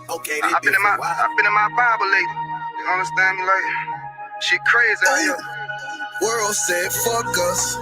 Okay, I've been in my Bible lately. You understand me? Like, shit crazy out here. World said fuck us,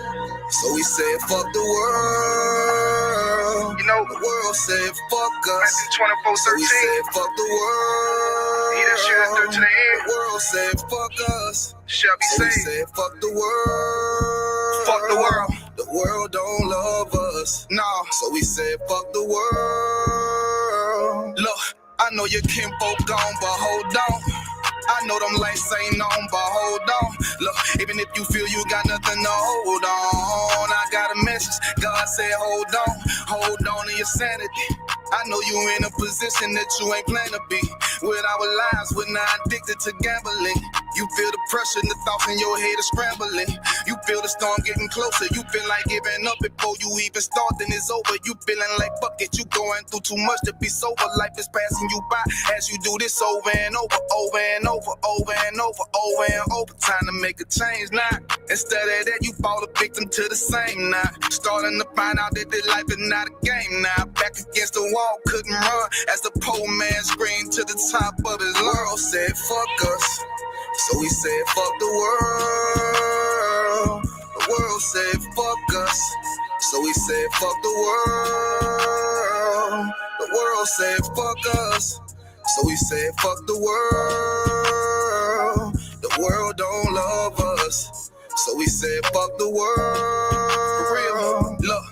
so we said fuck the world. You know, the world said fuck us, 24/13. so we said fuck the world. He done shit us through to the end. The world said fuck us, Shall be so we saved. said fuck the world. Fuck the world. The world don't love us, no. So we said fuck the world. Look, I know your kinfolk gone, but hold on. I know them lights ain't on, but hold on. Look, even if you feel you got nothing to hold on, I got a message. God said hold on to your sanity. I know you in a position that you ain't planned to be. With our lives, we're not addicted to gambling. You feel the pressure and the thoughts in your head are scrambling. You feel the storm getting closer. You feel like giving up before you even start, then it's over. You feeling like fuck it, you going through too much to be sober. Life is passing you by as you do this over and over, over and over, over and over, over and over. Time to make a change now. Instead of that, you fall a victim to the same now. Starting to find out that this life is not a game now. Back against the wall, couldn't run as the poor man screamed to the top of his lungs. World said fuck us, so we said fuck the world. The world said fuck us, so we said fuck the world. The world said fuck us, so we said fuck the world. The world don't love us, so we said fuck the world. For real, look.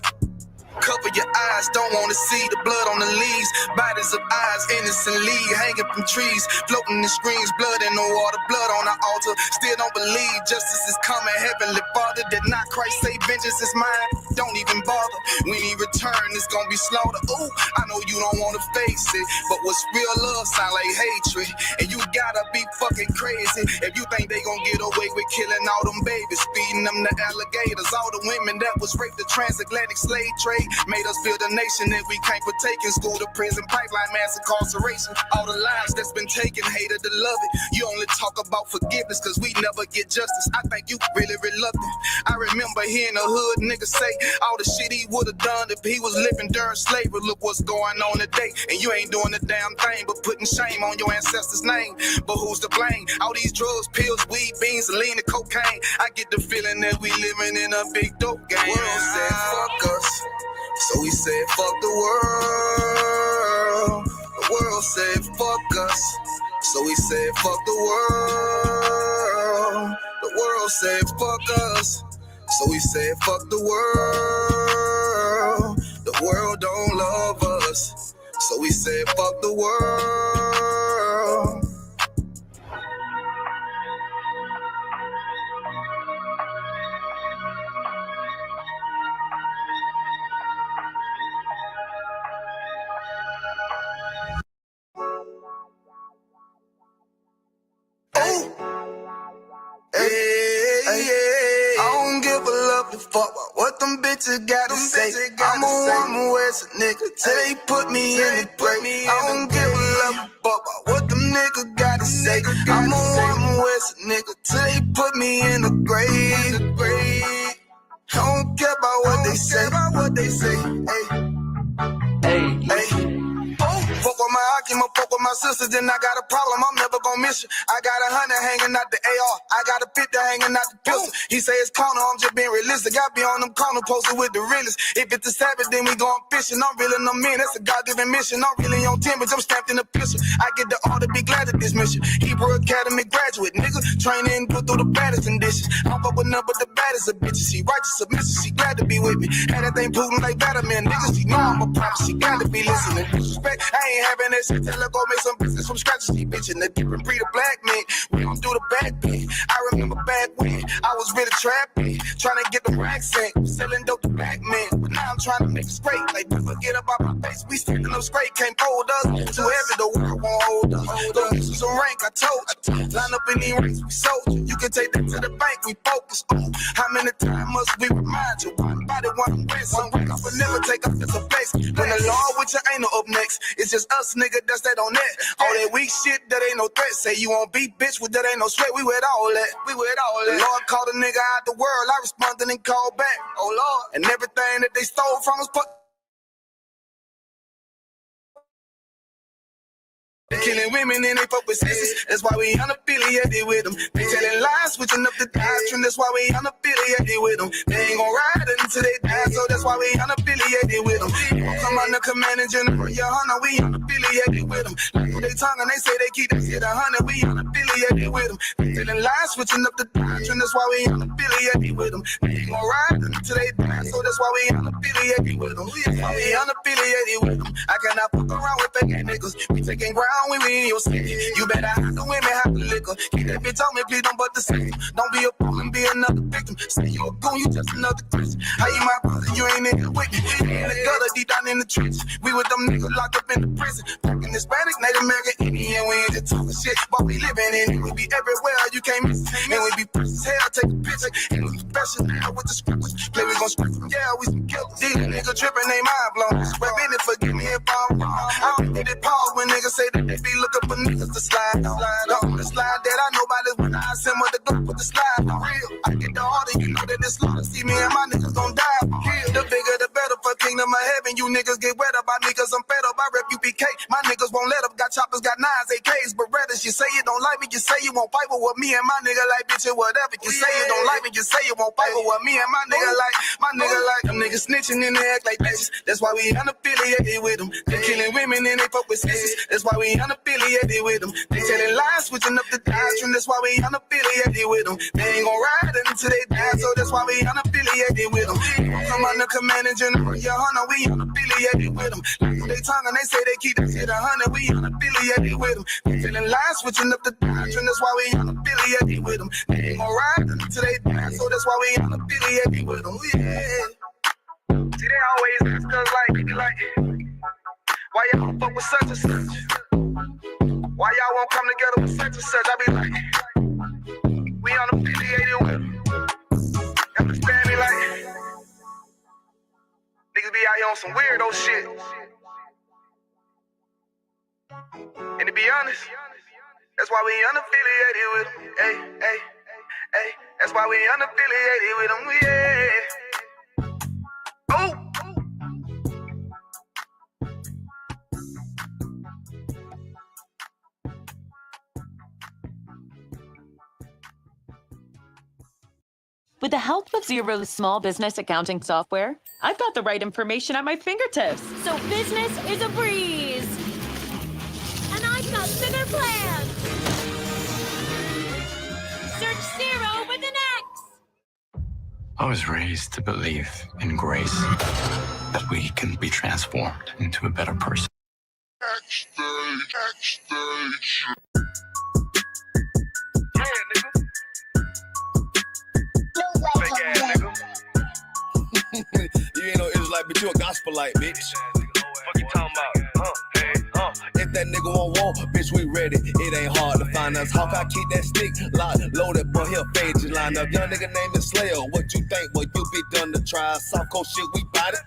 Cover your eyes, don't wanna see the blood on the leaves. Bodies of eyes innocently hanging from trees, floating in screens, blood in the water, blood on the altar. Still don't believe justice is coming. Heavenly Father, did not Christ say vengeance is mine? Don't even bother. When he return, it's gonna be slaughter. Ooh, I know you don't wanna face it, but what's real love sound like hatred. And you gotta be fucking crazy if you think they gonna get away with killing all them babies, feeding them to alligators. All the women that was raped, the transatlantic slave trade made us build a nation that we can't partake in. School to prison, pipeline, mass incarceration. All the lives that's been taken, hated to love it. You only talk about forgiveness cause we never get justice. I think you really reluctant. I remember hearing a hood nigga say all the shit he would've done if he was living during slavery. Look what's going on today, and you ain't doing a damn thing but putting shame on your ancestors' name. But who's to blame? All these drugs, pills, weed, beans, lean, and cocaine. I get the feeling that we living in a big dope game. The world said fuck us, so we said fuck the world. The world said fuck us, so we said fuck the world. The world said fuck us, so we said fuck the world. The world don't love us, so we said fuck the world. I don't give a lovely fuck about what them bitches gotta say. I'm a woman where's a nigga till they put me in the grave. I don't give a lovely fuck about what them niggas gotta say. I'm a woman where's a nigga till they put me in the grave. I don't care about what they say. Hey. Fuck with my Akima, fuck with my sisters, then I got a problem, I'm never gonna miss you. I got 100 hanging out the AR, I got a 50 hanging out the pistol. He say it's corner, I'm just being realistic. I be on them corner posted with the realest. If it's a Sabbath, then we going fishing. I'm reeling them in, that's a God-given mission. I'm really on 10, but I'm stamped in the pistol. I get the order, be glad of this mission. Hebrew Academy graduate, nigga. Training, put through the baddest conditions. I don't fuck with none but the baddest of bitches. She righteous, submissive, she glad to be with me. Had that thing Putin like Batman, niggas. She know I'm a prophet, she got to be listening. Respect, I ain't having that shit. Tell her go make some business from scratch. She bitchin' the different breed of black men. We don't do the back thing. I remember back when I was really trapping, trying to get the racks in, selling dope to black men. But now I'm trying to make it straight. Like, forget about my face. We sticking up straight, can't hold us. Too heavy, the world won't hold us. Go get you some rank, I told you. Line up in these ranks, we sold you. You can take that to the bank, we focus. How many times must we remind you? One body, one way, some rank. I will never take up as a face. When the law with you ain't no up next. It's just us, nigga, that's that on that. All that weak shit, that ain't no threat. Say you won't be bitch, with that ain't no sweat. We with all that. The Lord called a nigga out the world. I responded and called back. Oh Lord. And everything that they stole from us, put They killing women and they fuck with sisters. That's why we unaffiliated with them. They telling lies, switching up the doctrine. That's why we unaffiliated with them. They ain't gon' ride until they die, so that's why we unaffiliated with them. Come on the command and general, Yahanna, we unaffiliated with them. Like they tongue and they say they keep that shit 100, we unaffiliated with them. They telling lies, switching up the doctrine. That's why we unaffiliated with them. They ain't gon' ride until they die, so that's why we unaffiliated with them. That's why we unaffiliated with them. I cannot fuck around with fake niggas. We taking ground when we in your city. You better have the women, have the liquor. Keep that bitch on me, please don't butt the system. Don't be a fool and be another victim. Say you a goon, you just another Christian. How you my brother, you ain't in here with me. We in the gutter, deep down in the trenches. We with them niggas locked up in the prison. Fucking Hispanic, Native American, Indian. We ain't just talking shit, but we living in it. We be everywhere, you can't miss it. And we be fresh as hell, take a picture. And we special now with the scriptures. Play, we gon' script them, yeah, we some killers. These niggas tripping, they mind blown. Rap in it, forgive me if I'm wrong. I don't need it pause when niggas say that they be looking for niggas to slide on. The slide that I know about is when I send with the gun with the slide for real. I get the order, you know that it's slaughter. See me and my niggas gon' die for real. The bigger the better for kingdom of heaven. You niggas get wet up by me cause I'm fed up. I rep UPK. My niggas won't let up. Got choppers, got nines, AKs, Berettas. You say you don't like me, you say you won't fight with me and my nigga like bitch or whatever. You say you don't like me, you say you won't fight with me and my nigga like. My nigga like them niggas snitching and they act like bitches. That's why we unaffiliated with them. They killing women and they fuck with sisters. That's why we unaffiliated with them. They telling lies, switching up the doctrine. That's why we unaffiliated with them. They ain't gon' ride until they die, so that's why we unaffiliated with them. Come on the command and general, Yahanna, we unaffiliated with them. Like they tongue and they say they keep that shit 100, we unaffiliated with them. They telling lies, switching up the doctrine. That's why we unaffiliated with them. They ain't gon' ride until they die, so that's why we unaffiliated with them. Yeah. See, they always ask us like, why y'all don't fuck with such and such? Why y'all won't come together with such and such? I be like, we unaffiliated with them. Understand me? Like, niggas be out here on some weirdo shit. And to be honest, that's why we unaffiliated with them. Hey. That's why we unaffiliated with them. Yeah. Oh. With the help of Xero's small business accounting software, I've got the right information at my fingertips. So business is a breeze. And I've got bigger plans. Search Zero with an X. I was raised to believe in grace, that we can be transformed into a better person. You ain't no Israelite, but you a gospelite, bitch. Fuck you talking about? If that nigga won't war, bitch, we ready. It ain't hard to find us. Hawk, I keep that stick locked, loaded, but he'll fade you line up. Young nigga named is Slayer. What you think? Well, you be done to try. Soft cold shit, we bout it.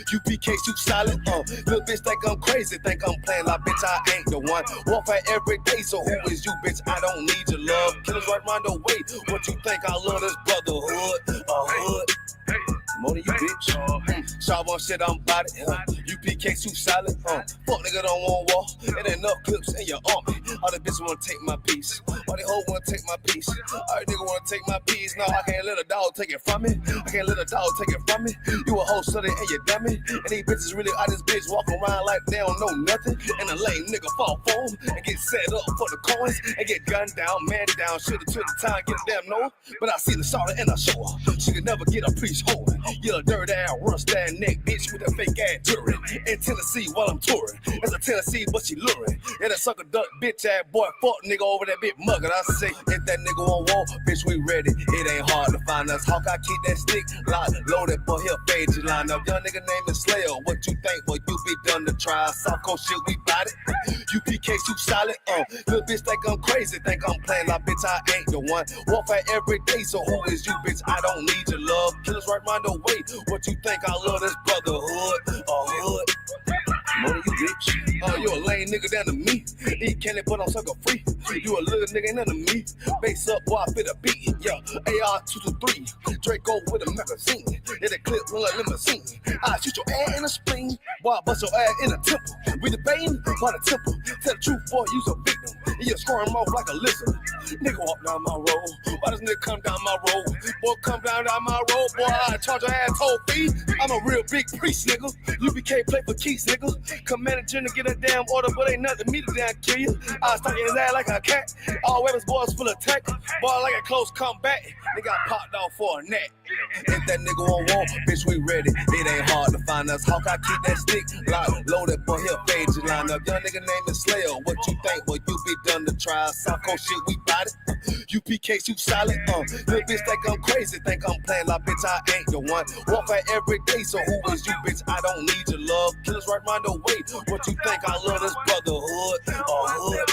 UPK, too solid. Little bitch think I'm crazy, think I'm playing like bitch, I ain't the one. Warfare every day, so who is you, bitch? I don't need your love. Killers right round the way. What you think? I love this brotherhood, hood. More than you, bitch. Sharp on shit, I'm about it. UPK too solid. Fuck nigga don't want war. It ain't enough clips in your army. All the bitches wanna take my piece. All they hoes wanna take my piece. All they nigga wanna take my piece. No, I can't let a dog take it from me. I can't let a dog take it from me. You a whole study and you dummy. And these bitches really out this bitch walking around like they don't know nothing. And a lame nigga fall for 'em and get set up for the coins and get gunned down, man down. Should've took the time, get a damn no. But I seen the shawty and I show her. She could never get a priest holding. You a dirt ass, rust ass neck bitch with a fake ass jury. In Tennessee while I'm touring. It's a Tennessee, but she luring. And a sucker duck bitch ass boy, fuck nigga over that bitch muggin'. I say, if that nigga won't walk, bitch, we ready. It ain't hard to find us. Hawk, I keep that stick locked, loaded, but he'll fade you line up. Young nigga named is Slayer. What you think? Well, you be done to try. Soft cold shit, we bout it. UPK too solid. Little bitch think I'm crazy, think I'm playing like bitch, I ain't the one. Warfare every day, so who is you, bitch? I don't need your love. Killers right round the way. What you think? I love this brotherhood, hood. More than you, bitch. Oh, you a lame nigga down to me. Eat candy, but I'm sucker free. You a little nigga, ain't none of me. Base up, boy, I fit a beat. Yeah, AR-223. Draco with a magazine. Yeah, the clip look like limousine. I shoot your ass in the spleen. Boy, I bust your ass in the temple. We debating by the temple. Tell the truth, boy, you's a victim. You squirm off like a lizard. Nigga walk down my road. Why does nigga come down my road? Boy, come down my road. Boy, I charge your ass toll fee. I'm a real big priest, nigga. UBK play for keys, nigga. Commander General get a damn order, but ain't nothing me to damn kill you. I stuck in his ass like a cat. All weapons, boys full of tech. Boy, like a close comeback. Nigga got popped off for a neck. If that nigga won't want, bitch, we ready. It ain't hard to find us. Hawk, I keep that stick locked, loaded, boy, he'll fade you line up. Young nigga named the Slayer. What you think? Boy, you be done to try. South Coast shit, we bout it. UPK, shoot solid. Little bitch think I'm crazy, think I'm playing like bitch, I ain't the one. Warfare every day, so who is you, bitch? I don't need your love. Killers right round the way. What you think? I love this brotherhood or hood?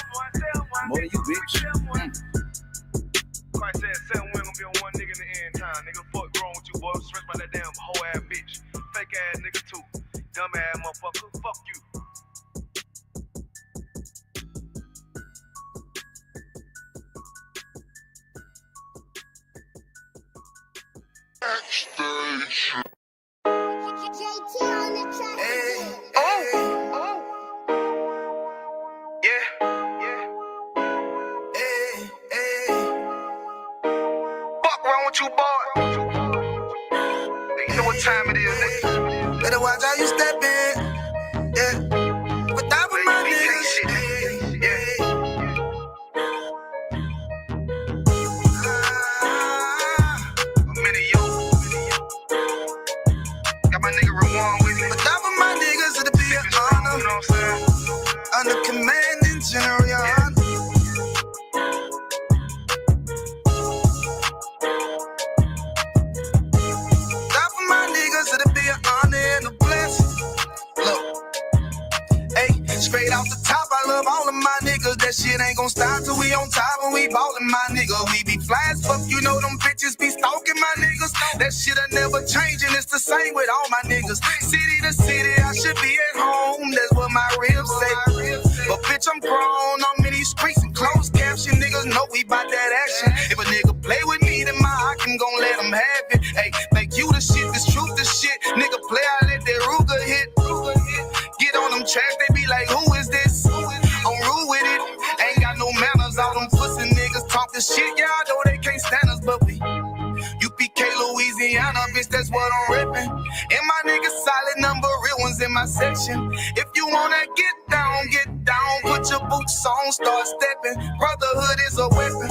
More than you, bitch. Christ said 7 women gonna be on one nigga in the end time. Nigga, fuck wrong with you, boy. I'm stressed by that damn hoe ass bitch. Fake ass nigga too. Dumb ass motherfucker. Fuck you. You boy, you know what time it is, nigga. Better watch how you step in, yeah. But that was my nigga, yeah. I'm in a yo. Got my nigga Rawan with me. But that was my niggas, it'll be an honor. You know what I'm saying? Under commanding General YAHANNA. Straight off the top, I love all of my niggas. That shit ain't gon' stop till we on top when we ballin', my nigga. We be fly as fuck, you know them bitches be stalking my niggas. That shit'll never change and it's the same with all my niggas. City to city, I should be at home. That's what my ribs say. But bitch, I'm grown. I'm in these streets and closed caption. Niggas know we bout that action. If a nigga play with me, then my heart can gon' let him have it. Hey, make you the shit, this truth the shit. Nigga play, I let that Ruger hit. Get on them tracks, they be like, who is this? I'm rude with it. Ain't got no manners. All them pussy niggas talking shit. Yeah, I know they can't stand us, but we UPK, Louisiana, bitch, that's what I'm ripping. And my niggas solid number, real ones in my section. If you wanna get down, put your boots on, start stepping. Brotherhood is a weapon.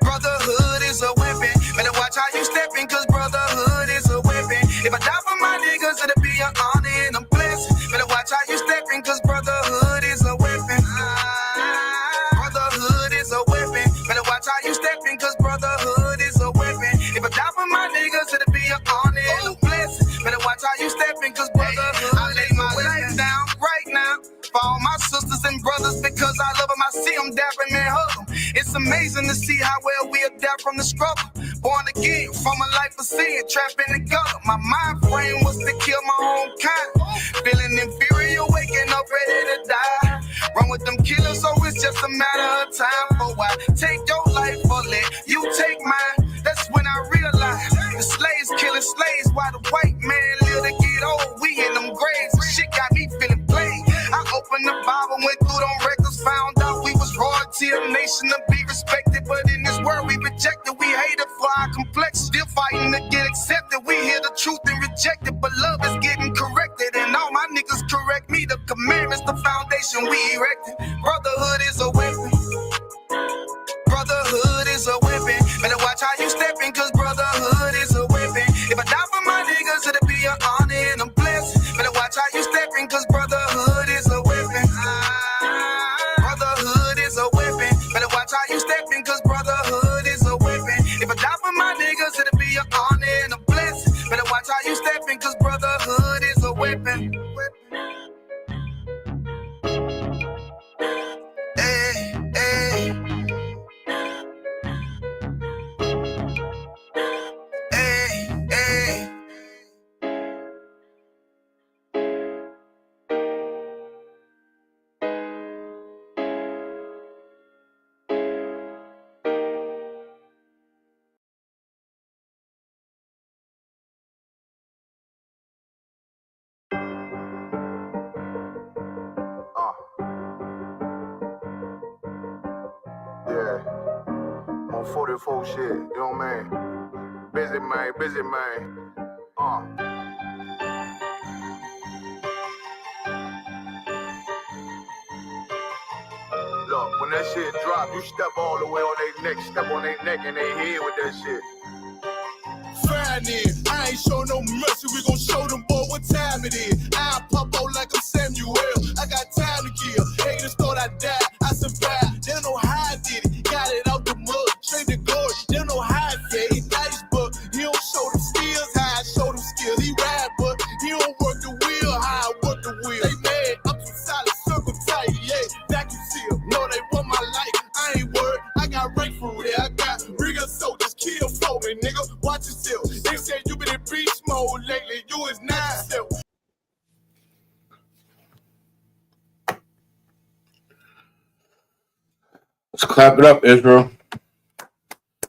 Brotherhood is a weapon. Better watch how you stepping, cause brotherhood is a weapon. If I die for my niggas, it'll be an honor and a blessing. Better watch how you stepping, cause brotherhood is a weapon. Brotherhood is a weapon. Better watch how you stepping, cause brotherhood is a weapon. If I die for my niggas, it'll be an honor and a blessing. Better watch how you stepping, cause brotherhood. I lay my life down right now for all my sisters and brothers, because I love them. I see them dapping and hug them. It's amazing to see how well we adapt from the struggle. Born again from a life of sin, trapped in the gutter. My mind frame was to kill my own kind. Feeling inferior, waking up ready to die. Run with them killers, so it's just a matter of time. For why take your life or let you take mine? That's when I realized the slaves killing slaves while the white man live to get old. We in them graves, and shit got me feeling played. I opened the Bible, went through them records, found out we was royalty, a nation to be respected. But in this world we rejected, we hated for our complex. Still fighting to get accepted. We hear the truth and reject it, but love is getting corrected. And all my niggas correct me. The commandments, the foundation we erected. Brotherhood is a weapon. Brotherhood is a weapon. Better watch how you stepping, cause brotherhood is a weapon. If I die for my niggas, it'll be an honor and a blessing. Better watch how you stepping, cause brotherhood is a weapon. Brotherhood is a weapon. Better watch how you stepping, cause brotherhood is a weapon. If I die for my niggas, it'll be an honor and a blessing. Better watch how you stepping, cause brotherhood is a weapon. Hey. 44 shit. You know what I mean? Busy man, busy man. Look, when that shit drop, you step all the way on their neck, step on their neck and their head with that shit. Fine in. I ain't show no mercy. We gon' show them boy what time it is. I pop out like I'm Samuel. I got time to kill. Haters thought I died. I survived. They don't know how I did it. Got it out the mud. Straight to glory. They don't know how I get it. Dice, but he don't show them skills. How I show them skills. He ride, but he don't work the wheel. How I work the wheel. They mad. I'm too solid. Circle tight. Yeah. Vacuum seal. No, they want my life. I ain't worried. I got rank for it. I got rigor soldiers. Kill for me, nigga. Watch yourself. They said you been in beast mode lately. You is not yourself. Let's clap it up, Israel.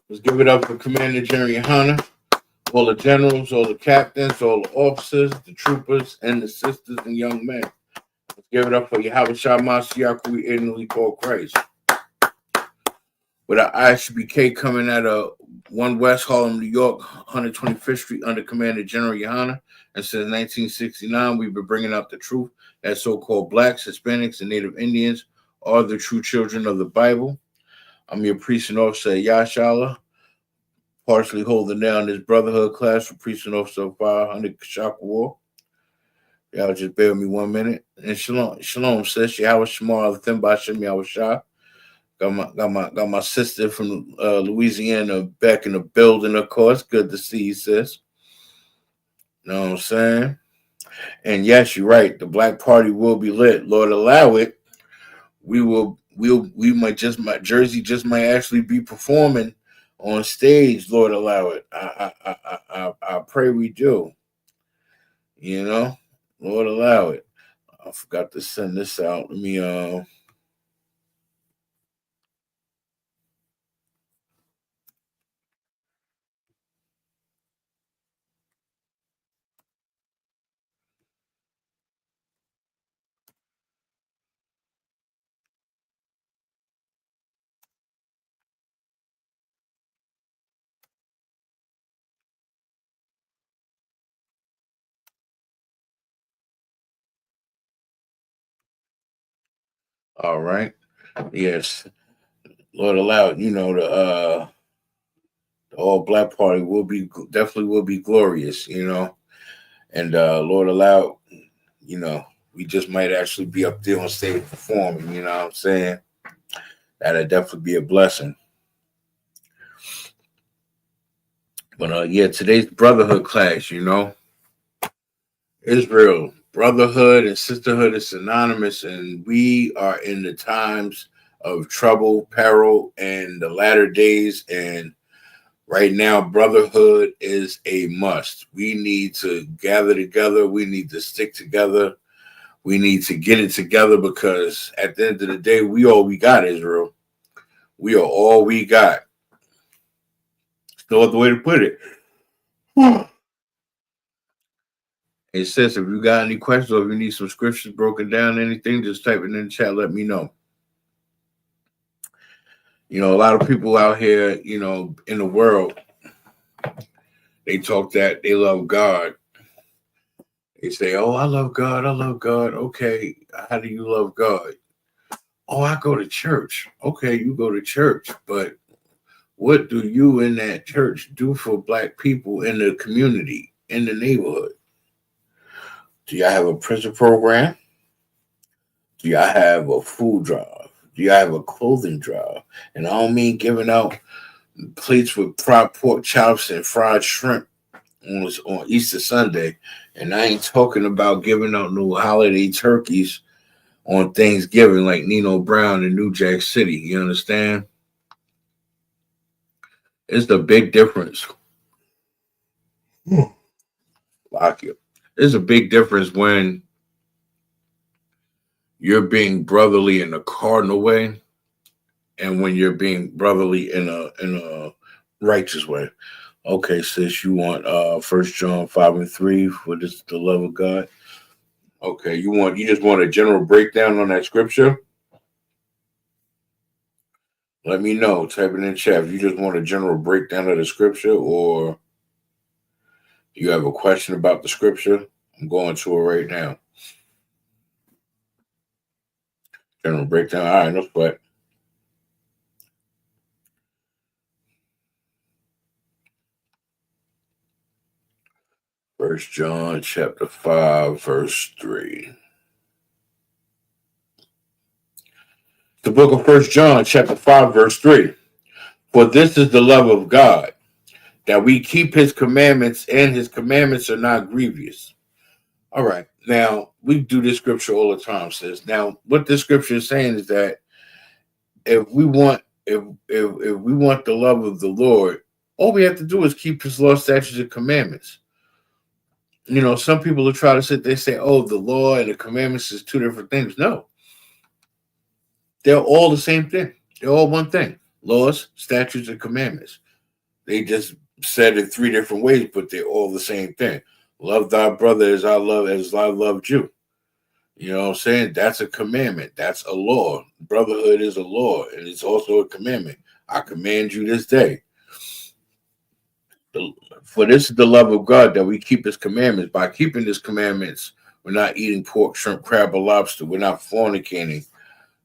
Let's give it up for Commander GEN.YAHANNA, all the generals, all the captains, all the officers, the troopers, and the sisters and young men. Let's give it up for Yahweh Shah Mashiach, we ignorantly call Christ. With our ISUPK coming out of 1 West Harlem, New York, 125th Street under Commander GEN.YAHANNA. And since 1969, we've been bringing out the truth that so-called blacks, Hispanics, and Native Indians are the true children of the Bible. I'm your priest and officer at Yashala, partially holding down this Brotherhood class for priest and officer of 500 Kashaka War. Y'all just bear with me 1 minute. And shalom, sis. Yahweh Shemar, Althim Bashem Yahweh Shah. Got my sister from Louisiana back in the building, of course. Good to see you, sis. Know what I'm saying? And yes, you're right. The black party will be lit. Lord allow it. My Jersey just might actually be performing on stage. Lord allow it. I pray we do. You know, Lord allow it. I forgot to send this out. Let me all right. Yes. Lord allow it. You know, the all black party definitely will be glorious, you know. And Lord allow, you know, we just might actually be up there on stage performing, you know what I'm saying? That'd definitely be a blessing. But yeah, today's Brotherhood class, you know. Israel, brotherhood and sisterhood is synonymous, and we are in the times of trouble, peril, and the latter days. And right now, brotherhood is a must. We need to gather together. We need to stick together. We need to get it together, because at the end of the day, we all we got, Israel. We are all we got. There's no other way to put it. It says, if you got any questions or if you need some scriptures broken down, anything, just type it in the chat. Let me know. You know, a lot of people out here, you know, in the world, they talk that they love God. They say, oh, I love God. I love God. Okay, how do you love God? Oh, I go to church. Okay, you go to church. But what do you in that church do for black people in the community, in the neighborhood? Do y'all have a prison program? Do y'all have a food drive? Do y'all have a clothing drive? And I don't mean giving out plates with fried pork chops and fried shrimp on Easter Sunday. And I ain't talking about giving out no holiday turkeys on Thanksgiving like Nino Brown in New Jack City. You understand? It's the big difference. Lock it. There's a big difference when you're being brotherly in a cardinal way and when you're being brotherly in a righteous way. Okay, sis, you want 1 John 5:3 for this the love of God. Okay, you just want a general breakdown on that scripture? Let me know. Type it in the chat if you just want a general breakdown of the scripture or you have a question about the scripture. I'm going to it right now. General breakdown. All right, no sweat. First John chapter 5, verse 3. The book of First John chapter 5, verse 3. For this is the love of God, that we keep his commandments, and his commandments are not grievous. All right. Now, we do this scripture all the time, sis. Now, what this scripture is saying is that if we want the love of the Lord, all we have to do is keep his law, statutes, and commandments. You know, some people will try to say, oh, the law and the commandments is two different things. No. They're all the same thing. They're all one thing. Laws, statutes, and commandments. They just said it three different ways, but they're all the same thing. Love thy brother as I loved you. You know what I'm saying? That's a commandment. That's a law. Brotherhood is a law, and it's also a commandment. I command you this day. For this is the love of God, that we keep his commandments. By keeping his commandments, we're not eating pork, shrimp, crab, or lobster. We're not fornicating.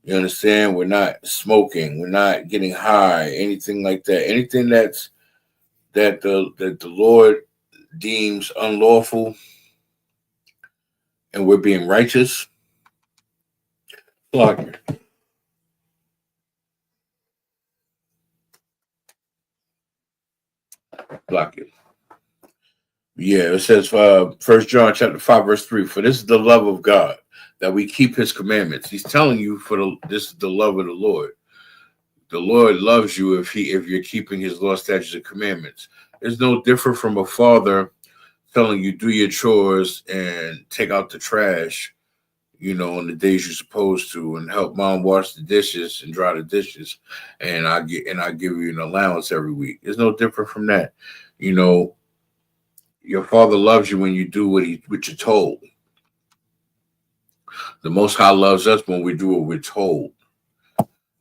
You understand? We're not smoking. We're not getting high. Anything like that. Anything that the Lord deems unlawful, and we're being righteous. Block it. Block it. Yeah, it says 1 John chapter 5, verse 3. For this is the love of God, that we keep his commandments. He's telling you this is the love of the Lord. The Lord loves you if you're keeping his law, statutes, and commandments. It's no different from a father telling you do your chores and take out the trash, you know, on the days you're supposed to, and help mom wash the dishes and dry the dishes, and I give you an allowance every week. It's no different from that. You know, your father loves you when you do what you're told. The Most High loves us when we do what we're told.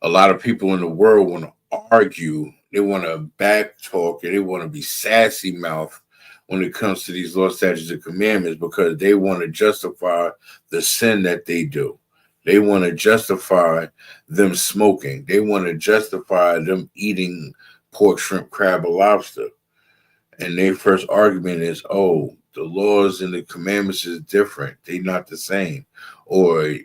A lot of people in the world want to argue. They want to back talk, and they want to be sassy mouth when it comes to these law, statutes, and commandments, because they want to justify the sin that they do. They want to justify them smoking. They want to justify them eating pork, shrimp, crab, or lobster. And their first argument is, oh, the laws and the commandments is different. They're not the same. Or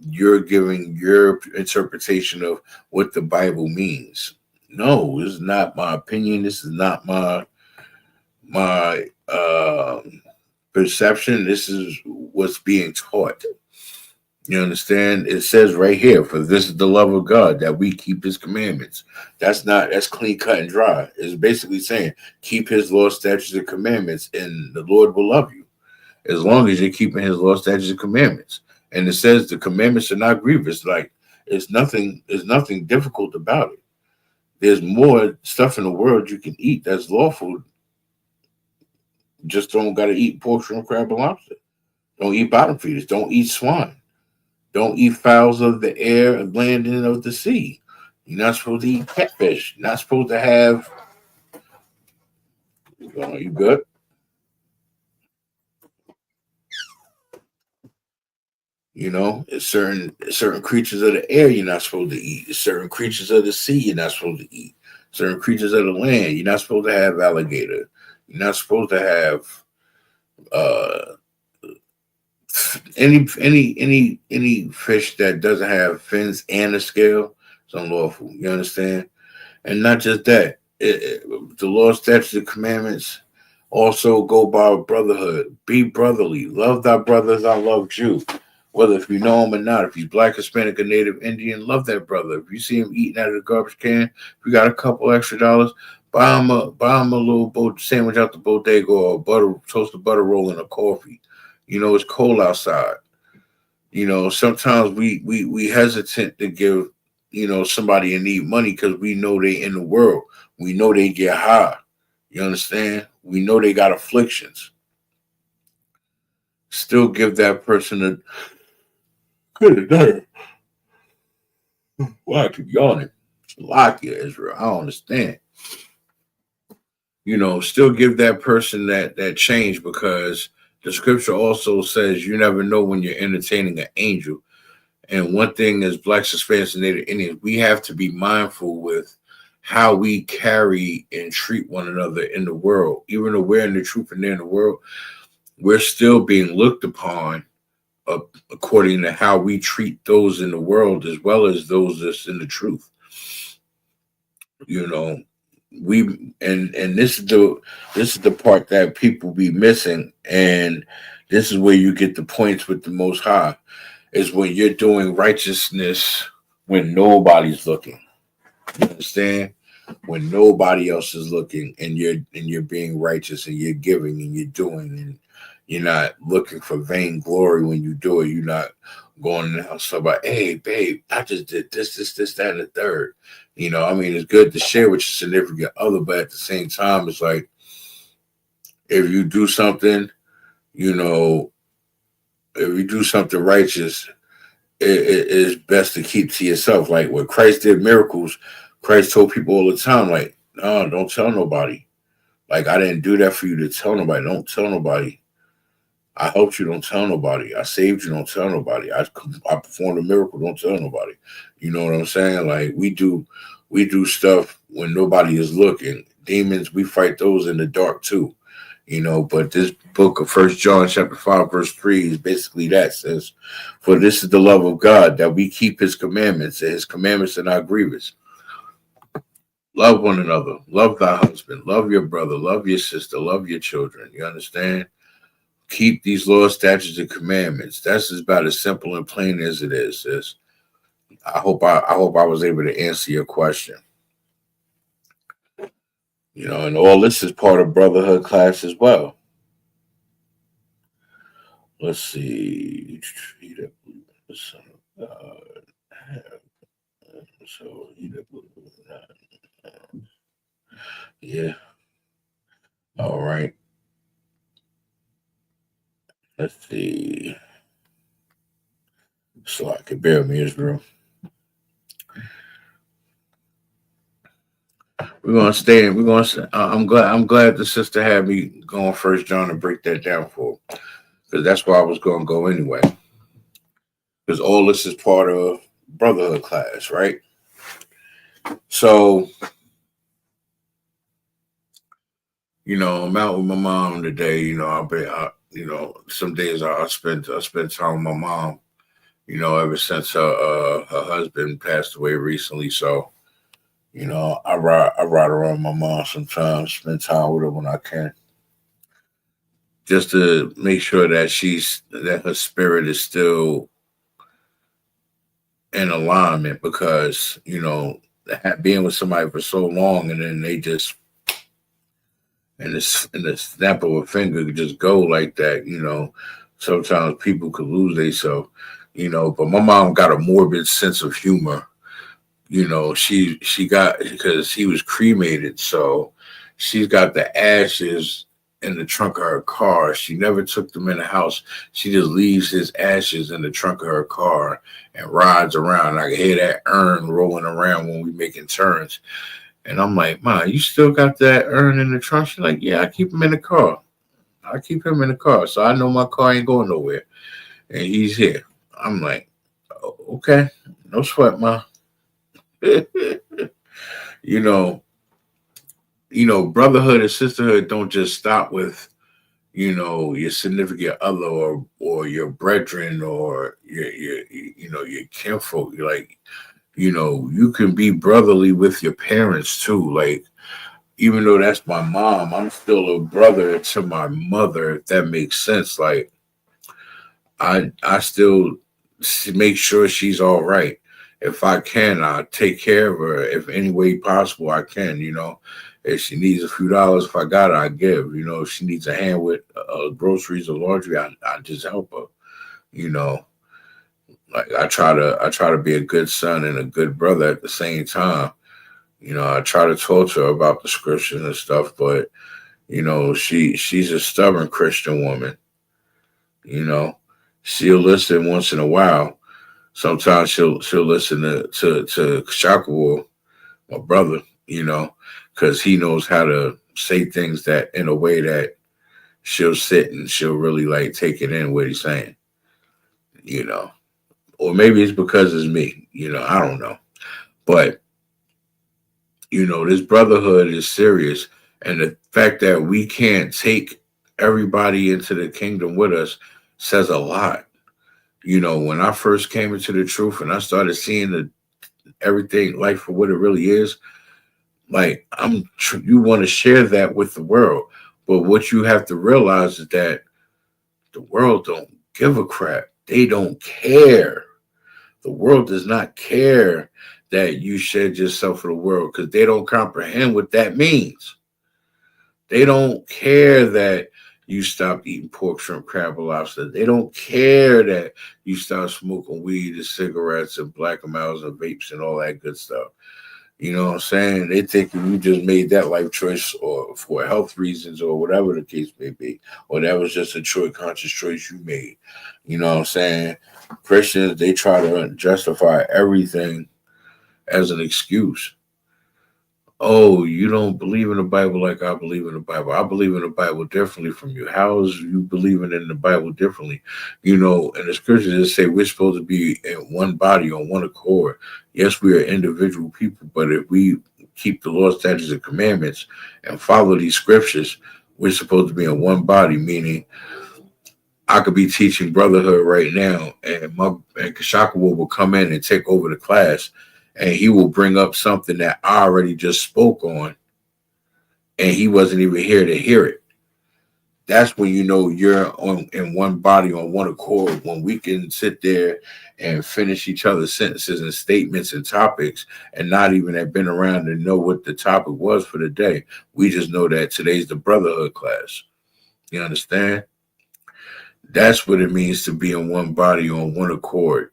you're giving your interpretation of what the Bible means. No, this is not my opinion. This is not my perception. This is what's being taught. You understand? It says right here, for this is the love of God, that we keep his commandments. That's clean, cut, and dry. It's basically saying, keep his law, statutes, and commandments, and the Lord will love you as long as you're keeping his law, statutes, and commandments. And it says the commandments are not grievous. Like, there's nothing difficult about it. There's more stuff in the world you can eat that's lawful. Just don't got to eat pork, shrimp, crab, and lobster. Don't eat bottom feeders. Don't eat swine. Don't eat fowls of the air and land and of the sea. You're not supposed to eat catfish. You're not supposed to have. You good? You know, it's certain creatures of the air you're not supposed to eat. It's certain creatures of the sea you're not supposed to eat. Certain creatures of the land you're not supposed to have alligator. You're not supposed to have any fish that doesn't have fins and a scale. It's unlawful. You understand? And not just that, the law, statutes, and commandments also go by brotherhood. Be brotherly. Love thy brother as I loved you. Whether if you know him or not, if he's black, Hispanic, or Native Indian, love that brother. If you see him eating out of the garbage can, if you got a couple extra dollars, buy him a little sandwich out the bodega, or toasted butter roll and a coffee. You know, it's cold outside. You know, sometimes we hesitant to give, you know, somebody in need money because we know they in the world. We know they get high. You understand? We know they got afflictions. Still give that person a good day. Why I keep yawning? Lock you, Israel. I don't understand. Still give that person that change, because the scripture also says you never know when you're entertaining an angel. And one thing as Blacks, Hispanics, and Native Indians, we have to be mindful with how we carry and treat one another in the world. Even though we're in the truth and they're in the world, we're still being looked upon according to how we treat those in the world as well as those that's in the truth. We and this is the part that people be missing, and this is where you get the points with the Most High, is when you're doing righteousness when nobody's looking. You understand? When nobody else is looking, and you're being righteous, and you're giving, and you're doing, and you're not looking for vain glory when you do it. You're not going to house about, hey, babe, I just did this, that, and the third. It's good to share with your significant other, but at the same time, it's like, if you do something, if you do something righteous, it is best to keep to yourself. Like when Christ did miracles, Christ told people all the time, like, no, don't tell nobody. Like, I didn't do that for you to tell nobody. Don't tell nobody. I helped you, don't tell nobody. I saved you, don't tell nobody. I performed a miracle, don't tell nobody. You know what I'm saying? Like, we do stuff when nobody is looking. Demons, we fight those in the dark too. But this book of 1 John chapter 5, verse 3 is basically that. Says, for this is the love of God, that we keep his commandments, and his commandments are not grievous. Love one another. Love thy husband. Love your brother. Love your sister. Love your children. You understand? Keep these laws, statutes, and commandments. That's about as simple and plain as it is, sis. I hope I was able to answer your question. And all this is part of Brotherhood Class as well. Let's see. Yeah. All right. Let's see. So I can bear me, Israel. We're gonna stay. I'm glad the sister had me going 1 John to break that down for, because that's where I was gonna go anyway. Because all this is part of Brotherhood Class, right? So, I'm out with my mom today. Some days I spend time with my mom. Ever since her husband passed away recently. So, I ride around my mom sometimes, spend time with her when I can, just to make sure that her spirit is still in alignment, because being with somebody for so long and then they just in the snap of a finger could just go like that. Sometimes people could lose themselves. But my mom got a morbid sense of humor. She got, because he was cremated, so she's got the ashes in the trunk of her car. She never took them in the house. She just leaves his ashes in the trunk of her car and rides around. I can hear that urn rolling around when we making turns. And I'm like, Ma, you still got that urn in the trunk? She's like, yeah, I keep him in the car. I keep him in the car. So I know my car ain't going nowhere. And he's here. I'm like, oh, okay, no sweat, Ma. Brotherhood and sisterhood don't just stop with, your significant other or your brethren or your kinfolk. Like, you can be brotherly with your parents too. Like, even though that's my mom, I'm still a brother to my mother, if that makes sense. Like, I still make sure she's all right. If I can, I take care of her. If any way possible, I can. If she needs a few dollars, if I got it, I give. If she needs a hand with groceries or laundry, I just help her. Like, I try to be a good son and a good brother at the same time. I try to talk to her about the scriptures and stuff, but she's a stubborn Christian woman. She'll listen once in a while. Sometimes she'll listen to Shakawar, my brother, because he knows how to say things that in a way that she'll sit and she'll really like take it in what he's saying, or maybe it's because it's me, I don't know. But, this brotherhood is serious. And the fact that we can't take everybody into the kingdom with us says a lot. When I first came into the truth and I started seeing everything life for what it really is, like you want to share that with the world. But what you have to realize is that the world don't give a crap. They don't care. The world does not care that you shed yourself for the world because they don't comprehend what that means. They don't care that you stopped eating pork, shrimp, crab, or lobster. They don't care that you stopped smoking weed and cigarettes and black and miles and vapes and all that good stuff. You know what I'm saying? They think you just made that life choice or for health reasons or whatever the case may be, or that was just a conscious choice you made. You know what I'm saying? Christians, they try to justify everything as an excuse. Oh, you don't believe in the Bible like I believe in the Bible. I believe in the Bible differently from you. How is you believing in the Bible differently? And the scriptures say we're supposed to be in one body on one accord. Yes, we are individual people, but if we keep the law, statutes, and commandments and follow these scriptures, we're supposed to be in one body, meaning I could be teaching brotherhood right now, and Kashaka will come in and take over the class, and he will bring up something that I already just spoke on, and he wasn't even here to hear it. That's when you're in one body on one accord, when we can sit there and finish each other's sentences and statements and topics and not even have been around to know what the topic was for the day. We just know that today's the brotherhood class. You understand? That's what it means to be in one body on one accord.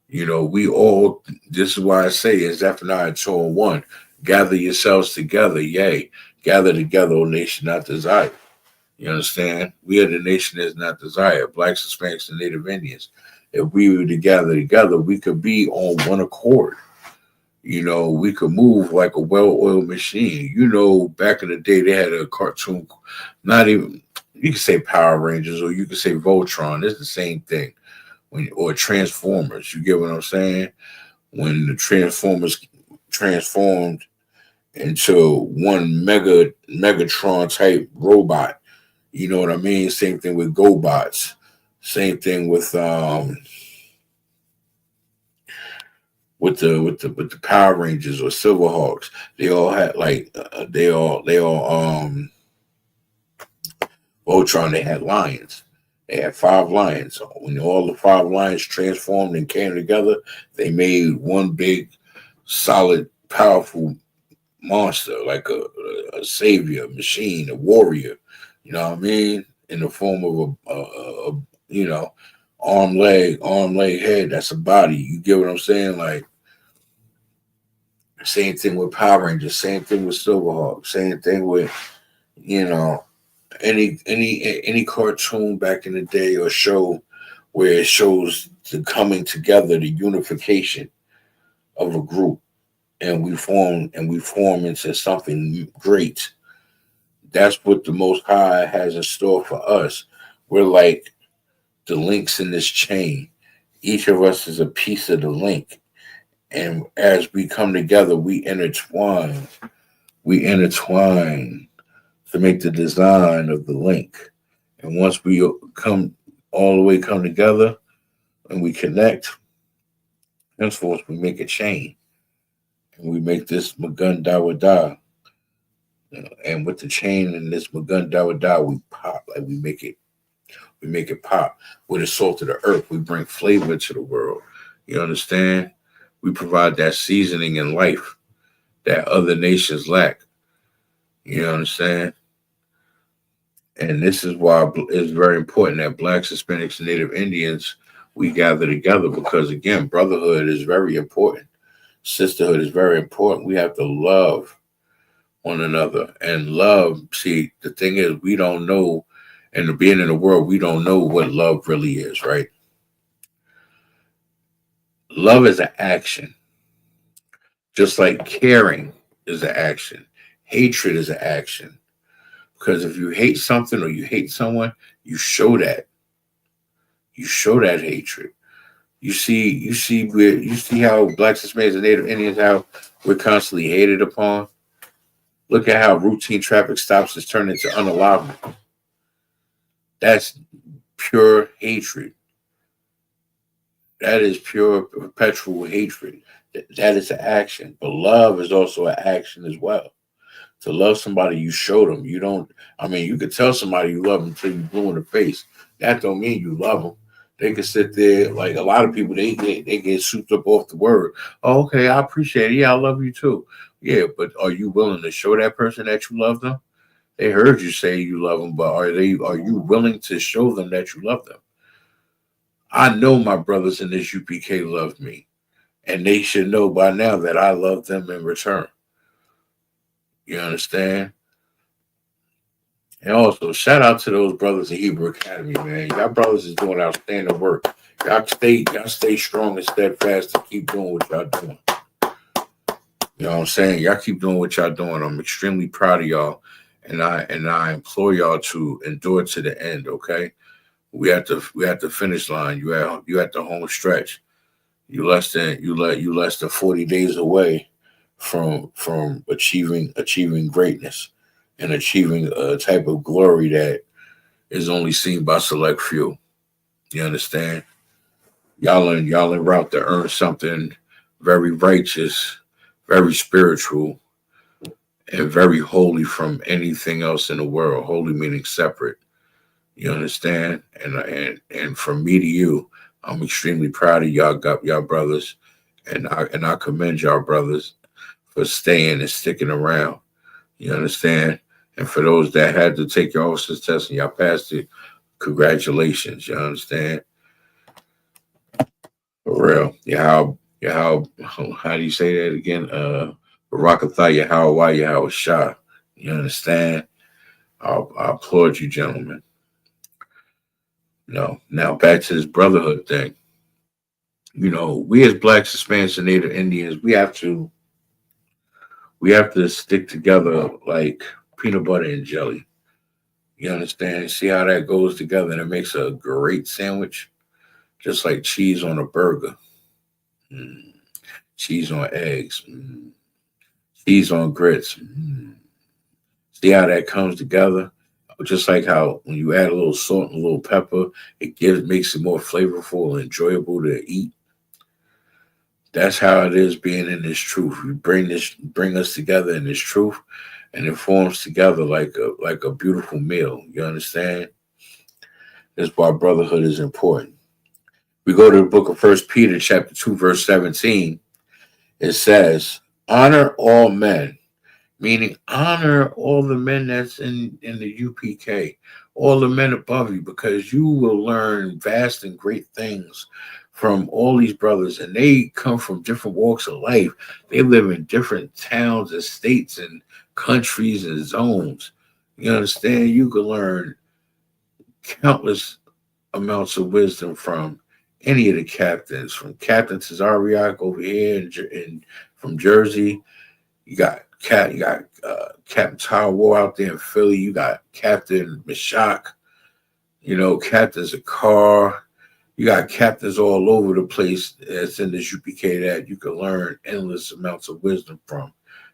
We all, this is why I say in Zephaniah 2:1, gather yourselves together, yea, gather together, O nation not desired. You understand? We are the nation that is not desired, blacks, Hispanics, and Native Indians. If we were to gather together, we could be on one accord. We could move like a well-oiled machine. Back in the day, they had a cartoon, not even, you could say Power Rangers or you could say Voltron. It's the same thing. Or Transformers, you get what I'm saying? When the Transformers transformed into one Megatron type robot, you know what I mean? Same thing with GoBots. Same thing with the Power Rangers or Silverhawks. They all had Voltron. They had lions. They had 5 lions. When all the 5 lions transformed and came together, they made one big, solid, powerful monster, like a savior, machine, a warrior. You know what I mean? In the form of a arm, leg, head. That's a body. You get what I'm saying? Like, same thing with Power Rangers. Same thing with Silverhawk. Same thing with, any cartoon back in the day or show where it shows the coming together, the unification of a group, and we form into something great. That's what the Most High has in store for us. We're like the links in this chain. Each of us is a piece of the link, and as we come together, we intertwine. To make the design of the link. And once we come together and we connect, henceforth we make a chain. And we make this Magun Dawada. And with the chain and this Magun Dawada, we pop, like we make it pop. With the salt of the earth, we bring flavor to the world. You understand? We provide that seasoning in life that other nations lack. You understand? And this is why it's very important that blacks, Hispanics, and Native Indians, we gather together because, again, brotherhood is very important. Sisterhood is very important. We have to love one another. And love, see, the thing is, we don't know, and being in the world, we don't know what love really is, right? Love is an action. Just like caring is an action, hatred is an action. Because if you hate something or you hate someone, you show that. You show that hatred. You see how blacks, Hispanics, and Native Indians, how we're constantly hated upon. Look at how routine traffic stops has turned into unallowable. That's pure hatred. That is pure perpetual hatred. That is an action. But love is also an action as well. To love somebody, you show them. You don't. I mean, you could tell somebody you love them until you blue in the face. That don't mean you love them. They can sit there like a lot of people. They get souped up off the word. Oh, okay, I appreciate it. Yeah, I love you too. Yeah, but are you willing to show that person that you love them? They heard you say you love them, but are you willing to show them that you love them? I know my brothers in this UPK love me, and they should know by now that I love them in return. You understand? And also, shout out to those brothers in Hebrew Academy, man. Y'all brothers is doing outstanding work. Y'all stay strong and steadfast to keep doing what y'all doing. You know what I'm saying? Y'all keep doing what y'all doing. I'm extremely proud of y'all, and I implore y'all to endure to the end. Okay, we at the finish line. You at the home stretch. You less than 40 days away from achieving greatness and achieving a type of glory that is only seen by select few. You understand? Y'all en route to earn something very righteous, very spiritual, and very holy from anything else in the world. Holy meaning separate. You understand? And from me to you, I'm extremely proud of y'all brothers, and I commend y'all brothers for staying and sticking around. You understand? And for those that had to take your officer's test and y'all passed it, congratulations. You understand? For real. How do you say that again? Barakatha Yahweh Shah. You understand? I applaud you, gentlemen. No. Now back to this brotherhood thing. You know, we as blacks, Hispanics, and Native Indians, we have to stick together like peanut butter and jelly. You understand? See how that goes together and it makes a great sandwich? Just like cheese on a burger. Cheese on eggs. Cheese on grits. See how that comes together? Just like how when you add a little salt and a little pepper, makes it more flavorful and enjoyable to eat. That's how it is being in this truth. You bring us together in this truth, and it forms together like a beautiful meal. You understand? That's why brotherhood is important. We go to the book of 1 Peter chapter 2, verse 17. It says, honor all men, meaning honor all the men that's in the UPK, all the men above you, because you will learn vast and great things from all these brothers, and they come from different walks of life. They live in different towns and states and countries and zones. You understand? You can learn countless amounts of wisdom from any of the captains, from Captain Tazariak over here from Jersey. You got Captain Taiwo out there in Philly. You got Captain Mishak. You know, Captain Zakar. You got captains all over the place that's in this UPK that you can learn endless amounts of wisdom from,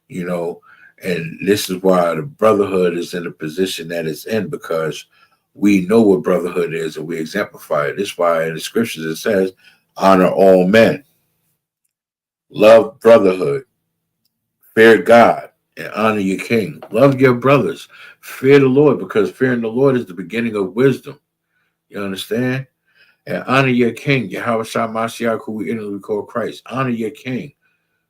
you know. And this is why the brotherhood is in the position that it's in, because we know what brotherhood is and we exemplify it. This is why in the scriptures it says, honor all men, love brotherhood, fear God, and honor your king. Love your brothers, fear the Lord, because fearing the Lord is the beginning of wisdom. You understand? And honor your king, Yahweh Shah Mashiach, who we inwardly call Christ. Honor your king.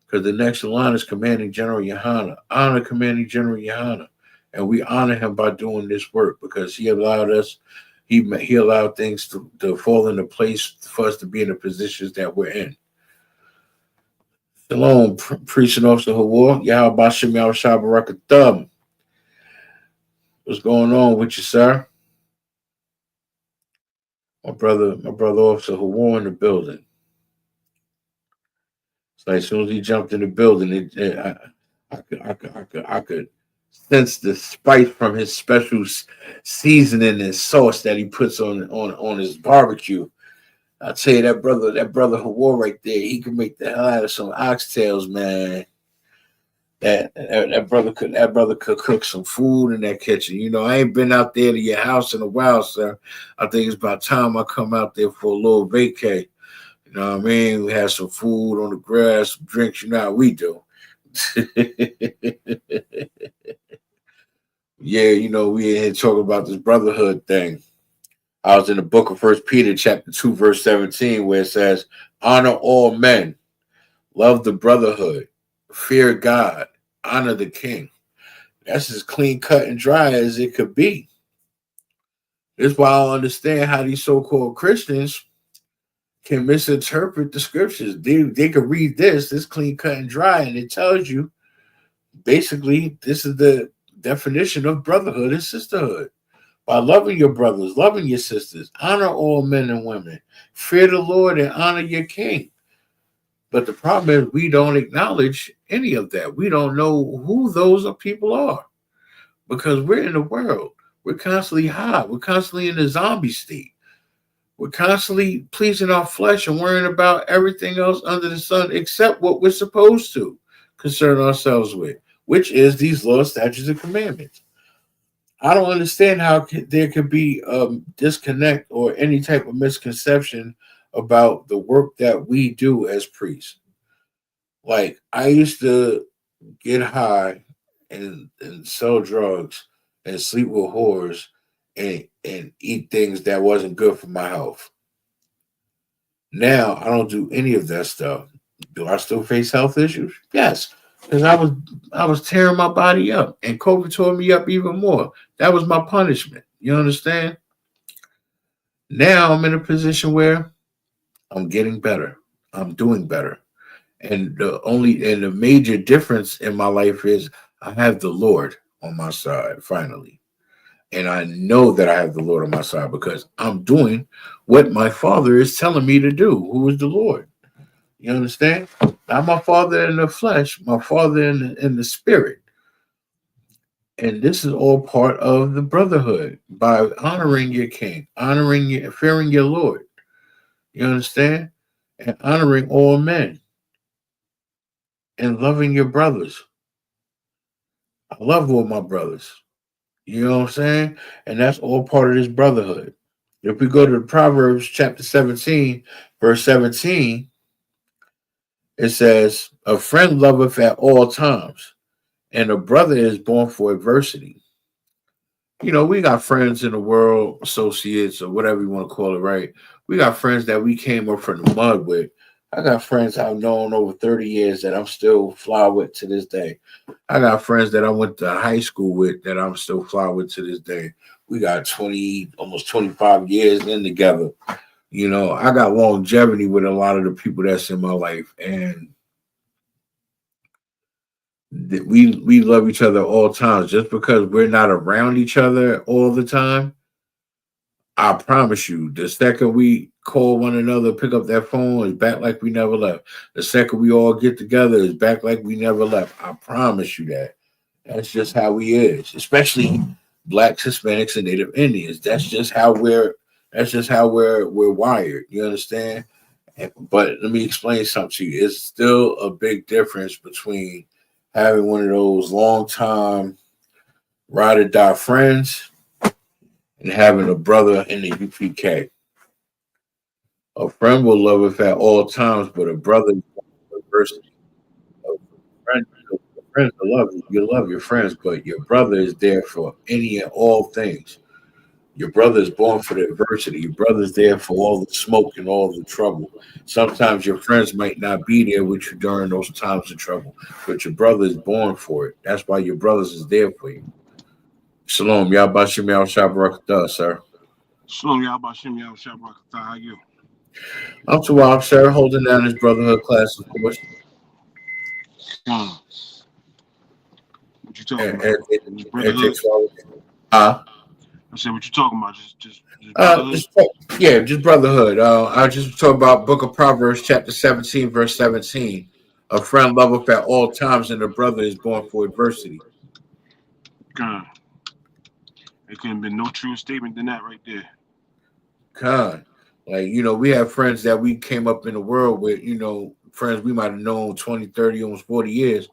Because the next in line is Commanding General Yahanna. Honor Commanding General Yahanna. And we honor him by doing this work, because he allowed us, he allowed things to fall into place for us to be in the positions that we're in. Shalom, Priest and Officer Hawar. Yahweh Bashem Yahweh Shah Barakathum. What's going on with you, sir? My brother Officer Hawar in the building. So as soon as he jumped in the building, I could sense the spice from his special seasoning and sauce that he puts on his barbecue. I'll tell you, that brother Hawar right there, he can make the hell out of some oxtails, man. That brother could cook some food in that kitchen. You know, I ain't been out there to your house in a while, sir. I think it's about time I come out there for a little vacay. You know what I mean? We have some food on the grass, some drinks. You know how we do. Yeah, you know, we in here talking about this brotherhood thing. I was in the book of 1 Peter chapter 2, verse 17, where it says, honor all men, love the brotherhood, fear God, honor the king. That's as clean cut and dry as it could be. That's why I don't understand how these so-called Christians can misinterpret the scriptures. They could read this clean cut and dry, and it tells you basically this is the definition of brotherhood and sisterhood. By loving your brothers, loving your sisters, honor all men and women, fear the Lord and honor your king. But the problem is we don't acknowledge any of that. We don't know who those people are because we're in the world. We're constantly high. We're constantly in the zombie state. We're constantly pleasing our flesh and worrying about everything else under the sun except what we're supposed to concern ourselves with, which is these laws, statutes, and commandments. I don't understand how there could be disconnect or any type of misconception about the work that we do as priests. Like, I used to get high and sell drugs and sleep with whores and eat things that wasn't good for my health. Now I don't do any of that stuff. Do I still face health issues? Yes. Because I was tearing my body up, and COVID tore me up even more. That was my punishment. You understand? Now I'm in a position where I'm getting better. I'm doing better. And the major difference in my life is I have the Lord on my side, finally. And I know that I have the Lord on my side because I'm doing what my Father is telling me to do, who is the Lord. You understand? Not my father in the flesh, my father in the spirit. And this is all part of the brotherhood by honoring your king, fearing your Lord. You understand? And honoring all men and loving your brothers. I love all my brothers. You know what I'm saying? And that's all part of this brotherhood. If we go to Proverbs chapter 17, verse 17, it says, a friend loveth at all times, and a brother is born for adversity. You know, we got friends in the world, associates, or whatever you want to call it, right? We got friends that we came up from the mud with. I got friends I've known over 30 years that I'm still fly with to this day. I got friends that I went to high school with that I'm still fly with to this day. We got 20, almost 25 years in together. You know, I got longevity with a lot of the people that's in my life, and we love each other at all times. Just because we're not around each other all the time, I promise you, the second we call one another, pick up that phone, is back like we never left. The second we all get together, is back like we never left. I promise you that. That's just how we is, especially Blacks, Hispanics, and Native Indians. That's just how we're wired. You understand? But let me explain something to you. It's still a big difference between having one of those long time ride or die friends and having a brother in the UPK. A friend will love us at all times, but a brother is adversity. Friends will love you. You love your friends, but your brother is there for any and all things. Your brother is born for the adversity. Your brother's there for all the smoke and all the trouble. Sometimes your friends might not be there with you during those times of trouble, but your brother is born for it. That's why your brothers is there for you. Shalom. Yabashim Yahshabrakatah, sir. Shalom, Yahbashim Yahshabrakatah. How you? I'm too wild, sir. Holding down this brotherhood class, of course. What you talking about? Brotherhood? I said, what you talking about? Just brotherhood. I just talk about Book of Proverbs, chapter 17, verse 17. A friend loveth at all times, and a brother is born for adversity. God. It couldn't have been no truer statement than that right there. God. Like, we have friends that we came up in the world with, friends we might have known 20, 30, almost 40 years.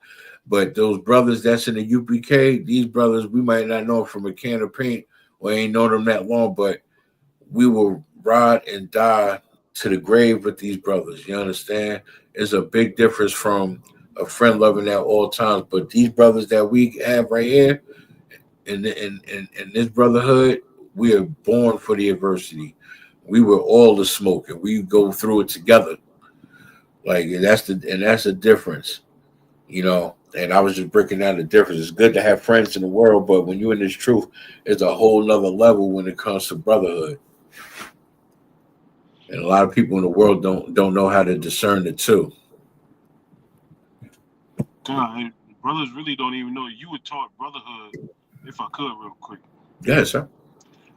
But those brothers that's in the UPK, these brothers, we might not know from a can of paint or ain't known them that long, but we will ride and die to the grave with these brothers. You understand? It's a big difference from a friend loving at all times. But these brothers that we have right here in this brotherhood, we are born for the adversity. We were all the smoke, and we go through it together. Like, and that's the difference, And I was just breaking down the difference. It's good to have friends in the world, but when you're in this truth, it's a whole nother level when it comes to brotherhood. And a lot of people in the world don't know how to discern the two. God, brothers really don't even know. You were taught brotherhood, if I could, real quick. Yes, sir.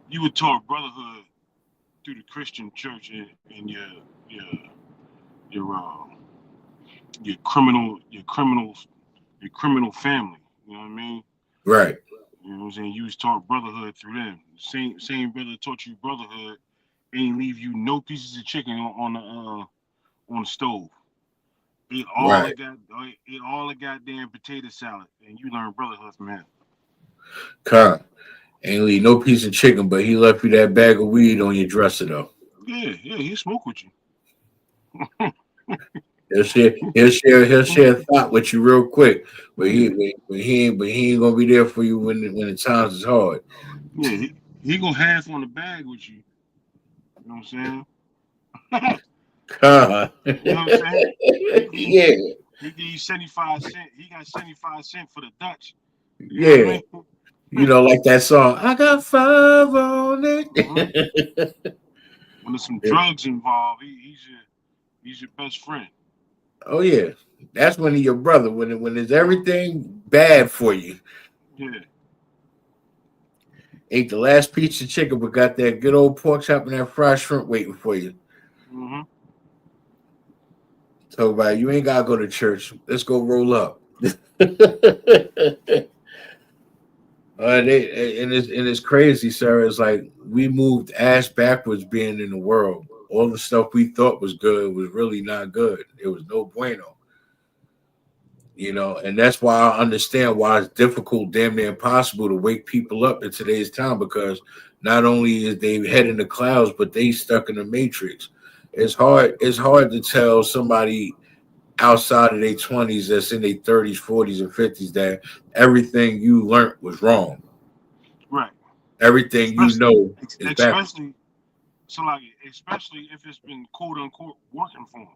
You were taught brotherhood through the Christian church and your criminal family. You know what I mean? Right. You know what I'm saying? You was taught brotherhood through them. Same brother taught you brotherhood, ain't leave you no pieces of chicken on the stove. Eat all the goddamn potato salad, and you learn brotherhood from him. Con. Ain't leave no piece of chicken, but he left you that bag of weed on your dresser though. Yeah, he smoke with you. He'll share a thought with you real quick, but he ain't gonna be there for you when the times is hard. Yeah, he go half on the bag with you. You know what I'm saying? God. You know what I'm saying? Yeah. He give you 75 cents. He got 75 cents for the Dutch. Yeah. Like that song, I got 5 on it. When there's some drugs involved, he's your best friend. Oh yeah. That's when he's your brother. When there's everything bad for you. Yeah. Ate the last piece of chicken, but got that good old pork chop and that fried shrimp waiting for you. Mm-hmm. Talk about it. You ain't gotta go to church. Let's go roll up. And it's crazy, sir. It's like we moved ass backwards being in the world. All the stuff we thought was good was really not good. It was no bueno. And that's why I understand why it's difficult, damn near impossible to wake people up in today's time, because not only is they head in the clouds, but they stuck in the matrix. It's hard to tell somebody outside of their 20s that's in their 30s, 40s, and 50s that everything you learned was wrong. Right. Everything is bad. Especially if it's been quote unquote working for them.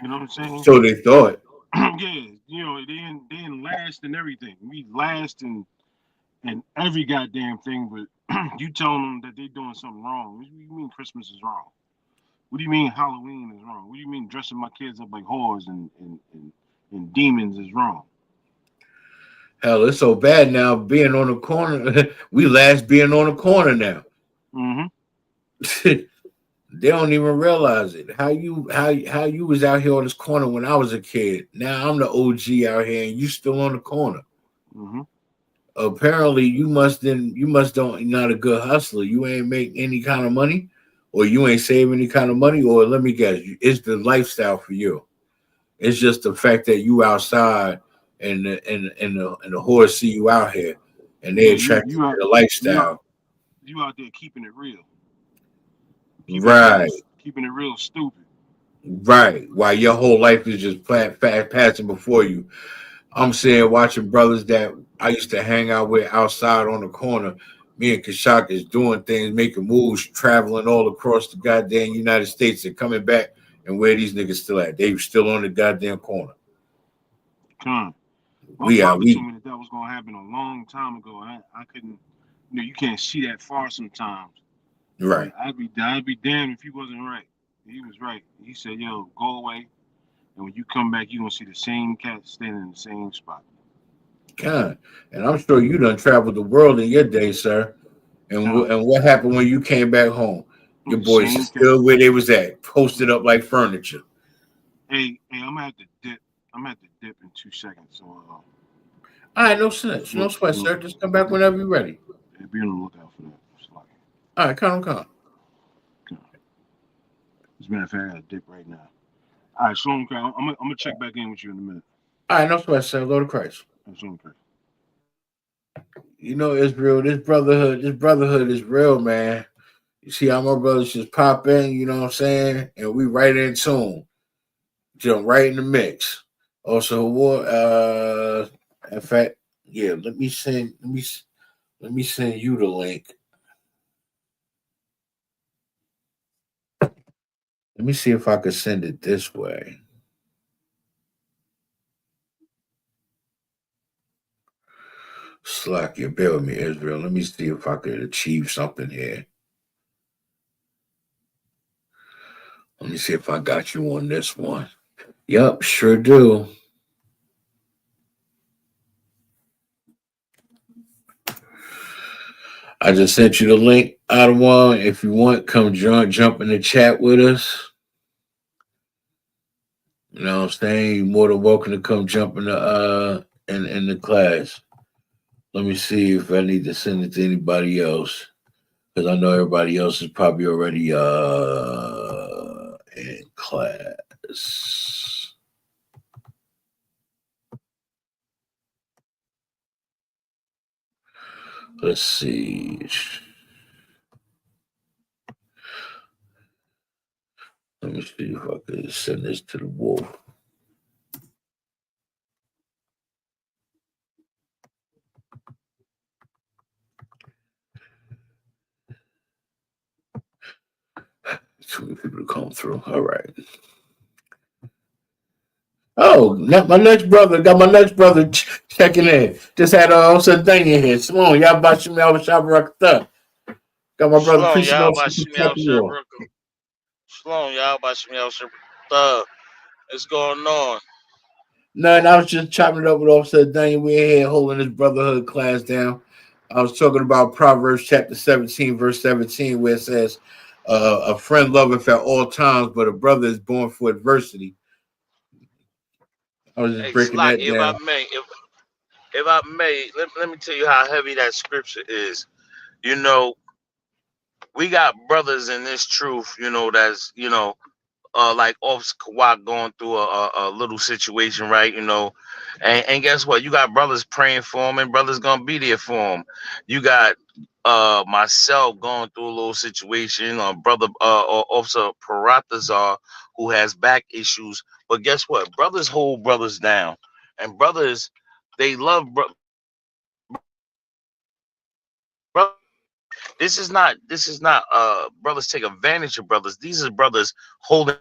You know what I'm saying? So they thought. Yeah, they didn't last in everything. We last in every goddamn thing, but you telling them that they doing something wrong. What do you mean Christmas is wrong? What do you mean Halloween is wrong? What do you mean dressing my kids up like whores and demons is wrong? Hell, it's so bad now being on the corner. We last being on the corner now. Mm-hmm. They don't even realize it. How you was out here on this corner when I was a kid. Now I'm the OG out here and you still on the corner. Mm-hmm. Apparently you must not a good hustler. You ain't make any kind of money, or you ain't save any kind of money, or let me guess, it's the lifestyle for you. It's just the fact that you outside and the horse see you out here and they attract you to the lifestyle. You out there keeping it real. Keeping it real stupid. Right. While your whole life is just passing before you. I'm saying, watching brothers that I used to hang out with outside on the corner. Me and Kashak is doing things, making moves, traveling all across the goddamn United States and coming back. And where these niggas still at? They were still on the goddamn corner. That was gonna happen a long time ago. I couldn't. You can't see that far sometimes. Right. I'd be damned if he wasn't right. He was right. He said, "Yo, go away, and when you come back, you gonna see the same cat standing in the same spot." God, and I'm sure you done traveled the world in your day, sir. And what happened when you came back home? Your boys still where they was at, posted up like furniture. Hey, I'm gonna have to dip. I'm at the dip in 2 seconds. So All right, no sense. No sweat, sir. Just come back whenever you're ready. be on the lookout for that. All right, come. As a matter of fact, I got a dip right now. All right, Shalom. I'm gonna check back in with you in a minute. All right, no sweat, sir. Go to Christ. Shalom. You know, Israel, this brotherhood is real, man. You see how my brothers just pop in, you know what I'm saying? And we right in tune. Jump right in the mix. Also, in fact, yeah, let me send you the link. Let me see if I could send it this way. Slack, you bear with me, Israel. Let me see if I could achieve something here. Let me see if I got you on this one. Yup, sure do. I just sent you the link, Ottawa. If you want, come jump in the chat with us. You know what I'm saying? You're more than welcome to come jump in the class. Let me see if I need to send it to anybody else. Because I know everybody else is probably already in class. Let's see. Let me see if I can send this to the wolf. Too many people to come through. All right. Oh, my next brother checking in. Just had also thing in here. Simone, y'all about me out with Shabbat. Got my brother Shalom, preaching y'all on by some Shemiel Kentucky. Shalom, y'all by Shemiel Shabbat. What's going on? None. I was just chopping it up with Officer Daniel. We're here holding this brotherhood class down. I was talking about Proverbs chapter 17, verse 17, where it says, a friend loveth at all times, but a brother is born for adversity. I was just Hey, breaking that Slocky, down. if I may, let me tell you how heavy that scripture is. You know, we got brothers in this truth, that's, like Officer Kawak going through a little situation, right? And guess what? You got brothers praying for him, and brothers gonna be there for him. You got myself going through a little situation, brother or Officer Paratazar who has back issues. But guess what? Brothers hold brothers down, and brothers they love brother. This is not brothers take advantage of brothers. These are brothers holding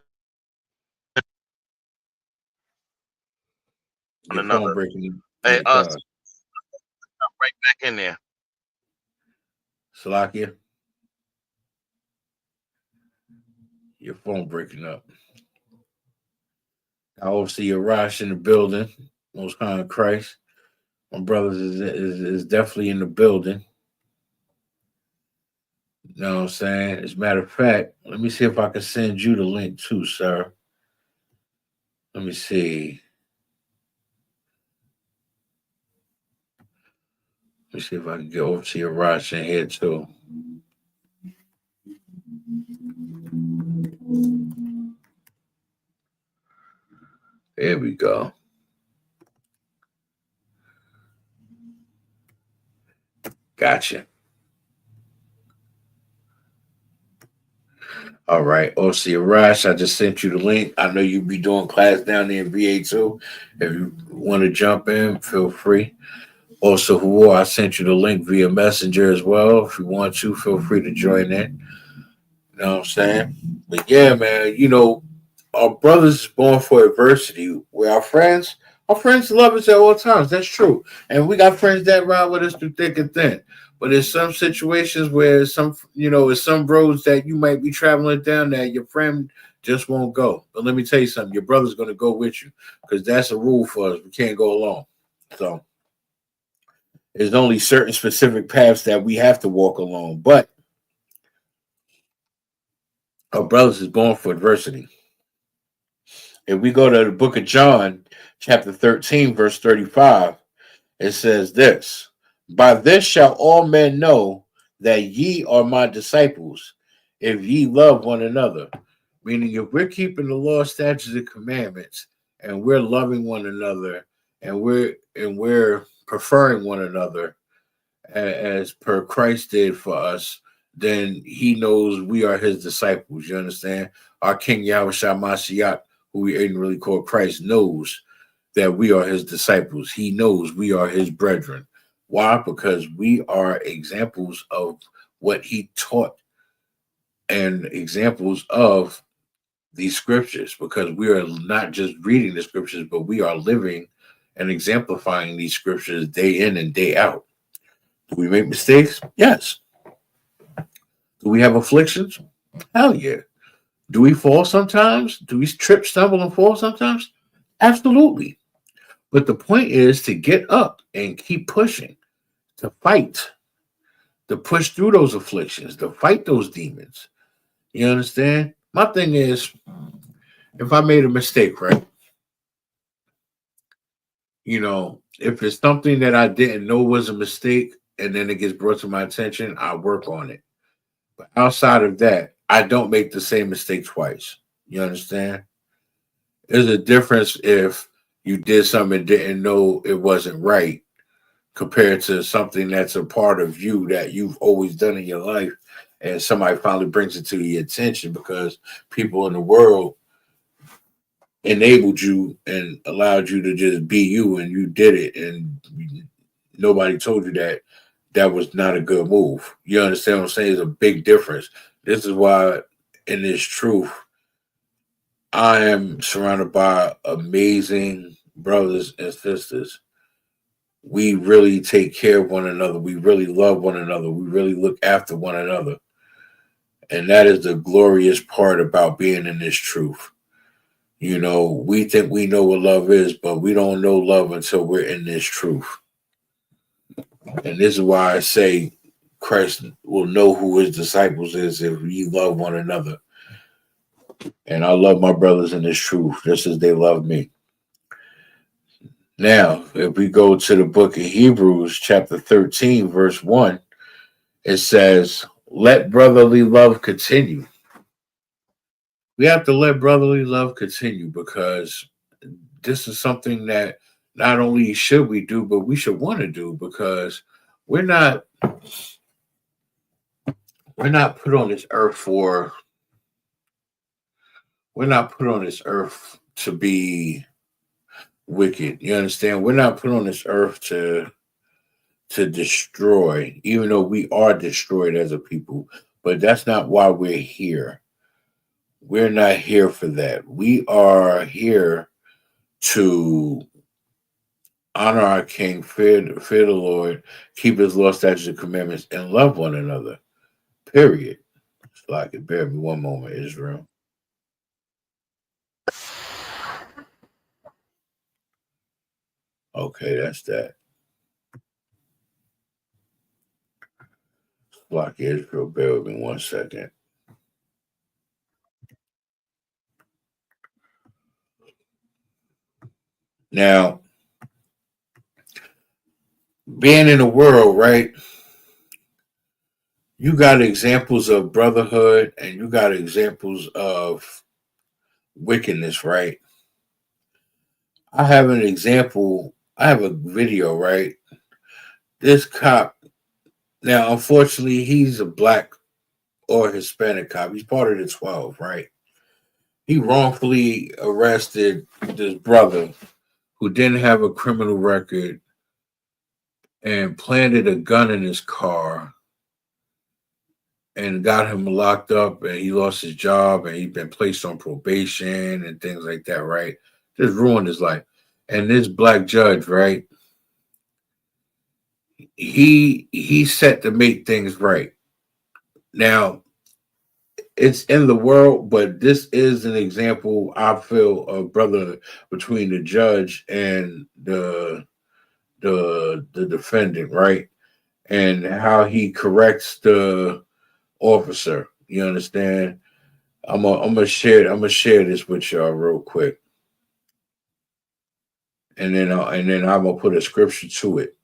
one Your phone another. breaking. Hey, Yeah, God. right back in there. Salakia, your phone breaking up. I oversee your Rosh in the building. Most High in Christ. My brothers is definitely in the building. You know what I'm saying? As a matter of fact, let me see if I can send you the link too, sir. Let me see. Let me see if I can get over to your Rosh in here too. There we go. Gotcha. All right, OC Arash, I just sent you the link. I know you'll be doing class down there in VA2. If you want to jump in, feel free. Also, Huo, I sent you the link via Messenger as well. If you want to, feel free to join in. You know what I'm saying? But yeah, man, our brothers is born for adversity. We're our friends love us at all times. That's true. And we got friends that ride with us through thick and thin. But there's some situations where it's some roads that you might be traveling down that your friend just won't go. But let me tell you something, your brother's gonna go with you because that's a rule for us. We can't go alone. So there's only certain specific paths that we have to walk along. But our brothers is born for adversity. If we go to the book of John, chapter 13, verse 35, it says this: By this shall all men know that ye are my disciples, if ye love one another. Meaning, if we're keeping the law, statutes, and commandments, and we're loving one another, and we're preferring one another as per Christ did for us, then he knows we are his disciples. You understand? Our King Yahushua Mashiach, who we ignorantly call Christ, knows that we are his disciples. He knows we are his brethren. Why? Because we are examples of what he taught and examples of these scriptures, because we are not just reading the scriptures, but we are living and exemplifying these scriptures day in and day out. Do we make mistakes? Yes. Do we have afflictions? Hell yeah. Do we fall sometimes? Do we trip, stumble, and fall sometimes? Absolutely. But the point is to get up and keep pushing, to fight, to push through those afflictions, to fight those demons. You understand? My thing is, if I made a mistake, right? If it's something that I didn't know was a mistake and then it gets brought to my attention, I work on it. But outside of that, I don't make the same mistake twice. You understand? There's a difference if you did something and didn't know it wasn't right compared to something that's a part of you that you've always done in your life, and somebody finally brings it to your attention because people in the world enabled you and allowed you to just be you, and you did it, and nobody told you that that was not a good move. You understand what I'm saying? It's a big difference. This is why in this truth, I am surrounded by amazing brothers and sisters. We really take care of one another. We really love one another. We really look after one another. And that is the glorious part about being in this truth. We think we know what love is, but we don't know love until we're in this truth. And this is why I say Christ will know who his disciples is if we love one another. And I love my brothers in this truth just as they love me. Now, if we go to the book of Hebrews, chapter 13, verse 1, it says, let brotherly love continue. We have to let brotherly love continue because this is something that not only should we do, but we should want to do, because we're not put on this earth to be wicked. You understand? We're not put on this earth to destroy, even though we are destroyed as a people. But that's not why we're here. We're not here for that. We are here to honor our King, fear the Lord, keep his law, statutes, and commandments, and love one another. Period. So I can bear me one moment, Israel. Okay, that's that. Block Israel, bear with me 1 second. Now, being in the world, right? You got examples of brotherhood and you got examples of wickedness, right? I have an example. I have a video, right? This cop, now, unfortunately, he's a black or Hispanic cop. He's part of the 12, right? He wrongfully arrested this brother who didn't have a criminal record and planted a gun in his car and got him locked up, and he lost his job and he'd been placed on probation and things like that, right? Just ruined his life. And this black judge, right? He's set to make things right. Now, it's in the world, but this is an example, I feel, of brother between the judge and the defendant, right? And how he corrects the officer. You understand? I'm gonna share this with y'all real quick. and then I'm gonna put a scripture to it.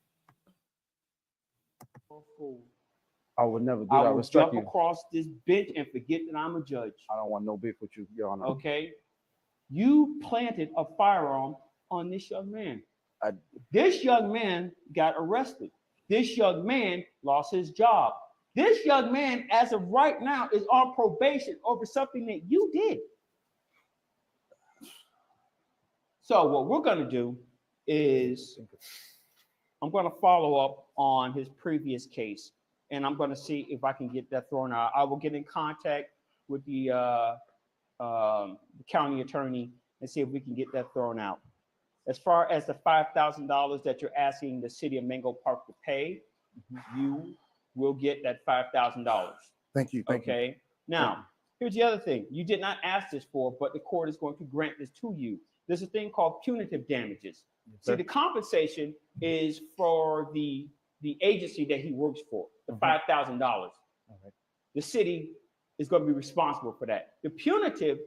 I would never do I that. will Respect jump you. across this bench and forget that I'm a judge. I don't want no beef with you, Your Honor. Okay? You planted a firearm on this young man. I- This young man got arrested. This young man lost his job. This young man, as of right now, is on probation over something that you did. So what we're going to do is I'm going to follow up on his previous case, and I'm going to see if I can get that thrown out. I will get in contact with the county attorney and see if we can get that thrown out. As far as the $5,000 that you're asking the city of Mango Park to pay, you will get that $5,000. Thank you. Thank you. Okay. Now, here's the other thing. You did not ask this for, but the court is going to grant this to you. There's a thing called punitive damages. See, the compensation is for the agency that he works for, the $5,000. The city is going to be responsible for that. The punitive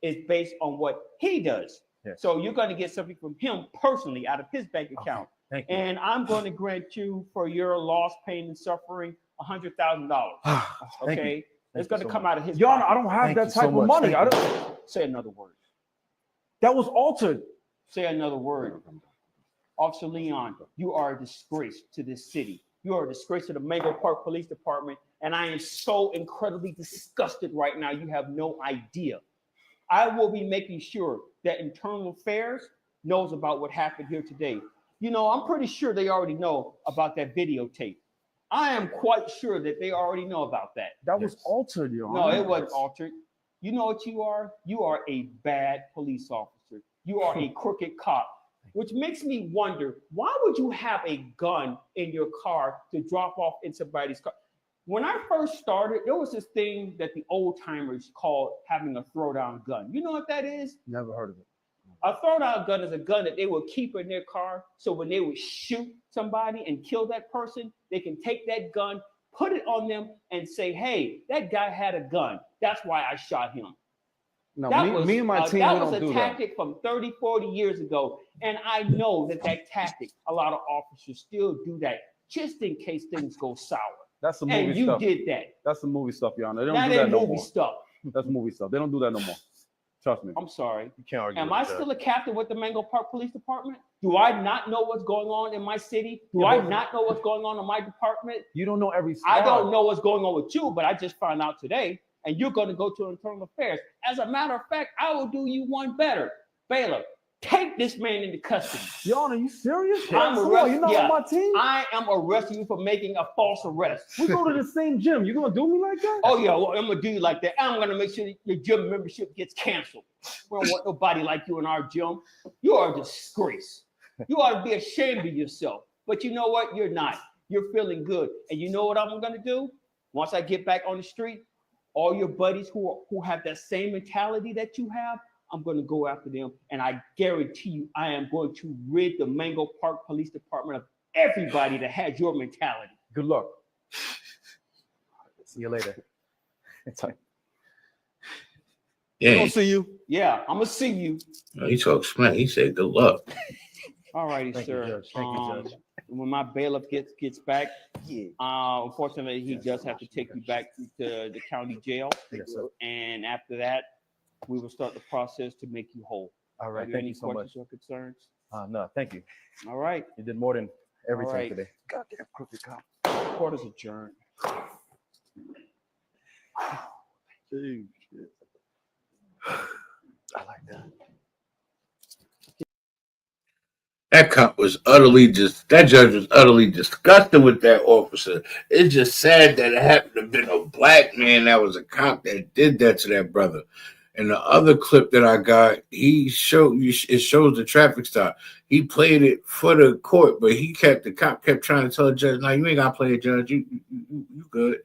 is based on what he does. Yes. So you're going to get something from him personally out of his bank account. Thank you. And I'm going to grant you for your loss, pain, and suffering $100,000. Okay, it's going to come out of his. Your Honor, pocket. I don't have that type of money. I don't. Say another word. That was altered. Say another word. Officer Leon, you are a disgrace to this city. You are a disgrace to the Mango Park Police Department, and I am so incredibly disgusted right now. You have no idea. I will be making sure that Internal Affairs knows about what happened here today. You know, I'm pretty sure they already know about that videotape. I am quite sure that they already know about that. That was altered, Your No, Honor. it wasn't altered. You know what you are? You are a bad police officer. You are a crooked cop, which makes me wonder, why would you have a gun in your car to drop off in somebody's car? When I first started, there was this thing that the old timers called having a throwdown gun. You know what that is? Never heard of it. A throwdown gun is a gun that they will keep in their car. So when they would shoot somebody and kill that person, they can take that gun, put it on them, and say, hey, that guy had a gun. That's why I shot him. No, That me and my team, that we was don't a do tactic from 30, 40 years ago. And I know that tactic, a lot of officers still do that just in case things go sour. That's the movie And you stuff. did that. That's the movie stuff, Your Honor. They don't That do that ain't no movie more. stuff. That's movie stuff. They don't do that no more. Trust me. I'm sorry. You can't argue Am with I that. still a captain with the Mango Park Police Department? Do I not know what's going on in my city? Do I not know what's going on in my department? You don't know every I squad. don't know what's going on with you, but I just found out today, and you're going to go to Internal Affairs. As a matter of fact, I will do you one better. Bailiff, take this man into custody. Your Honor, you serious? I'm Come on, arresting you're not on my team? I am arresting you for making a false arrest. We go to the same gym. You gonna do me like that? Oh yeah, well, I'm gonna do you like that. I'm gonna make sure that your gym membership gets canceled. We don't want nobody like you in our gym. You are a disgrace. You ought to be ashamed of yourself. But you know what? You're not. You're feeling good. And you know what I'm gonna do? Once I get back on the street, all your buddies who have that same mentality that you have, I'm going to go after them, and I guarantee you I am going to rid the Mango Park Police Department of everybody that has your mentality. Good luck. See you later. Yeah, Gonna see you. Yeah, I'm going to see you. he talks smack. He said, "Good luck." All righty, Thank you, sir. Judge. Thank you, Judge. When my bailiff gets back, unfortunately, he does have to take you back to the county jail. Yes, sir. And after that, we will start the process to make you whole. All right. Have you Thank any you so much. questions or concerns? No, thank you. All right. You did more than everything right. today. Goddamn crooked cop. Court is adjourned. Dude, shit. I like that. That cop was that judge was utterly disgusted with that officer. It's just sad that it happened to have been a black man that was a cop that did that to that brother. And the other clip that I got, it shows the traffic stop. He played it for the court, but the cop kept trying to tell the judge, "No, you ain't gotta play it, judge. You good."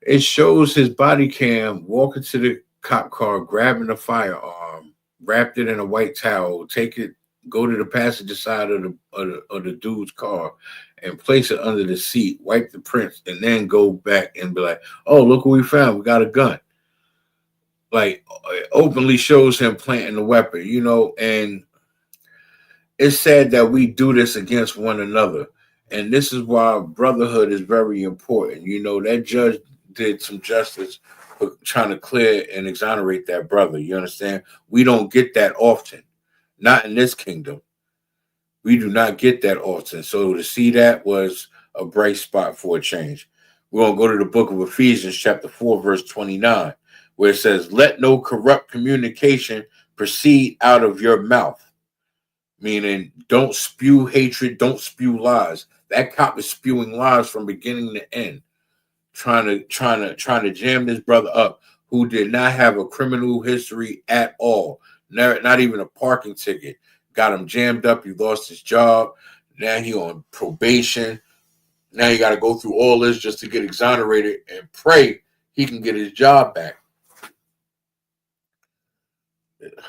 It shows his body cam walking to the cop car, grabbing a firearm, wrapped it in a white towel, go to the passenger side of the dude's car and place it under the seat, wipe the prints, and then go back and be like, "Oh, look what we found. We got a gun." Like, it openly shows him planting the weapon, and it's sad that we do this against one another. And this is why brotherhood is very important. You know, that judge did some justice for trying to clear and exonerate that brother. You understand? We don't get that often. Not in this kingdom. We do not get that often. So to see that was a bright spot for a change. We're going to go to the book of Ephesians, chapter 4, verse 29, where it says, let no corrupt communication proceed out of your mouth. Meaning, don't spew hatred, don't spew lies. That cop is spewing lies from beginning to end, trying to jam this brother up who did not have a criminal history at all, not even a parking ticket. Got him jammed up. He lost his job. Now he on probation. Now you got to go through all this just to get exonerated and pray he can get his job back.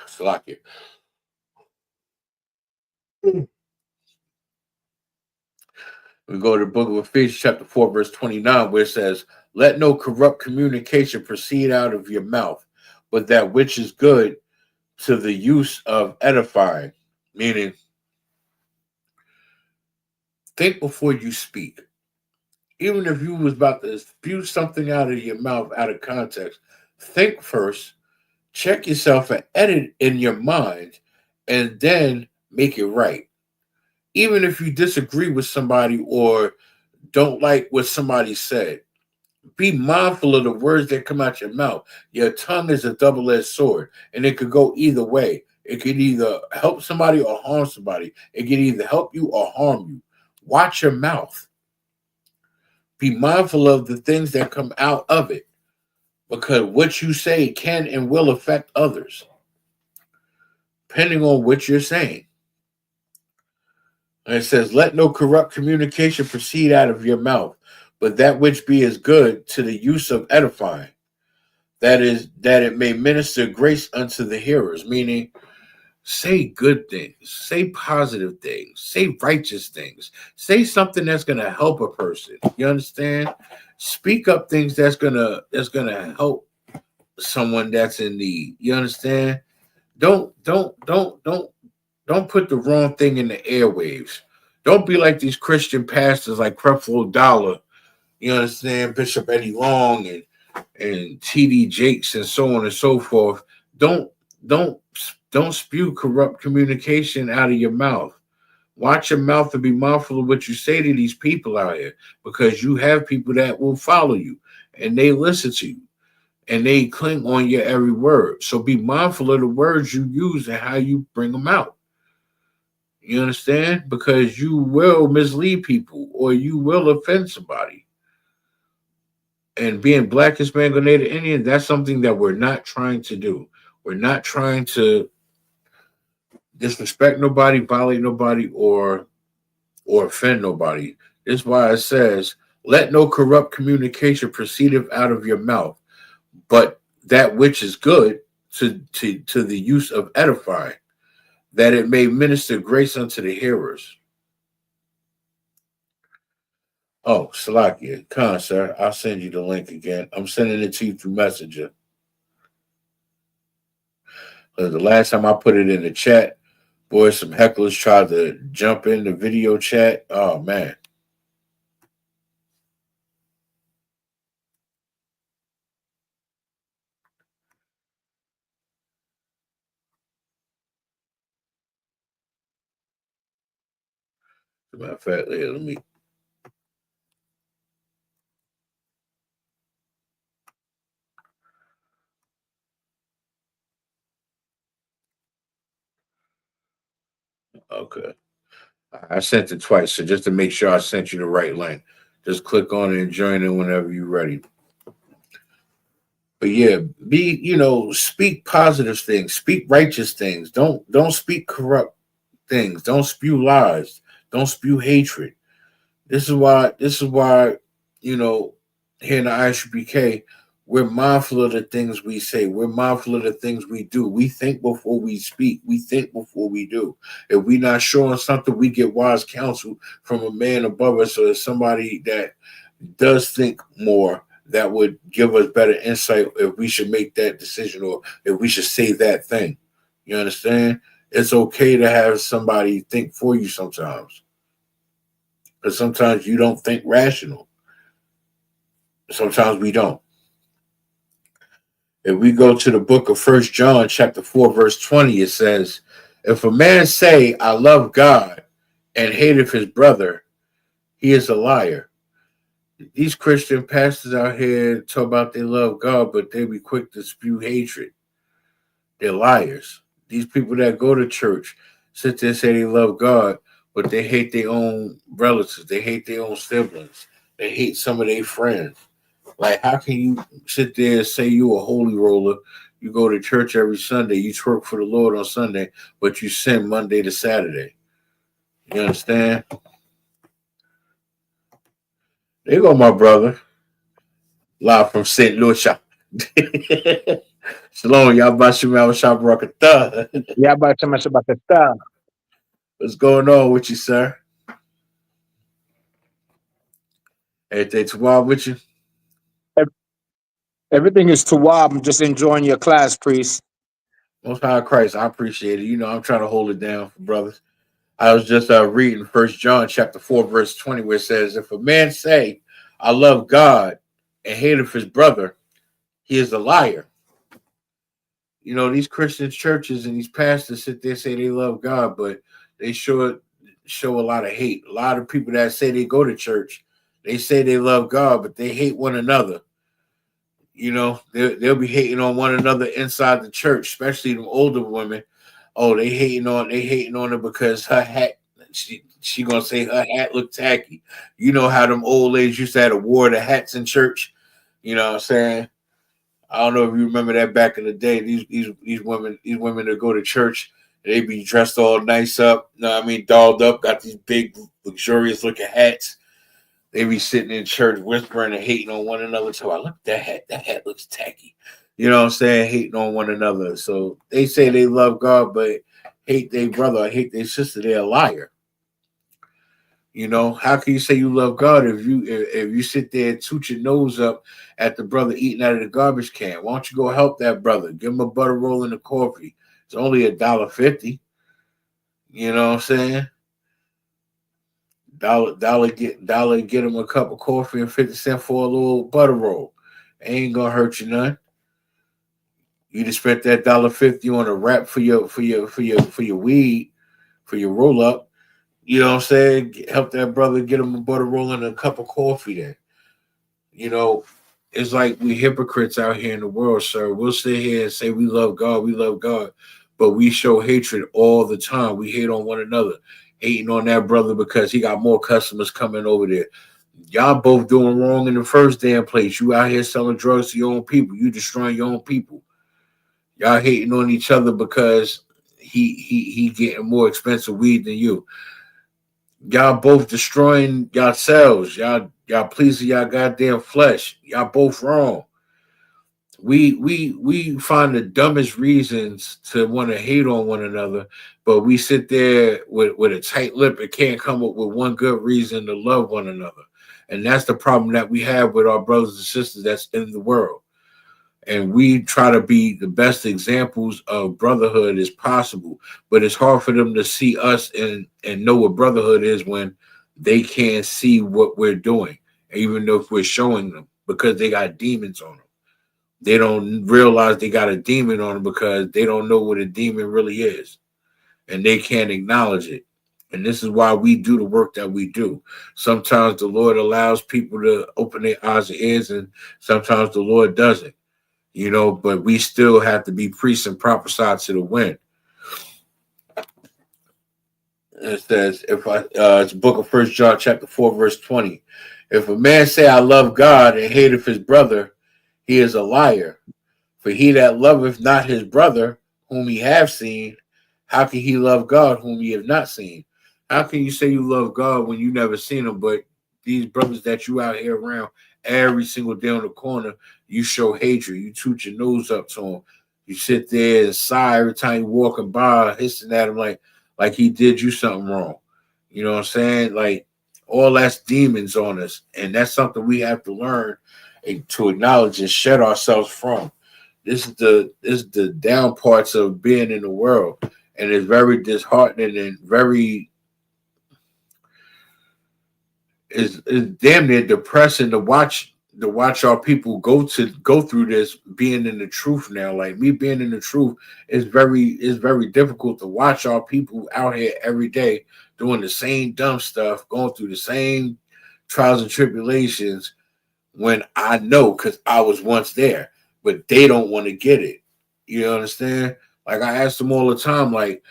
Salakia. We go to the book of Ephesians, chapter 4, verse 29, where it says, let no corrupt communication proceed out of your mouth, but that which is good to the use of edifying. Meaning, think before you speak. Even if you was about to spew something out of your mouth out of context, think first, check yourself and edit in your mind, and then make it right. Even if you disagree with somebody or don't like what somebody said, be mindful of the words that come out your mouth. Your tongue is a double-edged sword, and it could go either way. It could either help somebody or harm somebody. It could either help you or harm you. Watch your mouth. Be mindful of the things that come out of it, because what you say can and will affect others, depending on what you're saying. And it says, let no corrupt communication proceed out of your mouth, but that which be is good to the use of edifying, that is, that it may minister grace unto the hearers. Meaning, say good things, say positive things, say righteous things, say something that's going to help a person. You understand? Speak up things that's gonna help someone that's in need. You understand? Don't put the wrong thing in the airwaves. Don't be like these Christian pastors like Creflo Dollar, you understand, Bishop Eddie Long and T.D. Jakes and so on and so forth. Don't spew corrupt communication out of your mouth. Watch your mouth and be mindful of what you say to these people out here, because you have people that will follow you and they listen to you and they cling on your every word. So be mindful of the words you use and how you bring them out. You understand? Because you will mislead people or you will offend somebody. And being Black, Hispanic, Native Indian, that's something that we're not trying to do. We're not trying to disrespect nobody, violate nobody, or offend nobody. This is why it says, let no corrupt communication proceed out of your mouth, but that which is good to the use of edifying, that it may minister grace unto the hearers. Oh, Salakia, Khan, sir, I'll send you the link again. I'm sending it to you through Messenger. The last time I put it in the chat, boy, some hecklers tried to jump in the video chat. Oh, man. As a matter of fact, let me. Okay. I sent it twice, so just to make sure I sent you the right link, just click on it and join in whenever you're ready. But yeah, speak positive things, speak righteous things. Don't speak corrupt things. Don't spew lies. Don't spew hatred. This is why, here in the ISUPK, we're mindful of the things we say. We're mindful of the things we do. We think before we speak. We think before we do. If we're not sure on something, we get wise counsel from a man above us, or somebody that does think more, that would give us better insight if we should make that decision or if we should say that thing. You understand? It's okay to have somebody think for you sometimes. Because sometimes you don't think rational. Sometimes we don't. If we go to the book of 1 John chapter 4, verse 20, it says, if a man say, I love God and hateth his brother, he is a liar. These Christian pastors out here talk about they love God, but they be quick to spew hatred. They're liars. These people that go to church sit there and say they love God, but they hate their own relatives. They hate their own siblings. They hate some of their friends. Like, how can you sit there and say you a holy roller? You go to church every Sunday. You twerk for the Lord on Sunday, but you sin Monday to Saturday. You understand? There you go, my brother. Live from St. Lucia. Shalom, y'all. Rakata. Yeah, but so much about the stuff. What's going on with you, sir? Everything's wild with you? Everything is too wild. I'm just enjoying your class, priest. Most High Christ, I appreciate it. You know, I'm trying to hold it down for brothers. I was just reading 1 John chapter 4, verse 20, where it says, if a man say, I love God and hateth his brother, he is a liar. You know, these Christian churches and these pastors sit there and say they love God, but they show a lot of hate. A lot of people that say they go to church, they say they love God, but they hate one another. You know, they'll be hating on one another inside the church, especially the older women. Oh, they hating on her because her hat, she gonna say her hat look tacky. You know how them old ladies used to have a war the hats in church. You know what I'm saying? I don't know if you remember that back in the day. These women that go to church, they be dressed all nice up, you know what I mean, dolled up, got these big luxurious looking hats. They be sitting in church whispering and hating on one another. So I look at that hat. That hat looks tacky. You know what I'm saying? Hating on one another. So they say they love God, but hate their brother or hate their sister. They're a liar. You know, how can you say you love God if you sit there and toot your nose up at the brother eating out of the garbage can? Why don't you go help that brother? Give him a butter roll and a coffee. It's only $1.50. You know what I'm saying? Dollar get him a cup of coffee and 50 cents for a little butter roll. Ain't gonna hurt you none. You just spent that $1.50 on a wrap for your weed, for your roll up. You know what I'm saying? Help that brother get him a butter roll and a cup of coffee then. You know, it's like we hypocrites out here in the world, sir. We'll sit here and say we love God, but we show hatred all the time. We hate on one another, hating on that brother because he got more customers coming over there. Y'all both doing wrong in the first damn place. You out here selling drugs to your own people. You destroying your own people. Y'all hating on each other because he getting more expensive weed than you. Y'all both destroying yourselves. Y'all pleasing y'all goddamn flesh. Y'all both wrong. We find the dumbest reasons to want to hate on one another, but we sit there with a tight lip and can't come up with one good reason to love one another. And that's the problem that we have with our brothers and sisters that's in the world. And we try to be the best examples of brotherhood as possible, but it's hard for them to see us and know what brotherhood is when they can't see what we're doing, even though if we're showing them, because they got demons on them. They don't realize they got a demon on them because they don't know what a demon really is, and they can't acknowledge it. And this is why we do the work that we do. Sometimes the Lord allows people to open their eyes and ears, and sometimes the Lord doesn't. You know, but we still have to be priests and prophesy to the wind. It says, it's book of 1 John chapter 4, verse 20. If a man say, I love God and hateth his brother, he is a liar. For he that loveth not his brother, whom he have seen, how can he love God whom he have not seen? How can you say you love God when you never seen him, but these brothers that you out here around every single day on the corner, you show hatred. You toot your nose up to him. You sit there and sigh every time you walking by, hissing at him like he did you something wrong. You know what I'm saying? Like, all that's demons on us. And that's something we have to learn to acknowledge and shed ourselves from. This is the down parts of being in the world. and it's very disheartening and very is damn near depressing to watch our people go through this being in the truth now. Like me being in the truth is very difficult to watch our people out here every day doing the same dumb stuff, going through the same trials and tribulations when I know because I was once there, but they don't want to get it. You understand? Like I ask them all the time, like,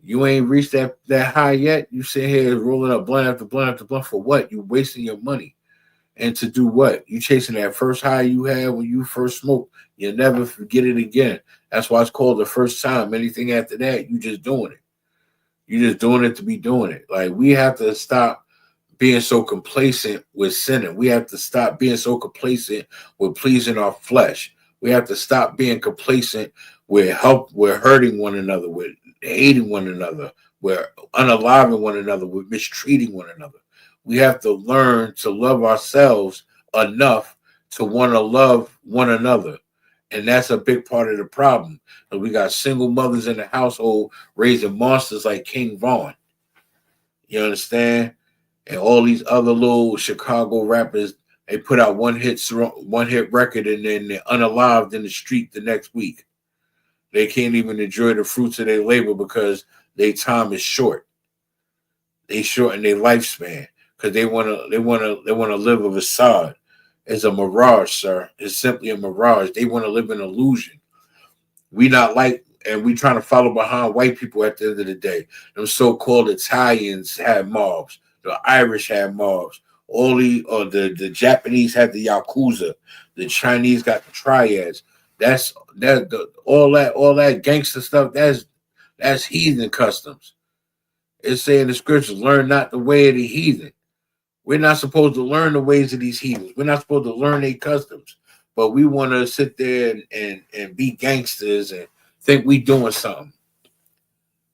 you ain't reached that high yet. You sit here rolling up blunt after blunt after blunt for what? You wasting your money. And to do what? You chasing that first high you had when you first smoked. You'll never forget it again. That's why it's called the first time. Anything after that, you just doing it. You just doing it to be doing it. Like we have to stop being so complacent with sinning. We have to stop being so complacent with pleasing our flesh. We have to stop being complacent with hurting one another, with hating one another, we're unaliving one another, we're mistreating one another. We have to learn to love ourselves enough to want to love one another. And that's a big part of the problem. And we got single mothers in the household raising monsters like King Vaughn. You understand? And all these other little Chicago rappers, they put out one hit record and then they're unalived in the street the next week. They can't even enjoy the fruits of their labor because their time is short. They shorten their lifespan because they want to live a facade. It's a mirage, sir. It's simply a mirage. They want to live an illusion. We not like, and we trying to follow behind white people at the end of the day. Them so-called Italians had mobs. The Irish had mobs. All the Japanese had the Yakuza. The Chinese got the triads. All that gangster stuff. That's heathen customs. It's saying the scriptures, learn not the way of the heathen. We're not supposed to learn the ways of these heathens. We're not supposed to learn their customs. But we want to sit there and be gangsters and think we doing something.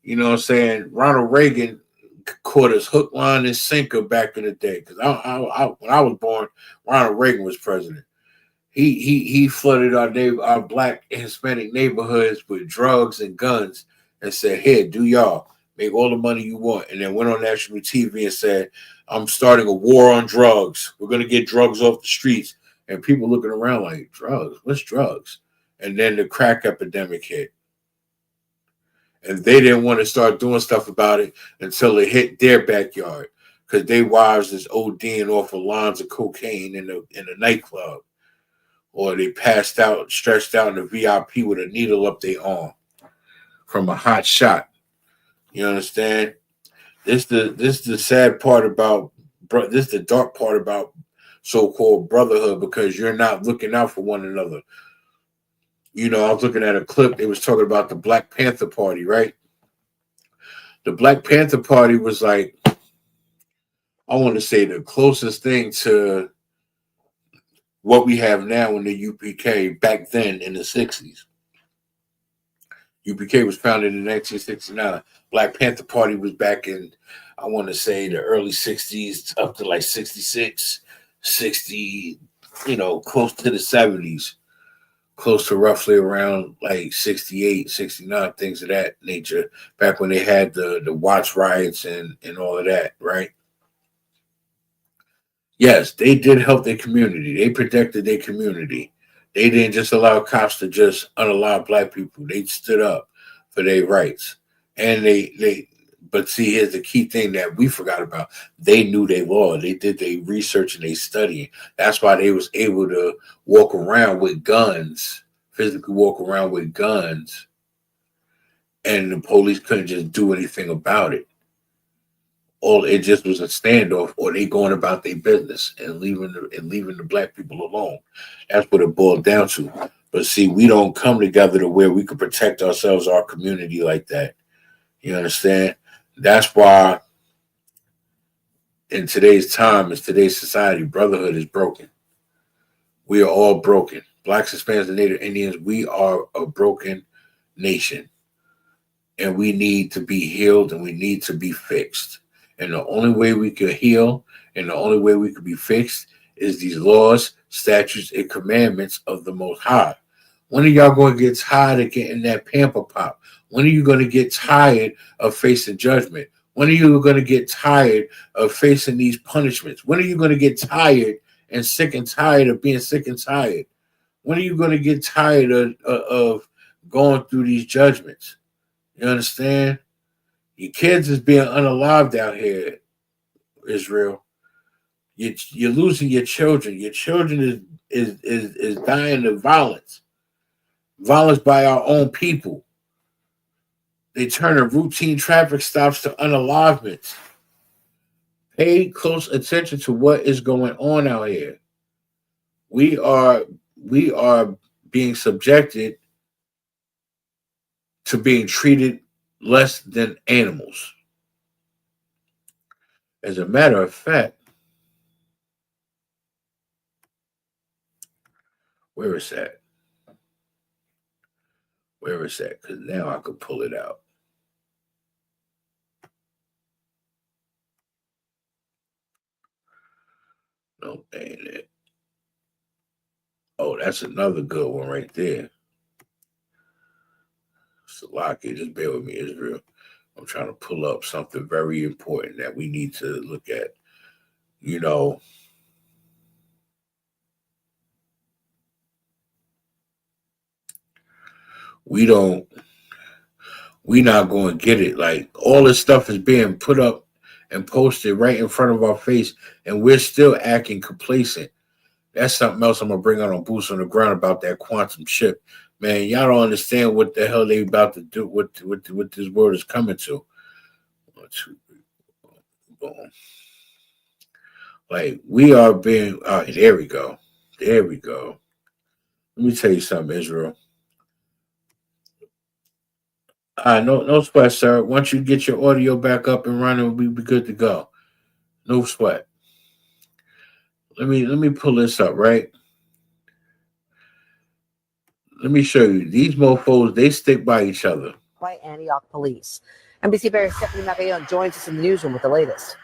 You know what I'm saying? Ronald Reagan caught us hook, line, and sinker back in the day. Because when I was born, Ronald Reagan was president. He flooded our black and Hispanic neighborhoods with drugs and guns and said, here, do y'all. Make all the money you want. And then went on national TV and said, I'm starting a war on drugs. We're going to get drugs off the streets. And people looking around like, drugs? What's drugs? And then the crack epidemic hit. And they didn't want to start doing stuff about it until it hit their backyard. Because their wives is ODing off of lines of cocaine in the nightclub. Or they passed out, stretched out in the VIP with a needle up their arm from a hot shot. You understand? This the sad part about, this is the dark part about so-called brotherhood, because you're not looking out for one another. You know, I was looking at a clip. They was talking about the Black Panther Party, right? The Black Panther Party was like, I want to say the closest thing to what we have now in the UPK back then in the 60s. UPK was founded in 1969. Black Panther Party was back in, I want to say, the early 60s up to like 66, 60, you know, close to the 70s, close to roughly around like 68, 69, things of that nature, back when they had the Watts riots and all of that, right? Yes, they did help their community. They protected their community. They didn't just allow cops to just unallow black people. They stood up for their rights. And but see, here's the key thing that we forgot about. They knew their law. They did their research and they studying. That's why they was able to walk around with guns, physically walk around with guns, and the police couldn't just do anything about it. All it just was a standoff, or they going about their business and leaving the black people alone. That's what it boiled down to. But see, we don't come together to where we can protect ourselves, our community like that. You understand? That's why in today's time, in today's society, brotherhood is broken. We are all broken. Blacks, Hispanics, and Native Indians, we are a broken nation. And we need to be healed and we need to be fixed. And the only way we can heal and the only way we can be fixed is these laws, statutes, and commandments of the Most High. When are y'all going to get tired of getting that pamper pop? When are you going to get tired of facing judgment? When are you going to get tired of facing these punishments? When are you going to get tired and sick and tired of being sick and tired? When are you going to get tired of going through these judgments? You understand? Your kids is being unalived out here, Israel. You're losing your children. Your children is dying of violence. Violence by our own people. They turn routine traffic stops to unalivements. Pay close attention to what is going on out here. We are being subjected to being treated less than animals. As a matter of fact, where is that? Where is that? Because now I could pull it out. No, ain't it. Oh, that's another good one right there. Salaki, just bear with me, Israel. I'm trying to pull up something very important that we need to look at. You know, we're not going to get it. Like, all this stuff is being put up and posted right in front of our face, and we're still acting complacent. That's something else I'm going to bring out on Boots on the Ground about that quantum chip. Man, y'all don't understand what the hell they about to do, what this world is coming to. 1, 2, 3, 4, boom. Like, we are being, there we go. There we go. Let me tell you something, Israel. No sweat, sir. Once you get your audio back up and running, we'll be good to go. No sweat. Let me pull this up, right? Let me show you. These mofos, they stick by each other. By Antioch police. NBC Bears Stephanie Macayon joins us in the newsroom with the latest.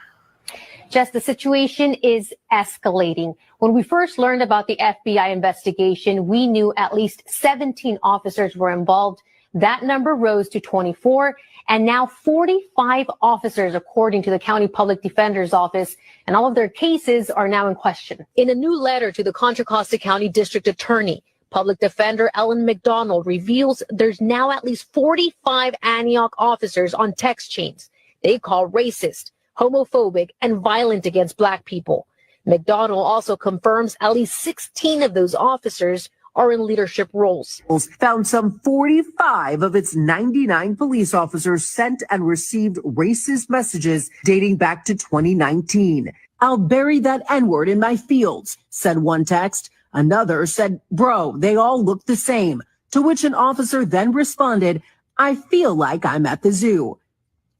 Jess, the situation is escalating. When we first learned about the FBI investigation, we knew at least 17 officers were involved. That number rose to 24, and now 45 officers, according to the County Public Defender's Office, and all of their cases are now in question. In a new letter to the Contra Costa County District Attorney, Public Defender Ellen McDonald reveals there's now at least 45 Antioch officers on text chains they call racist, homophobic, and violent against Black people. McDonald also confirms at least 16 of those officers are in leadership roles. Found some 45 of its 99 police officers sent and received racist messages dating back to 2019. "I'll bury that N-word in my fields," said one text. Another said, "Bro, they all look the same." To which an officer then responded, "I feel like I'm at the zoo."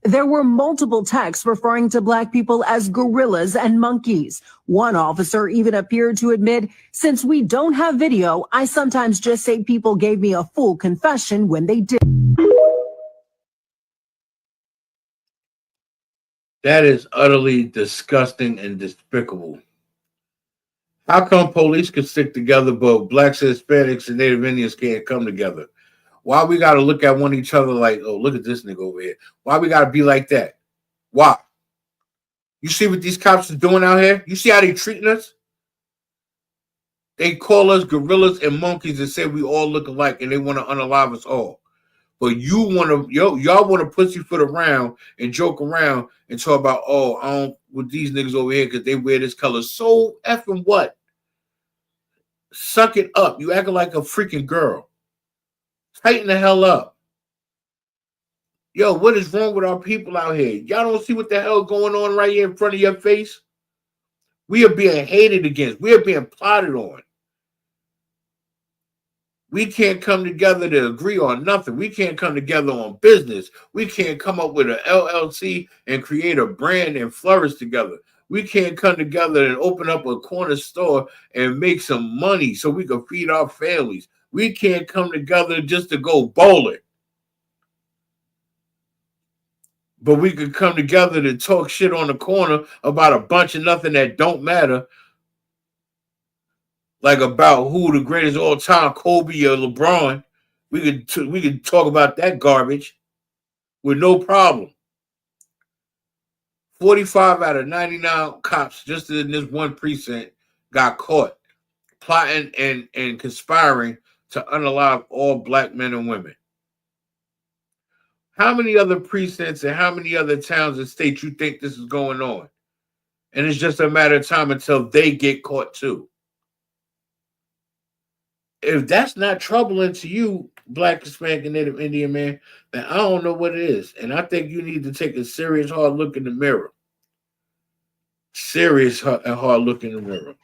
There were multiple texts referring to Black people as gorillas and monkeys. One officer even appeared to admit, "Since we don't have video, I sometimes just say people gave me a full confession when they did." That is utterly disgusting and despicable. How come police can stick together, but Blacks, Hispanics, and Native Indians can't come together? Why we got to look at one each other like, oh, look at this nigga over here? Why we got to be like that? Why? You see what these cops are doing out here? You see how they treating us? They call us gorillas and monkeys and say we all look alike, and they want to unalive us all. But you want to, y'all want to pussyfoot around and joke around and talk about, oh, I don't with these niggas over here because they wear this color. So effing what? Suck it up. You acting like a freaking girl. Tighten the hell up. Yo, what is wrong with our people out here? Y'all don't see what the hell going on right here in front of your face? We are being hated against. We are being plotted on. We can't come together to agree on nothing. We can't come together on business. We can't come up with an LLC and create a brand and flourish together. We can't come together and open up a corner store and make some money so we can feed our families. We can't come together just to go bowling. But we could come together to talk shit on the corner about a bunch of nothing that don't matter. like about who the greatest all time, Kobe or LeBron, we could talk about that garbage with no problem. 45 out of 99 cops just in this one precinct got caught plotting and conspiring to unalive all black men and women. How many other precincts and how many other towns and states you think this is going on? And it's just a matter of time until they get caught too. If that's not troubling to you, Black, Hispanic, and Native Indian man, then I don't know what it is. And I think you need to take a serious, hard look in the mirror. Serious and hard look in the mirror.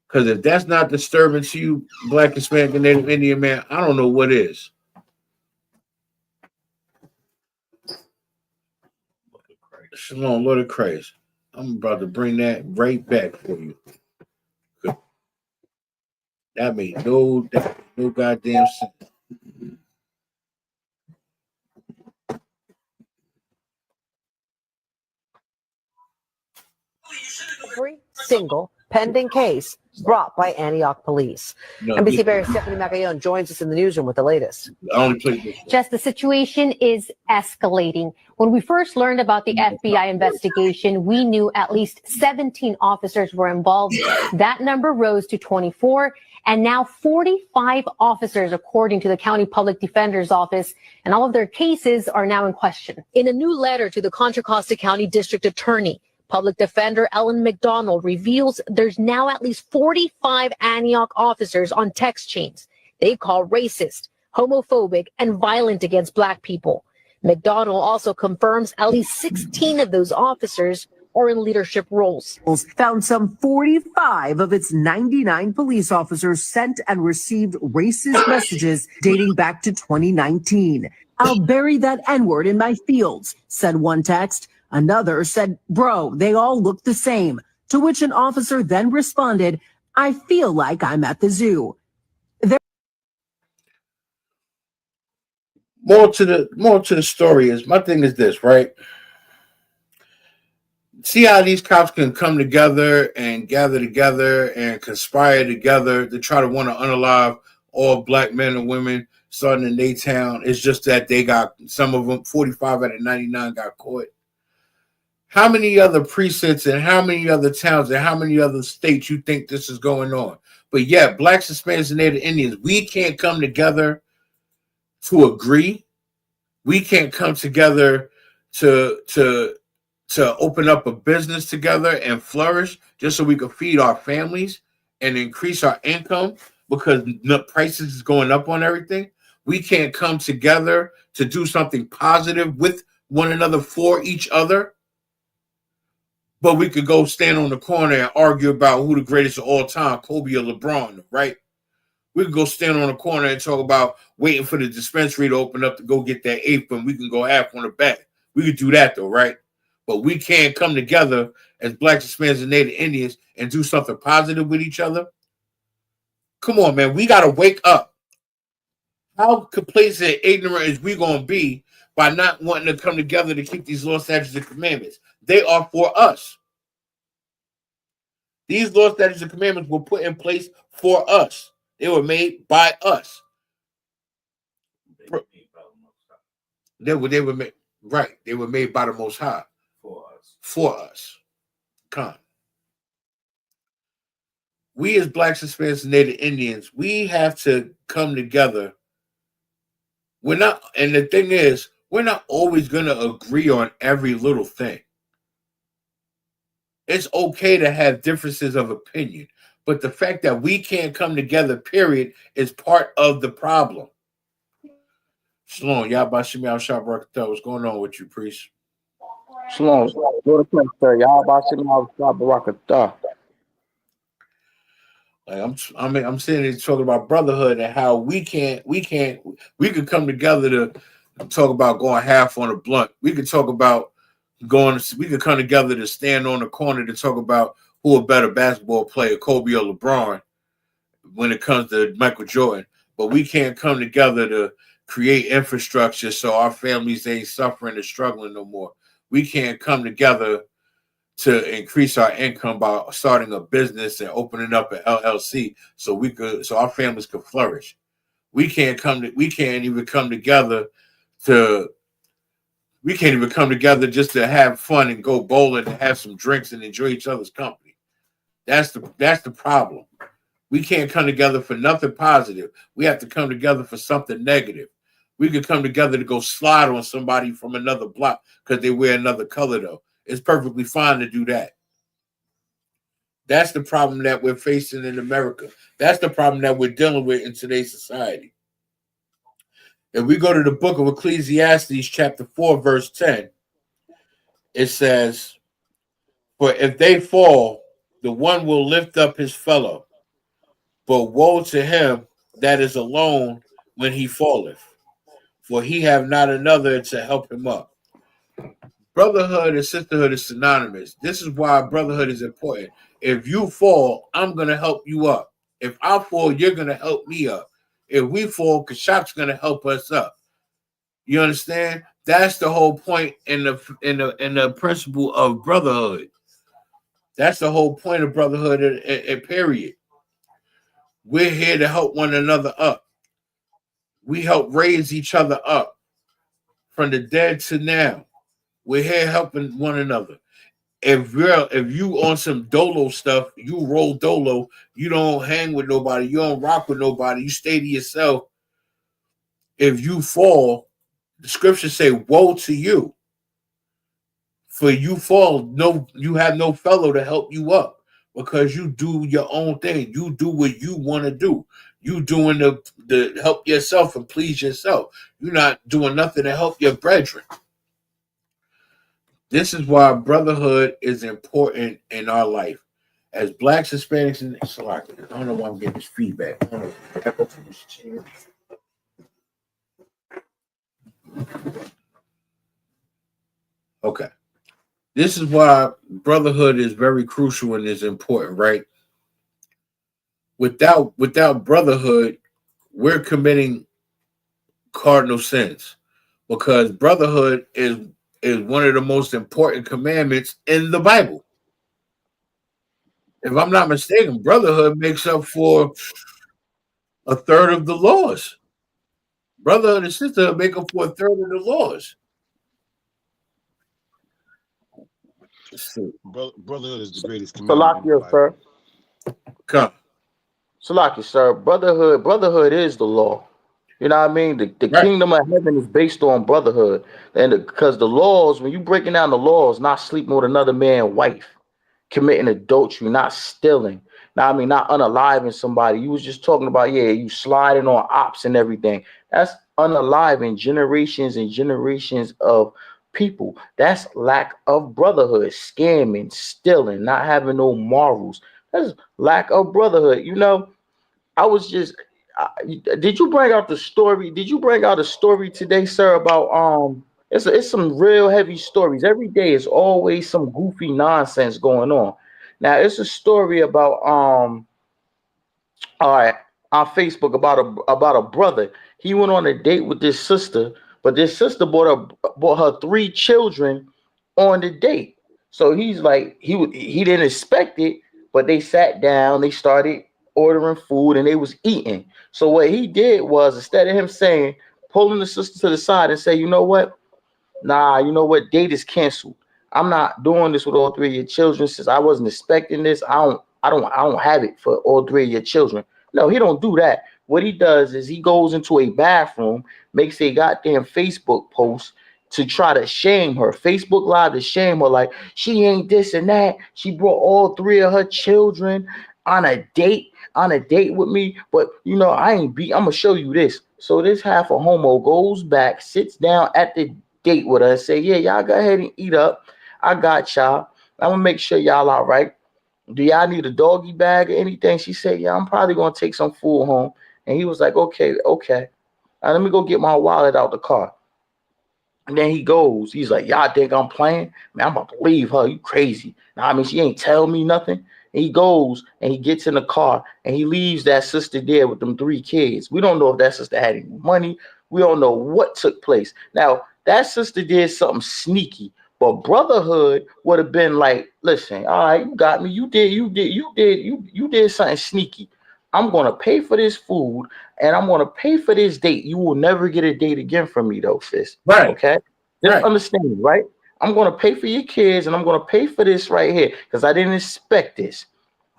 Because if that's not disturbing to you, Black, Hispanic, and Native Indian man, I don't know what is. Shalom, Lord of Christ. I'm about to bring that right back for you. That made no goddamn sense. Every single pending case brought by Antioch police. No, NBC Bear's Stephanie Macayon joins us in the newsroom with the latest. Just the situation is escalating. When we first learned about the FBI investigation, we knew at least 17 officers were involved. That number rose to 24, and now 45 officers, according to the County Public Defender's Office, and all of their cases are now in question. In a new letter to the Contra Costa County District Attorney, Public Defender Ellen McDonald reveals there's now at least 45 Antioch officers on text chains they call racist, homophobic, and violent against Black people. McDonald also confirms at least 16 of those officers are in leadership roles. Found some 45 of its 99 police officers sent and received racist messages dating back to 2019. I'll bury that N-word in my fields, said one text. Another said, bro, they all look the same. To which an officer then responded, I feel like I'm at the zoo. More to the story is, my thing is this, right? See how these cops can come together and gather together and conspire together to try to want to unalive all Black men and women starting in their town. It's just that they got, some of them, 45 out of 99 got caught. How many other precincts and how many other towns and how many other states you think this is going on? But yeah, Blacks, Hispanics, and Native Indians, we can't come together to agree. We can't come together to open up a business together and flourish just so we can feed our families and increase our income because the prices is going up on everything. We can't come together to do something positive with one another for each other. But we could go stand on the corner and argue about who the greatest of all time, Kobe or LeBron, right? We could go stand on the corner and talk about waiting for the dispensary to open up to go get that apron. We can go half on the back. We could do that though, right? But we can't come together as Blacks, Hispanics, and Native Indians and do something positive with each other. Come on, man. We got to wake up. How complacent and ignorant is we going to be by not wanting to come together to keep these laws, statutes, and commandments? They are for us. These laws, statutes, and commandments were put in place for us. They were made by us. They were made, right. They were made by the Most High. For us. Come. We as Blacks, Hispanics, and Native Indians, we have to come together. We're not, and the thing is, we're not always going to agree on every little thing. It's okay to have differences of opinion, but the fact that we can't come together, period, is part of the problem. Shalom, Yabashimi al-Shabbarakatah. What's going on with you, priest? Shalom. Like I'm sitting here talking about brotherhood and how we could come together to talk about going half on a blunt. We could talk about we could come together to stand on the corner to talk about who a better basketball player, Kobe or LeBron, when it comes to Michael Jordan. But we can't come together to create infrastructure so our families ain't suffering and struggling no more. We can't come together to increase our income by starting a business and opening up an LLC so our families could flourish. We can't even come together just to have fun and go bowling and have some drinks and enjoy each other's company. That's the problem. We can't come together for nothing positive. We have to come together for something negative. We could come together to go slide on somebody from another block because they wear another color, though. It's perfectly fine to do that. That's the problem that we're facing in America. That's the problem that we're dealing with in today's society. If we go to the book of Ecclesiastes, chapter 4, verse 10, it says, "For if they fall, the one will lift up his fellow. But woe to him that is alone when he falleth, for he have not another to help him up." Brotherhood and sisterhood is synonymous. This is why brotherhood is important. If you fall, I'm going to help you up. If I fall, you're going to help me up. If we fall, Kashak's going to help us up. You understand? That's the whole point in the principle of brotherhood. That's the whole point of brotherhood, and period. We're here to help one another up. We help raise each other up from the dead to now. We're here helping one another. If you on some dolo stuff, you roll dolo, you don't hang with nobody, you don't rock with nobody, you stay to yourself. If you fall, the scriptures say, woe to you. For you fall, you have no fellow to help you up because you do your own thing. You do what you want to do. You doing the help yourself and please yourself. You're not doing nothing to help your brethren. This is why brotherhood is important in our life. As blacks, Hispanics, and I don't know why I'm getting this feedback. Okay. This is why brotherhood is very crucial and is important, right? Without brotherhood, we're committing cardinal sins because brotherhood is one of the most important commandments in the Bible. If I'm not mistaken, brotherhood makes up for a third of the laws. Brotherhood and sisterhood make up for a third of the laws. Brotherhood is the greatest commandment. Salakia, sir. Come. Salakia, sir. Brotherhood is the law. You know what I mean? The right. Kingdom of heaven is based on brotherhood. And because the laws, when you breaking down the laws, not sleeping with another man's wife, committing adultery, not stealing, not unaliving somebody. You was just talking about, you sliding on ops and everything. That's unaliving generations and generations of people. That's lack of brotherhood, scamming, stealing, not having no morals. That's lack of brotherhood. You know, I was just, did you bring out the story? Did you bring out a story today, sir, about, it's some real heavy stories. Every day is always some goofy nonsense going on. Now, it's a story about, all right, on Facebook about a brother. He went on a date with this sister, but this sister brought her 3 children on the date. So he's like, he didn't expect it, but they sat down, they started ordering food, and they was eating. So what he did was, instead of him saying, pulling the sister to the side and say, you know what, date is canceled. I'm not doing this with all 3 of your children since I wasn't expecting this. I don't have it for all 3 of your children. No, he don't do that. What he does is he goes into a bathroom, makes a goddamn Facebook post to try to shame her. Facebook Live to shame her, like she ain't this and that. She brought all 3 of her children on a date with me. But I'm gonna show you this. So this half a homo goes back, sits down at the date with her and say, yeah, y'all go ahead and eat up. I got y'all. I'm gonna make sure y'all all right. Do y'all need a doggy bag or anything? She said, yeah, I'm probably gonna take some food home. And he was like, okay. Let me go get my wallet out the car. And then he goes, he's like, y'all think I'm playing? Man, I'm about to leave her. You crazy. She ain't tell me nothing. And he goes and he gets in the car and he leaves that sister there with them 3 kids. We don't know if that sister had any money. We don't know what took place. Now, that sister did something sneaky, But Brotherhood would have been like, listen, all right, you got me. You did something sneaky. I'm gonna pay for this food and I'm gonna pay for this date. You will never get a date again from me, though, sis. Right. Okay. Just Right. understand me, right? I'm gonna pay for your kids and I'm gonna pay for this right here because I didn't expect this.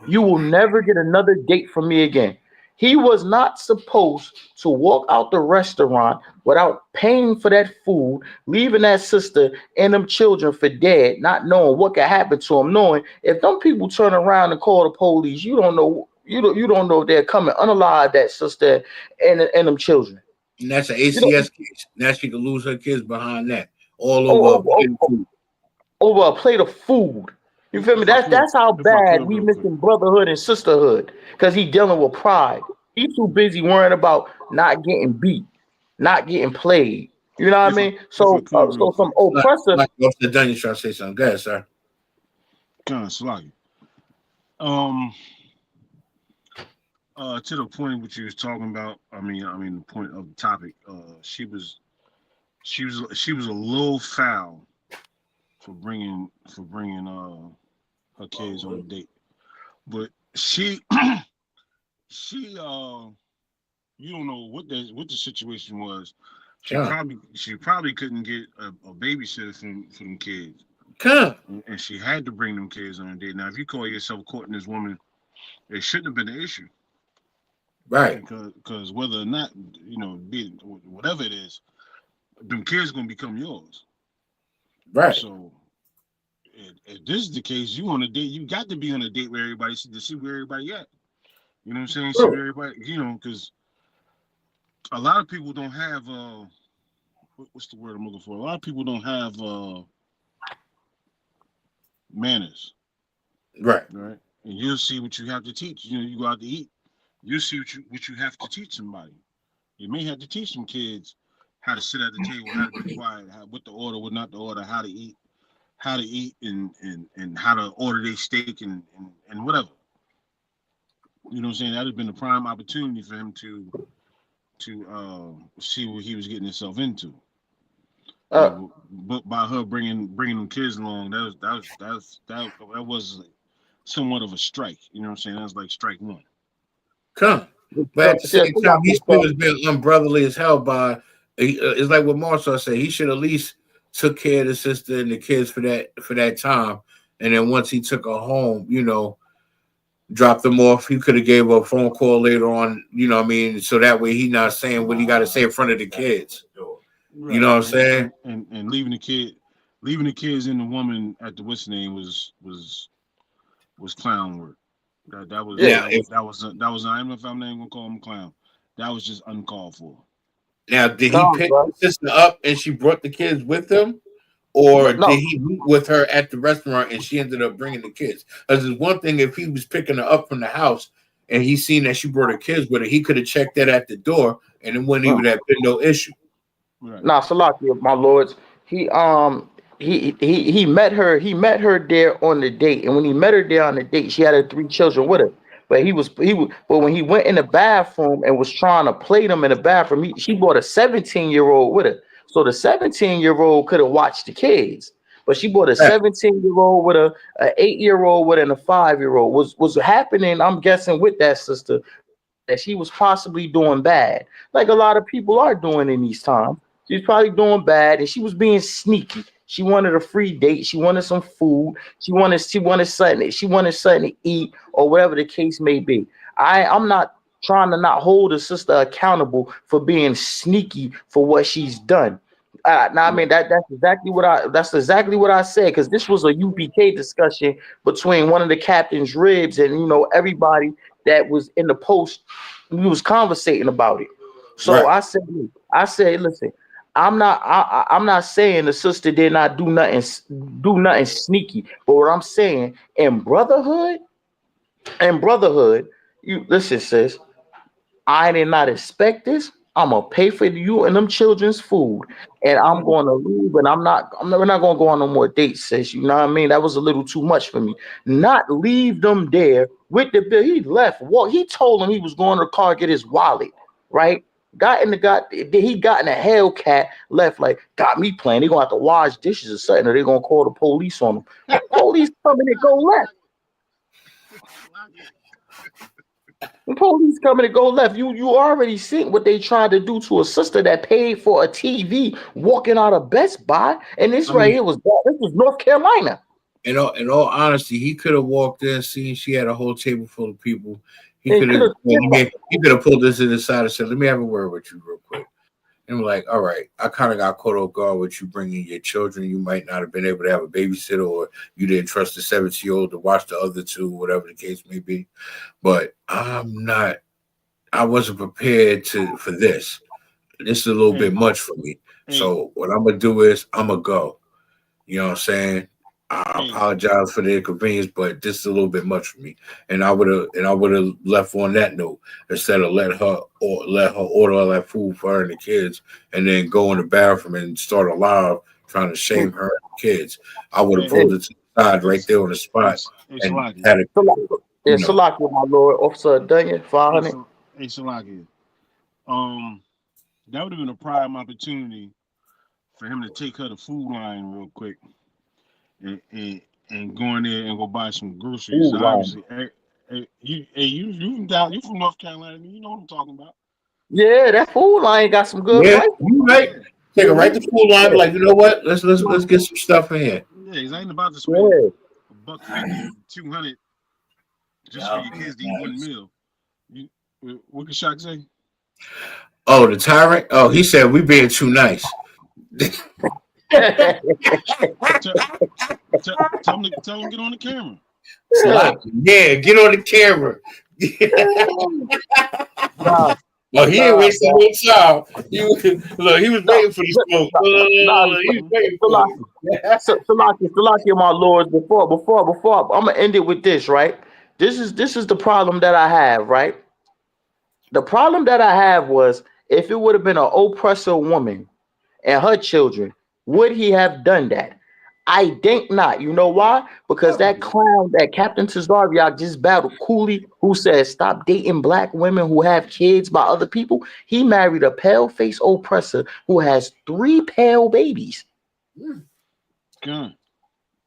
You will never get another date from me again. He was not supposed to walk out the restaurant without paying for that food, leaving that sister and them children for dead, not knowing what could happen to them, knowing if them people turn around and call the police, you don't know if they're coming unalive, that sister and them children. And that's an You know, ACS case. Now she could lose her kids behind that. All over, over. over a plate of food. You feel me? That's how bad we missing brotherhood and sisterhood. Because he dealing with pride. He's too busy worrying about not getting beat, not getting played. You know what I mean? So some oppressor. Like Officer Dunn, trying to say something. Go ahead, sir. Kind of sluggy. To the point what you was talking about. I mean, the point of the topic. She was a little foul for bringing her kids on a date, but she you don't know what the situation was. She probably couldn't get a babysitter for them kids. And she had to bring them kids on a date. Now, if you call yourself courting this woman, it shouldn't have been an issue. Right. Because whether or not, whatever it is, them kids gonna become yours. Right. So if this is the case, you on a date, you got to be on a date with everybody to see where everybody at. You know what I'm saying? See where everybody, because a lot of people don't have what's the word I'm looking for? A lot of people don't have manners. Right. Right. And you'll see what you have to teach. You go out to eat, you'll see what you have to teach somebody. You may have to teach some kids how to sit at the table, how to be quiet, what to order, what not to order, how to eat, and how to order their steak and whatever. You know what I'm saying? That has been a prime opportunity for him to see what he was getting himself into. But by her bringing them kids along, that was somewhat of a strike. You know what I'm saying? That was like strike one. But at the same time, he still was being unbrotherly as hell by. It's like what Marcel said. He should at least took care of the sister and the kids for that time, and then once he took her home, dropped them off. He could have gave her a phone call later on. You know what I mean? So that way he not saying what he got to say in front of the kids. Right. You know what I'm saying? And leaving the kids and the woman at the what's name was clown work. That was I'm not gonna call him clown. That was just uncalled for. Now, did he pick the sister up and she brought the kids with him, or did he meet with her at the restaurant and she ended up bringing the kids? Because it's one thing if he was picking her up from the house and he seen that she brought her kids with her, he could have checked that at the door and it wouldn't even have been no issue. Right. Nah, Salakia, my lords. He met her there on the date, and when he met her there on the date, she had her 3 children with her. But but when he went in the bathroom and was trying to play them in the bathroom, she brought a 17-year-old with her. So the 17-year-old could have watched the kids, but she brought a 17-year-old with an 8-year-old with her and a 5-year-old. Was happening, I'm guessing, with that sister, that she was possibly doing bad, like a lot of people are doing in these times. She's probably doing bad, and she was being sneaky. She wanted a free date. She wanted some food. She wanted something. She wanted something to eat, or whatever the case may be. I'm not trying to not hold a sister accountable for being sneaky for what she's done. Now, I mean that's exactly what I said, because this was a UPK discussion between one of the captain's ribs and everybody that was in the post. We was conversating about it. So I said, listen. I'm not saying the sister did not do nothing sneaky, but what I'm saying in brotherhood, you listen, sis. I did not expect this. I'm gonna pay for you and them children's food, and I'm going to leave. And we're not gonna go on no more dates, sis. You know what I mean? That was a little too much for me. Not leave them there with the bill. He left. He told him he was going to the car get his wallet, right? got in a Hellcat, left like, got me playing. They gonna have to wash dishes or something, or they gonna call the police on them. Police coming and go left. The police coming to go left. You already seen what they tried to do to a sister that paid for a TV walking out of Best Buy, and this was North Carolina. In all honesty, he could have walked in, seen she had a whole table full of people. He could have pulled this to the side and said, "Let me have a word with you real quick." And we're like, all right, I kind of got caught off guard with you bringing your children. You might not have been able to have a babysitter, or you didn't trust the 17-year-old to watch the other two, whatever the case may be. But I wasn't prepared for this. This is a little bit much for me. So what I'm going to do is I'm going to go. You know what I'm saying? I apologize for the inconvenience, but this is a little bit much for me. And I would have left on that note instead of let her order all that food for her and the kids, and then go in the bathroom and start a live trying to shame her and the kids. I would have pulled it to the side right there on the spot and had it. Salakia, my lord, Officer Dunyan, 500. Hey, Salakia. That would have been a prime opportunity for him to take her to Food Line real quick. And go in there and go buy some groceries. So obviously, you from North Carolina, you know what I'm talking about. Yeah, that Food Line got some good. Yeah, you right. Take her right to Food Line. Like, you know what? Let's get some stuff in here. Yeah, he's ain't about to spend $150, $200 just for your kids to eat one meal. What can Shock say? Oh, the tyrant. Oh, he said we being too nice. Tell him to get on the camera. Yeah, get on the camera. Well, he ain't wasting no time. He was waiting for the smoke. He was waiting for it. Salakia, my lords. Before I'm gonna end it with this, right? This is the problem that I have, right? The problem that I have was if it would have been an oppressor woman and her children, would he have done that? I think not. You know why? Because that clown, that Captain Tazariak just battled Cooley, who says stop dating black women who have kids by other people. He married a pale-faced oppressor who has 3 pale babies. God.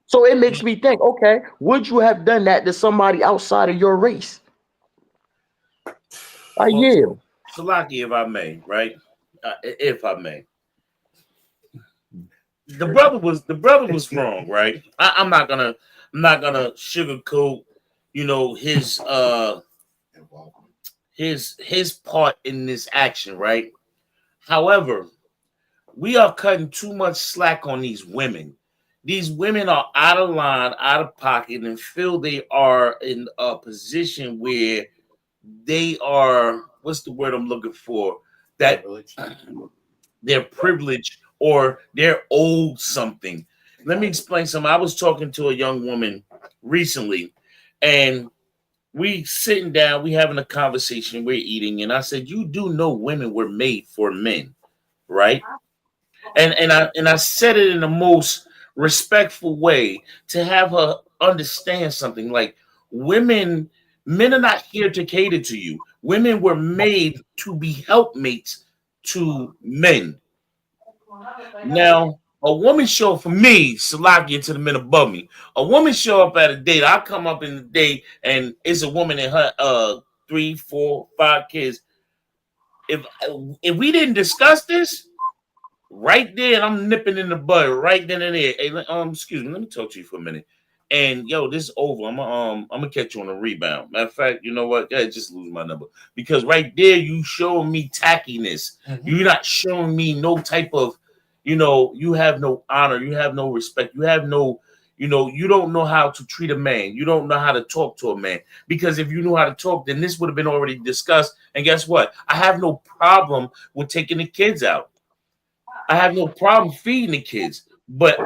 So it makes me think, okay, would you have done that to somebody outside of your race? I yield. Salaki, if I may, right? If I may. The brother was wrong, right? I'm not gonna sugarcoat, his part in this action, right? However, we are cutting too much slack on these women. These women are out of line, out of pocket, and feel they are in a position where they are, what's the word I'm looking for? That they're privileged or they're owed something. Let me explain something. I was talking to a young woman recently, and we sitting down, we having a conversation, we're eating, and I said, you do know women were made for men, right? And I said it in the most respectful way to have her understand something. Like, men are not here to cater to you. Women were made to be helpmates to men. Now, a woman show up for me, Salakia, to the men above me. A woman show up at a date. I come up in the date, and it's a woman and her 3, 4, 5 kids. If we didn't discuss this right there, and I'm nipping in the bud right then and there. Hey, excuse me, let me talk to you for a minute. And this is over. I'm gonna catch you on a rebound. Matter of fact, you know what? Yeah, just lose my number, because right there you showing me tackiness. You're not showing me no type of, you have no honor, you have no respect, you have no, you don't know how to treat a man. You don't know how to talk to a man, because if you knew how to talk, then this would have been already discussed. And guess what? I have no problem with taking the kids out. I have no problem feeding the kids, but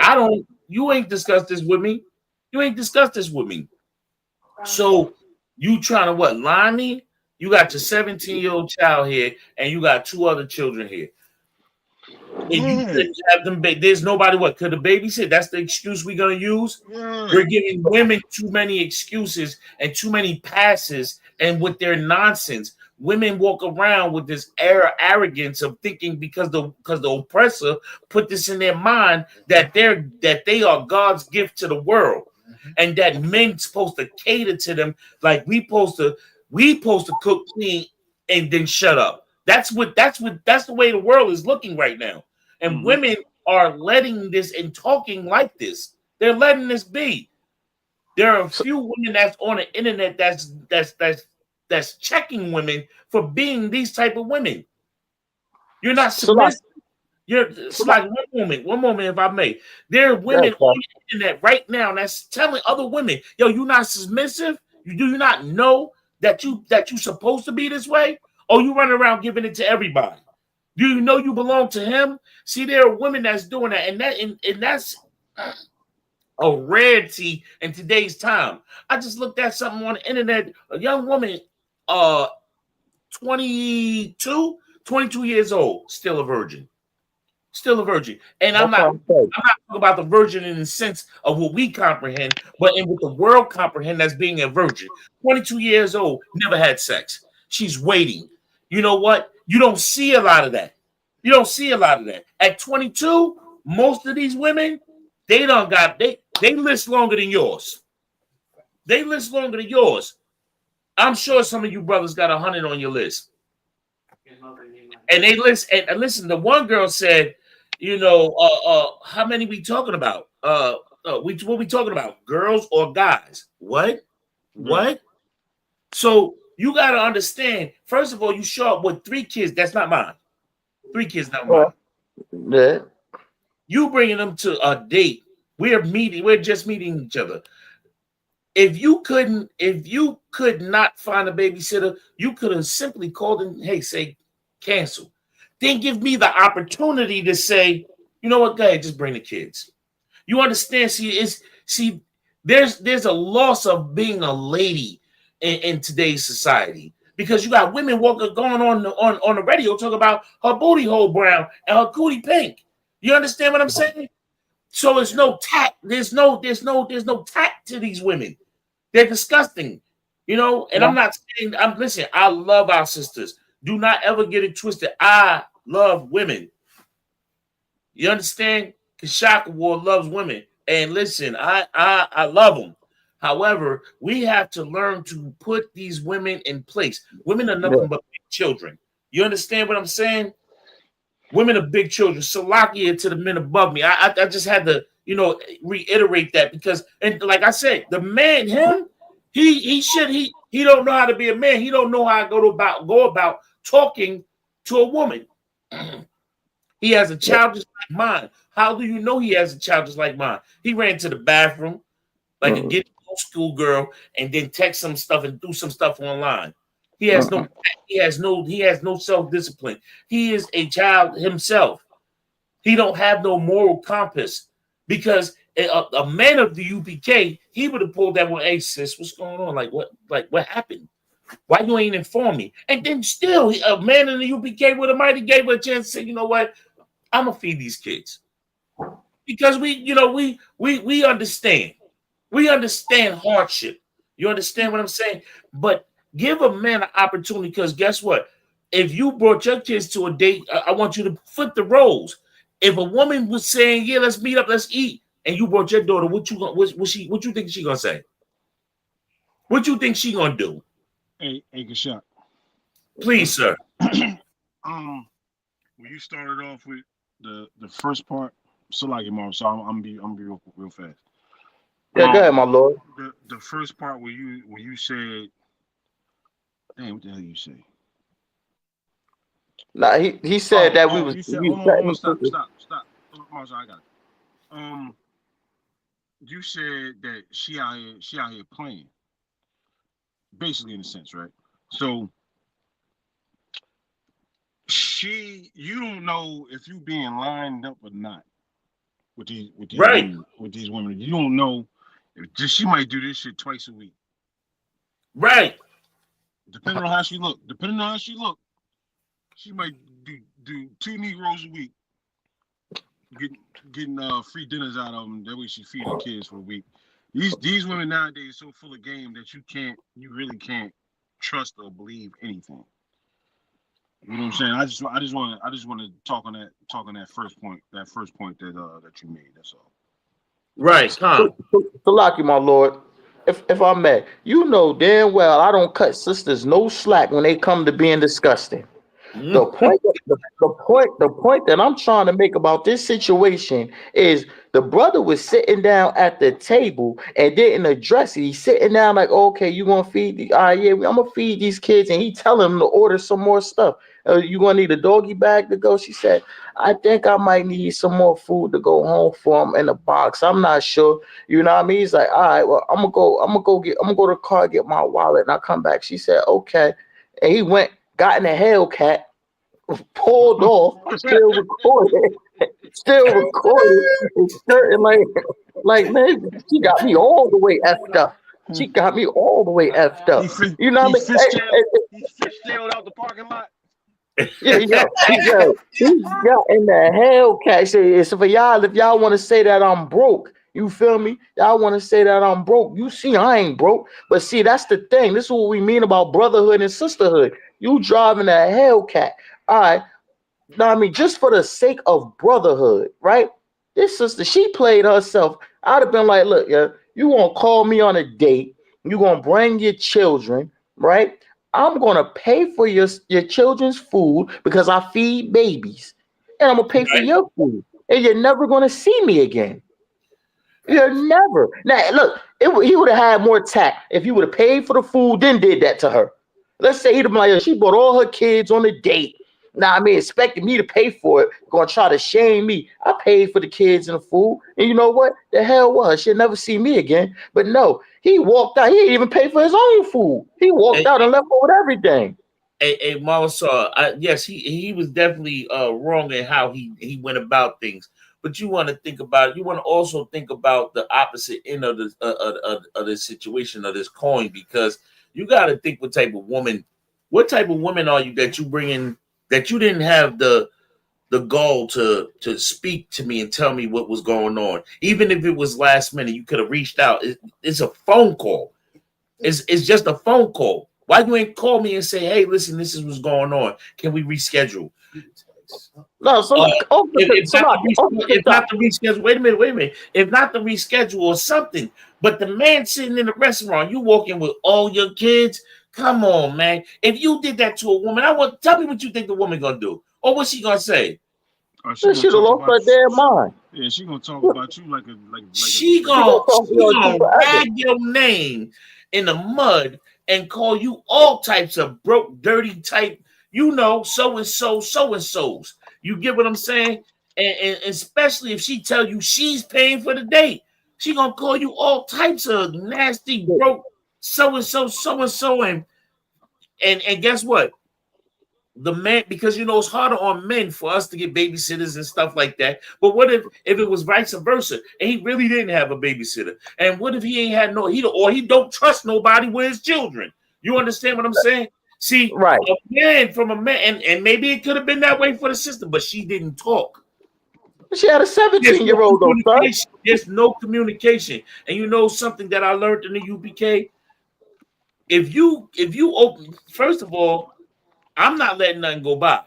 you ain't discussed this with me. You ain't discussed this with me. So you trying to what? Lie me? You got your 17-year-old child here, and you got 2 other children here. And you couldn't have them. There's nobody. What could the babysit? That's the excuse we're gonna use. We're giving women too many excuses and too many passes, and with their nonsense, women walk around with this arrogance of thinking because the oppressor put this in their mind that they are God's gift to the world, and that men supposed to cater to them like we supposed to cook, clean, and then shut up. That's the way the world is looking right now, and women are letting this and talking like this. They're letting this be. There are a few women that's on the internet that's checking women for being these type of women. You're not submissive. It's like one moment, if I may. There are women on the internet right now that's telling other women, yo, you're not submissive. Do you not know that you're supposed to be this way? Or you run around giving it to everybody? Do you know you belong to him? See, there are women that's doing that, and that's a rarity in today's time. I just looked at something on the internet. A young woman, 22 years old, still a virgin. Still a virgin. And I'm not talking about the virgin in the sense of what we comprehend, but in what the world comprehend as being a virgin. 22 years old, never had sex. She's waiting. You know what? You don't see a lot of that. You don't see a lot of that. At 22, most of these women, they list longer than yours. They list longer than yours. I'm sure some of you brothers got 100 on your list. And they list, and listen, the one girl said, you know, how many we talking about? What we talking about? Girls or guys? What? What? So you got to understand, first of all, you show up with 3 kids. That's not mine. 3 kids, not mine. Yeah. You bringing them to a date. We're just meeting each other. If you could not find a babysitter, you could have simply called and say cancel. Then give me the opportunity to say, you know what, go ahead, just bring the kids. You understand? There's a loss of being a lady in today's society, because you got women going on the radio talking about her booty hole brown and her cootie pink. You understand what I'm saying? So there's no tact. There's no tact to these women. They're disgusting, you know. And I'm not saying. Listen. I love our sisters. Do not ever get it twisted. I love women. You understand? Kashaka War loves women, and listen, I love them. However, we have to learn to put these women in place. Women are nothing but big children. You understand what I'm saying? Women are big children. Salakia to the men above me. I just had to, you know, reiterate that, because, and like I said, the man, he don't know how to be a man. He don't know how to go about talking to a woman. He has a child just like mine. How do you know he has a child just like mine? He ran to the bathroom like a get old school girl, and then text some stuff and do some stuff online. He has no self-discipline. He is a child himself. He don't have no moral compass, because a man of the UPK, he would have pulled that one. Hey sis, what's going on? Like what happened? Why you ain't informed me? And then still, a man in the UPK would have might have gave her a chance to say, you know what, I'm gonna feed these kids, because we understand. We understand hardship. You understand what I'm saying? But give a man an opportunity, because guess what? If you brought your kids to a date, I want you to flip the roles. If a woman was saying, "Yeah, let's meet up, let's eat," and you brought your daughter, what you think she gonna say? What you think she gonna do? Hey, Kashak. Please, sir. When you started off with the first part, so like your mom, so I'm gonna be real fast. Yeah, go ahead, my lord. The first part where you said, "Damn, what the hell you say?" Nah, he said that we was. You said, stop. Marshall, I got it. You said that she out here playing, basically, in a sense, right? So you don't know if you being lined up or not with these right with these women. You don't know if she might do this shit twice a week. Right. Depending on how she look, she might do 2 Negroes a week, getting free dinners out of them. That way she feed her kids for a week. These women nowadays are so full of game that you really can't trust or believe anything. You know what I'm saying? I just want to talk on that first point that you made. That's all. Right, Con. Salaki, my lord, if I may, you know damn well I don't cut sisters no slack when they come to being disgusting. The point that I'm trying to make about this situation is the brother was sitting down at the table and didn't address it. He's sitting down like, okay, you gonna feed the yeah, I'm gonna feed these kids, and he telling them to order some more stuff. You gonna need a doggy bag to go? She said, I think I might need some more food to go home for him in a box. I'm not sure. You know what I mean? He's like, all right, well, I'm gonna go to the car, get my wallet, and I'll come back. She said, okay. And he went, got in a Hellcat, pulled off, still recording, and starting like man, she got me all the way effed up. She got me all the way effed up. You know what I mean? He fishtailed out the parking lot. Yeah, he got in the Hellcat. So for y'all, if y'all want to say that I'm broke, you feel me? Y'all want to say that I'm broke. You see, I ain't broke. But see, that's the thing. This is what we mean about brotherhood and sisterhood. You driving a Hellcat. All right. Now, I mean, just for the sake of brotherhood, right? This sister, she played herself. I'd have been like, look, yeah, you gonna call me on a date. You gonna bring your children, right? I'm gonna pay for your children's food because I feed babies, and I'm gonna pay for your food, and you're never gonna see me again. You're never. Now, look, he would have had more tact if he would have paid for the food, then did that to her. Let's say he'd have been like, she brought all her kids on a date. Now, I mean, expecting me to pay for it, gonna try to shame me. I paid for the kids and the food, and you know what? The hell was she'll never see me again. But no, he walked out. He didn't even pay for his own food. He walked out and left with everything. Hey, Malasar, yes, he was definitely wrong in how he went about things. But you want to think about it. You want to also think about the opposite end of the situation of this coin, because you got to think what type of woman are you that you bring in, that you didn't have the gall to speak to me and tell me what was going on. Even if it was last minute, you could have reached out. It's a phone call. It's just a phone call. Why you ain't call me and say, hey, listen, this is what's going on. Can we reschedule? No, so if not the reschedule, wait a minute. If not the reschedule or something, but the man sitting in the restaurant, you walking with all your kids. Come on, man. If you did that to a woman, tell me what you think the woman gonna do, or what's she gonna say? She should have lost her damn mind. Yeah, she gonna talk about you like she gonna drag your name in the mud and call you all types of broke, dirty type. You know, so and so's. You get what I'm saying? And especially if she tell you she's paying for the date, she gonna call you all types of nasty, broke, so and so, and guess what? The man, because you know it's harder on men for us to get babysitters and stuff like that. But what if it was vice versa and he really didn't have a babysitter? And what if he ain't had he don't trust nobody with his children? You understand what I'm saying? See, right? A man from a man, and maybe it could have been that way for the sister, but she didn't talk. She had a 17-year-old though, son. There's no communication. And you know something that I learned in the UPK? If you open, first of all, I'm not letting nothing go by.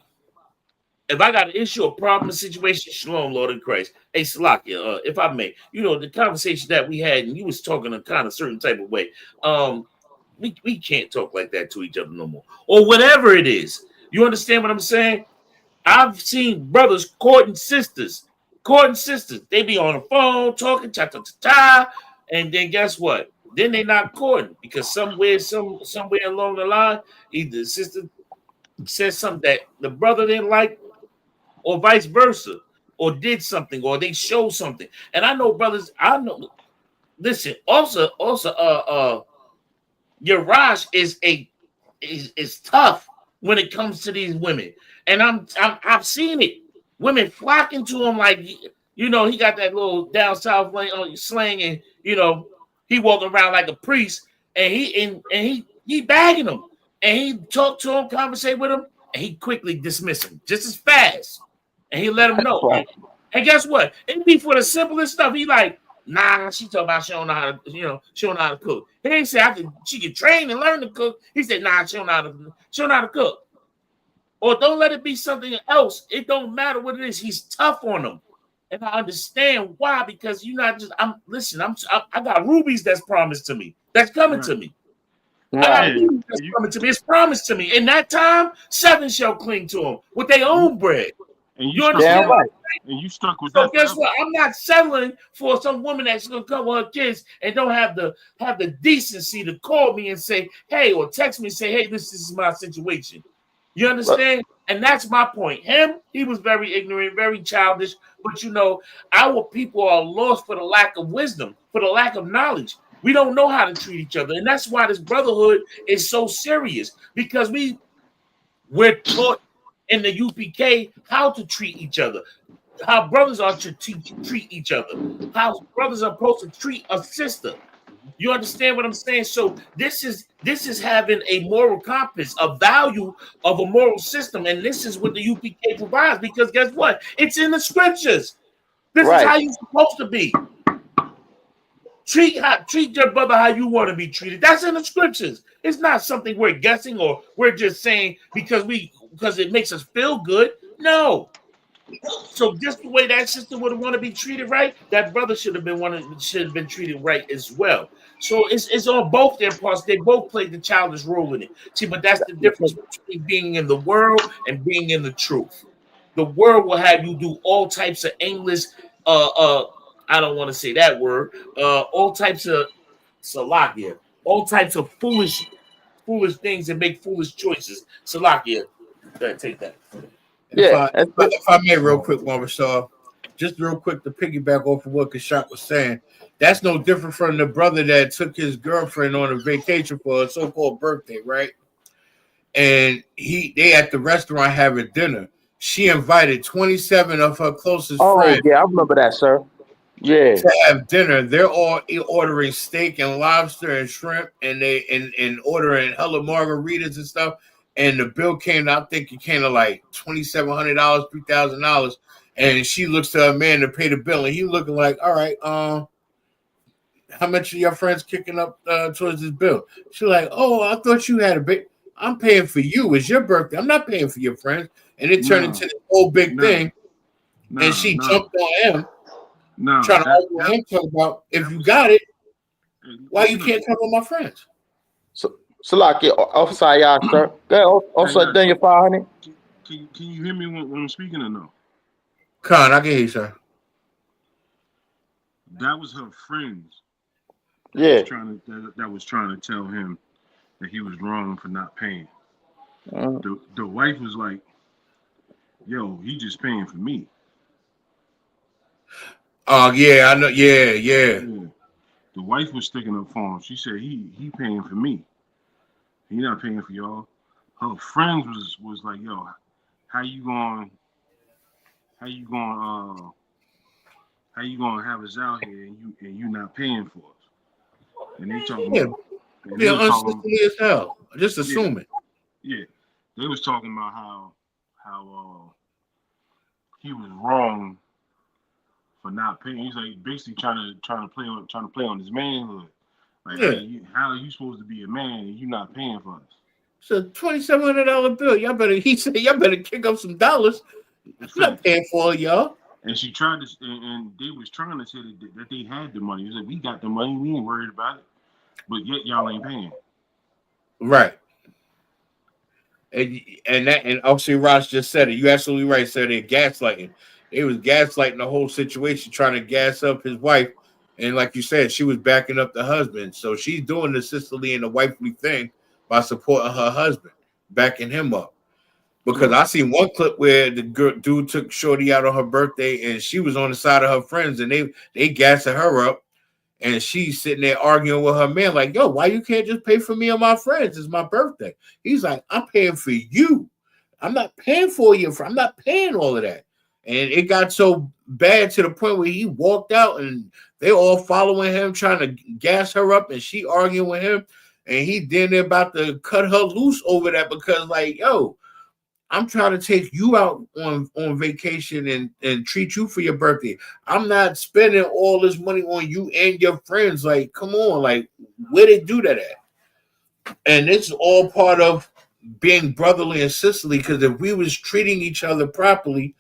If I got an issue, a problem, a situation, shalom, Lord in Christ. Hey, Salakia, if I may, you know, the conversation that we had, and you was talking a kind of certain type of way. We can't talk like that to each other no more. Or whatever it is. You understand what I'm saying? I've seen brothers courting sisters. They be on the phone talking, cha-cha-cha-cha, and then guess what? Then they not courting because somewhere along the line, either the sister said something that the brother didn't like, or vice versa, or did something, or they showed something. And I know brothers, listen, also, Yarash is tough when it comes to these women, and I've seen it. Women flocking to him like, you know, he got that little down south slang, and you know he walking around like a priest, and he bagging them, and he talk to him, conversate with him, and he quickly dismiss him just as fast, and he let him know. And guess what? It be for the simplest stuff. He like, nah, she talking about she don't know how to, she don't know how to cook. He ain't say she can train and learn to cook. He said, nah, she don't know how to cook. or don't let it be something else. It don't matter what it is. He's tough on them. And I understand why, because you're not just, I got rubies that's promised to me. That's coming to me. I got rubies that's coming to me. It's promised to me. In that time, 7 shall cling to him with their own bread. And you understand? And you stuck with so that. Guess what? I'm not settling for some woman that's gonna come with her kids and don't have the decency to call me and say, hey, or text me and say, hey, this is my situation. You understand? And that's my point. He was very ignorant, very childish. But our people are lost for the lack of wisdom, for the lack of knowledge. We don't know how to treat each other. And that's why this brotherhood is so serious, because we're taught in the UPK how to treat each other, how brothers are to treat each other, how brothers are supposed to treat a sister. You understand what I'm saying? So this is having a moral compass, a value of a moral system, and this is what the UPK provides. Because guess what? It's in the scriptures. This is how you're supposed to be. Treat your brother how you want to be treated. That's in the scriptures. It's not something we're guessing or we're just saying because it makes us feel good. No. So just the way that sister would want to be treated right, that brother should have been treated right as well. So it's on both their parts. They both played the childish role in it. See, but that's the difference between being in the world and being in the truth. The world will have you do all types of aimless, I don't want to say that word, all types of salakia, all types of foolish things and make foolish choices. Salakia, go ahead, take that. If I may, real quick, Marshall, just real quick to piggyback off of what Kashak was saying, that's no different from the brother that took his girlfriend on a vacation for a so-called birthday, right? And they at the restaurant having dinner. She invited 27 of her closest friends. Oh, yeah, I remember that, sir. Yeah. To have dinner. They're all ordering steak and lobster and shrimp, and and ordering hella margaritas and stuff. And the bill came, I think it came to like $2,700, $3,000. And she looks to her man to pay the bill, and he looking like, all right, how much are your friends kicking up towards this bill? She's like, oh, I thought you had a big. I'm paying for you. It's your birthday. I'm not paying for your friends. And it turned into this whole big thing. And she jumped on him. Trying to argue with him, talk about if you got it, why you can't come with my friends? So like Officer, y'all, sir. Go ahead, Officer Daniel 500. Can you hear me when I'm speaking or no? Con, I can hear you, sir. That was her friends. That was trying to tell him that he was wrong for not paying. The wife was like, yo, he just paying for me. Oh, yeah, I know. Yeah. The wife was sticking up for him. She said he paying for me. He not paying for y'all. Her friends was like, yo, how you going to have us out here and you not paying for us? And they talking about unsisterly as hell. Just assuming. Yeah. They was talking about how he was wrong for not paying. He's like basically trying to play on his manhood. Like, how are you supposed to be a man and you not paying for us? It's a $2,700 bill. He said, y'all better kick up some dollars. I'm not paying for it, y'all. And she tried to, and they was trying to say that they had the money. He said, we got the money, we ain't worried about it. But yet y'all ain't paying. Right. And obviously Ross just said it. You absolutely right, sir. They're gaslighting. They was gaslighting the whole situation, trying to gas up his wife. And like you said, she was backing up the husband. So she's doing the sisterly and the wifely thing by supporting her husband, backing him up. Because I seen one clip where the dude took Shorty out on her birthday and she was on the side of her friends and they gassing her up. And she's sitting there arguing with her man like, yo, why you can't just pay for me and my friends? It's my birthday. He's like, I'm paying for you. I'm not paying for you. I'm not paying all of that. And it got so bad to the point where he walked out and they all following him, trying to gas her up, and she arguing with him. And he then they're about to cut her loose over that because, like, yo, I'm trying to take you out on vacation and treat you for your birthday. I'm not spending all this money on you and your friends. Like, come on, like, where they do that at? And it's all part of being brotherly and sisterly, because if we was treating each other properly,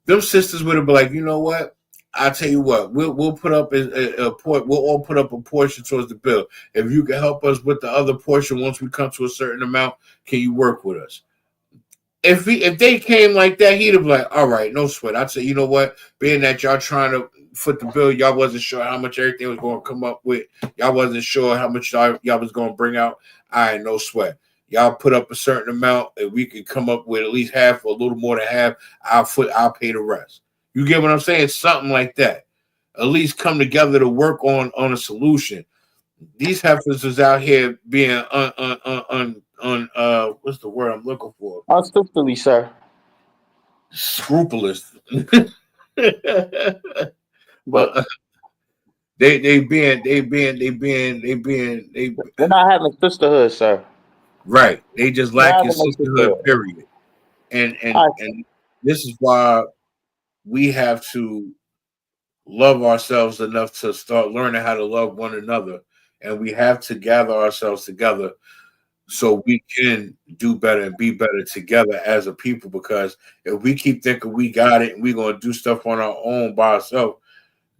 them sisters would have been like, you know what? I'll tell you what, we'll put up we'll all put up a portion towards the bill. If you can help us with the other portion once we come to a certain amount, can you work with us? If they came like that, he'd have been like, all right, no sweat. I'd say, you know what? Being that y'all trying to foot the bill, y'all wasn't sure how much everything was going to come up with. Y'all wasn't sure how much y'all was going to bring out. All right, no sweat. Y'all put up a certain amount, and we can come up with at least half or a little more than half. I'll pay the rest. You get what I'm saying? Something like that. At least come together to work on a solution. These heifers is out here being what's the word I'm looking for? Unsisterly, sir. Scrupulous. But they're not having sisterhood, sir. Right. They just lacking sisterhood, period. And this is why we have to love ourselves enough to start learning how to love one another. And we have to gather ourselves together so we can do better and be better together as a people. Because if we keep thinking we got it and we're going to do stuff on our own by ourselves,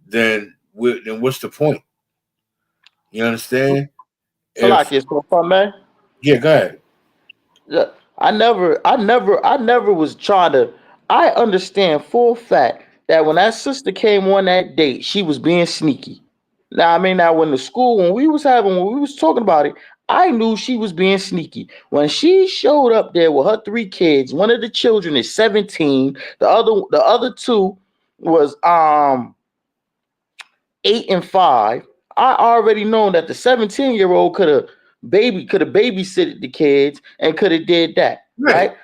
then what's the point? You understand? So like it's for man. Yeah, go ahead. Yeah, I never was trying to. I understand full fact that when that sister came on that date, she was being sneaky. Now, I mean, now when we was talking about it, I knew she was being sneaky. When she showed up there with her 3 kids, one of the children is 17, the other 2 was 8 and 5. I already known that the 17-year-old could have babysitted the kids and could have did that, right?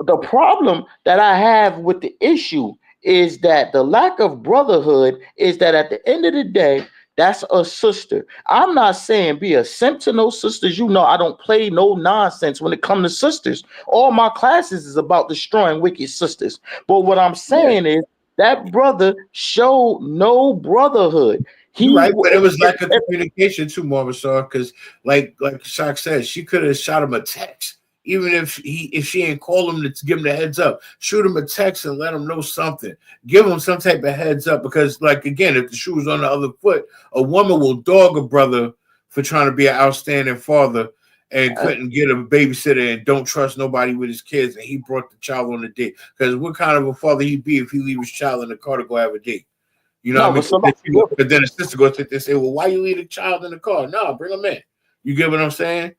The problem that I have with the issue is that the lack of brotherhood is that at the end of the day, that's a sister. I'm not saying be a simp to no sisters. You know, I don't play no nonsense when it comes to sisters. All my classes is about destroying wicked sisters. But what I'm saying is that brother showed no brotherhood. Right, but it was lack of communication too, Marvin, because like Shaq said, she could have shot him a text. Even if she ain't call him to give him the heads up, shoot him a text and let him know something. Give him some type of heads up, because, like, again, if the shoe was on the other foot, a woman will dog a brother for trying to be an outstanding father and couldn't get a babysitter and don't trust nobody with his kids, and he brought the child on a date. Because what kind of a father he'd be if he leave his child in the car to go have a date? You know what I mean? But then a sister goes to say, well, why you leave the child in the car? No, bring him in. You get what I'm saying?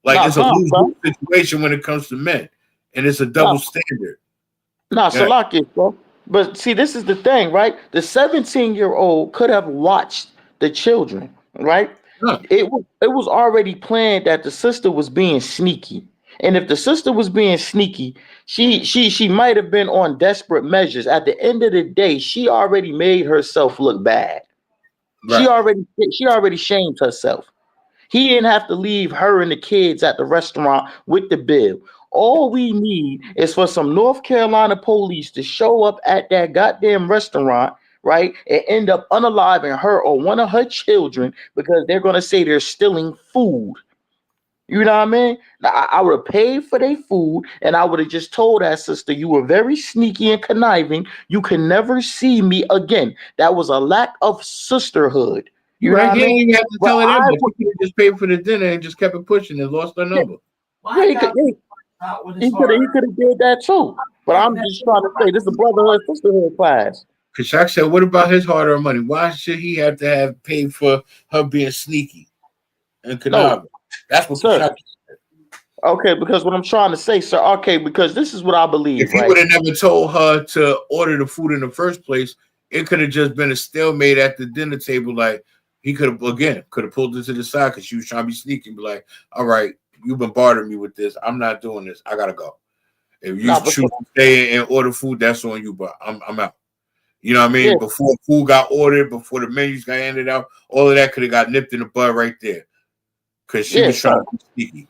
Like, it's a lose-lose situation when it comes to men, and it's a double standard. Bro. But see, this is the thing, right? The 17-year-old could have watched the children, right? It was already planned that the sister was being sneaky. And if the sister was being sneaky, she might have been on desperate measures. At the end of the day, she already made herself look bad. Right. She already shamed herself. He didn't have to leave her and the kids at the restaurant with the bill. All we need is for some North Carolina police to show up at that goddamn restaurant, right, and end up unaliving her or one of her children because they're going to say they're stealing food. You know what I mean? Now, I would have paid for their food, and I would have just told that sister, you were very sneaky and conniving. You can never see me again. That was a lack of sisterhood. You know what I mean? You have to tell her that, but she just paid for the dinner and just kept it pushing and lost her number. Yeah, he could have did that too. But I'm just trying to say, this is a brotherhood, sisterhood class. Because Shaq said, what about his hard-earned money? Why should he have to have paid for her being sneaky and conniving? That's what Shaq said. Okay, because what I'm trying to say, sir, because this is what I believe. If he would have never told her to order the food in the first place, it could have just been a stalemate at the dinner table. Like, he could have pulled her to the side because she was trying to be sneaky and be like, all right, you've been bartering me with this. I'm not doing this. I got to go. If you choose to stay and order food, that's on you, but I'm out. You know what I mean? Yeah. Before food got ordered, before the menus got handed out, all of that could have got nipped in the bud right there. Because she was trying to be sneaky.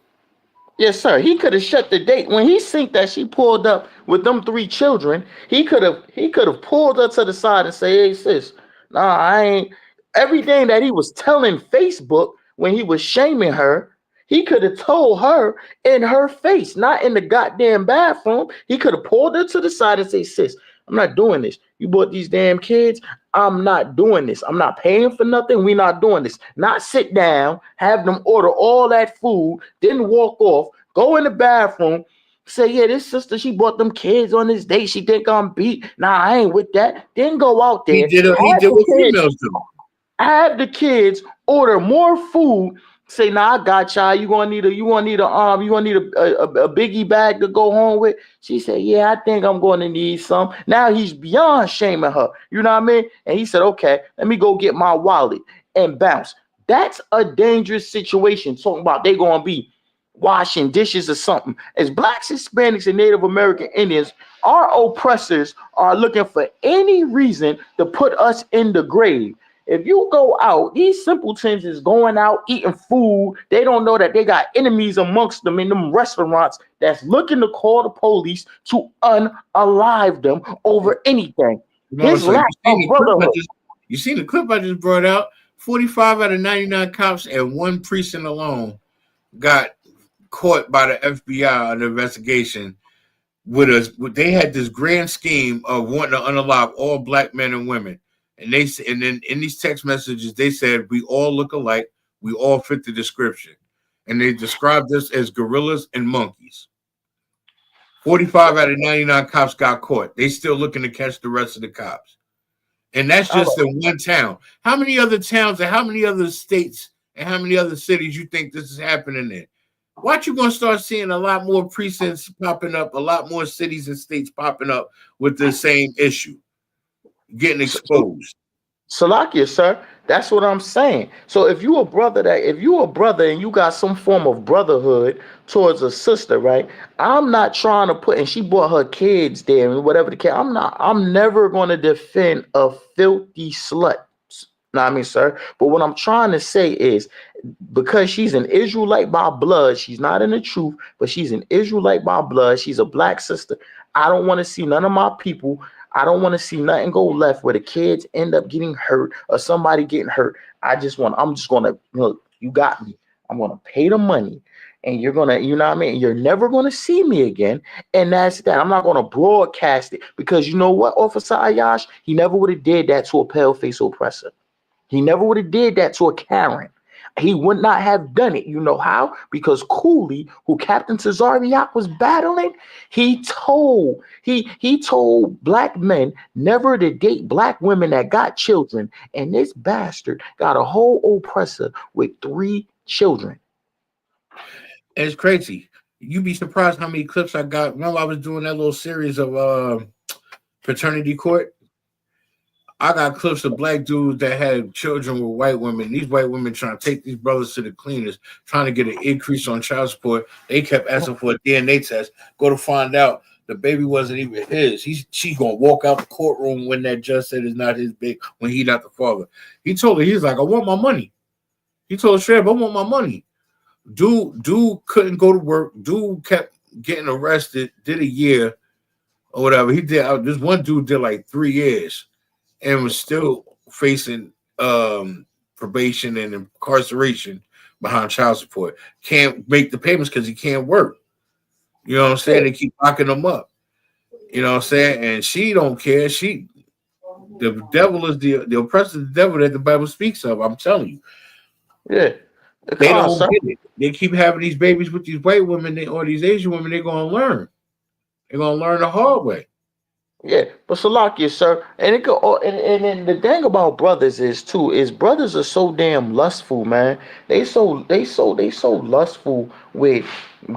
Yes, sir. He could have shut the date. When he seen that she pulled up with them 3 children, he could have pulled her to the side and say, hey, sis, nah, I ain't. Everything that he was telling Facebook when he was shaming her, He could have told her in her face, not in the goddamn bathroom. He could have pulled her to the side and say, sis, I'm not doing this. You bought these damn kids. I'm not doing this. I'm not paying for nothing. We're not doing this. Not sit down, have them order all that food, then walk off, go in the bathroom, say, yeah, this sister, she bought them kids on this date. She think I'm beat. Nah, I ain't with that. Then go out there. He did what females do. Have the kids order more food. Say, nah, I got y'all. You gonna need a biggie bag to go home with. She said, yeah, I think I'm going to need some. Now he's beyond shaming her. You know what I mean? And he said, okay, let me go get my wallet and bounce. That's a dangerous situation. Talking about they gonna be washing dishes or something. As blacks, Hispanics, and Native American Indians, our oppressors are looking for any reason to put us in the grave. If you go out, these simpletons is going out eating food. They don't know that they got enemies amongst them in them restaurants that's looking to call the police to unalive them over anything. His lack of brotherhood. You seen the clip I just brought out? 45 out of 99 cops and one precinct alone got caught by the FBI on the investigation with us. They had this grand scheme of wanting to unalive all black men and women. And then in these text messages, they said, we all look alike. We all fit the description. And they described us as gorillas and monkeys. 45 out of 99 cops got caught. They still looking to catch the rest of the cops. And that's just in one town. How many other towns and how many other states and how many other cities you think this is happening in? Watch, you going to start seeing a lot more precincts popping up, a lot more cities and states popping up with the same issue, getting exposed. Salakia, sir, that's what I'm saying. So if you a brother and you got some form of brotherhood towards a sister, right? I'm not trying to put, and she brought her kids there and whatever the case. I'm never going to defend a filthy slut. Know what I mean, sir? But what I'm trying to say is, because she's an Israelite by blood, she's not in the truth, but she's an Israelite by blood. She's a black sister. I don't want to see none of my people. I don't want to see nothing go left where the kids end up getting hurt or somebody getting hurt. I'm just going to, look, you got me. I'm going to pay the money and you're going to, you know what I mean? You're never going to see me again. And that's that. I'm not going to broadcast it because you know what, Officer Ayash? He never would have did that to a pale-face oppressor. He never would have did that to a Karen. He would not have done it. You know how? Because Cooley, who Captain Tazariak was battling, he told black men never to date black women that got children. And this bastard got a whole oppressor with 3 children. It's crazy. You'd be surprised how many clips I got. Remember I was doing that little series of fraternity court? I got clips of black dudes that had children with white women. These white women trying to take these brothers to the cleaners, trying to get an increase on child support. They kept asking for a DNA test. Go to find out the baby wasn't even his. She's gonna walk out the courtroom when that judge said it's not his baby, when he not the father. He told her, he's like, I want my money. He told her straight up, I want my money. Dude couldn't go to work. Dude kept getting arrested, did a year or whatever. He did. This one dude did like 3 years. And was still facing probation and incarceration behind child support. Can't make the payments because he can't work. You know what I'm saying? They keep locking him up. You know what I'm saying? And she don't care. The devil is the oppressor, the devil that the Bible speaks of. I'm telling you. Yeah. They don't get it. They keep having these babies with these white women or these Asian women. They're going to learn. They're going to learn the hard way. Yeah, but Salakia, sir, and it go, and the thing about brothers is brothers are so damn lustful, man. They so lustful with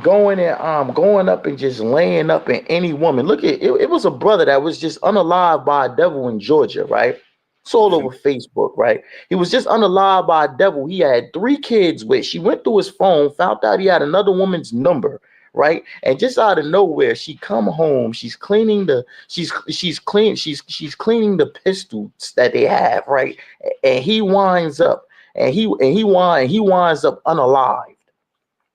going up and just laying up in any woman. Look at it. It was a brother that was just unalived by a devil in Georgia, right? It's all over Facebook, right? He was just unalived by a devil. He had 3 kids with. She went through his phone, found out he had another woman's number. Right, and just out of nowhere, she come home. She's cleaning the pistols that they have, right? And he winds up, and he winds up unalived.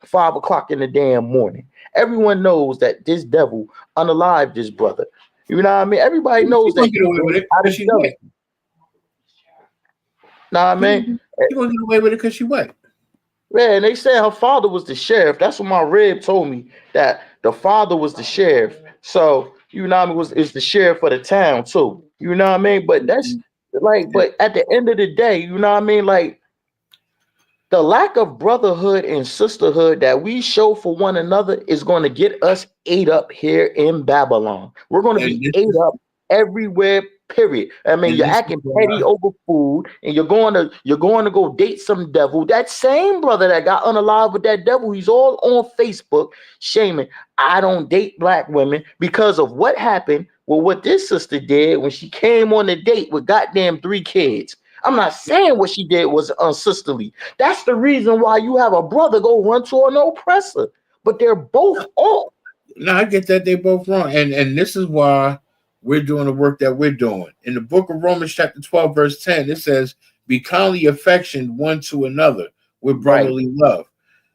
5 o'clock in the damn morning. Everyone knows that this devil unalived this brother. You know what I mean? Everybody knows that. Get away with it because she white. Nah, I mean, she gonna get away with it because she white. Man, they said her father was the sheriff. That's what my rib told me, that the father was the sheriff. So, you know what I mean, is the sheriff of the town too. You know what I mean? But that's like, but at the end of the day, you know what I mean? Like, the lack of brotherhood and sisterhood that we show for one another is going to get us ate up here in Babylon. We're going to And be this ate is up everywhere. Period. I mean, and you're this is acting petty over food, and you're going to go date some devil. That same brother that got unalive with that devil, he's all on Facebook shaming. I don't date black women because of what happened. Well, what this sister did when she came on a date with goddamn 3 kids. I'm not saying what she did was unsisterly. That's the reason why you have a brother go run to an oppressor. But they're both off. No, I get that they both wrong, and this is why we're doing the work that we're doing. In the book of Romans, chapter 12, verse 10, it says, "Be kindly affectioned one to another with Right. brotherly love."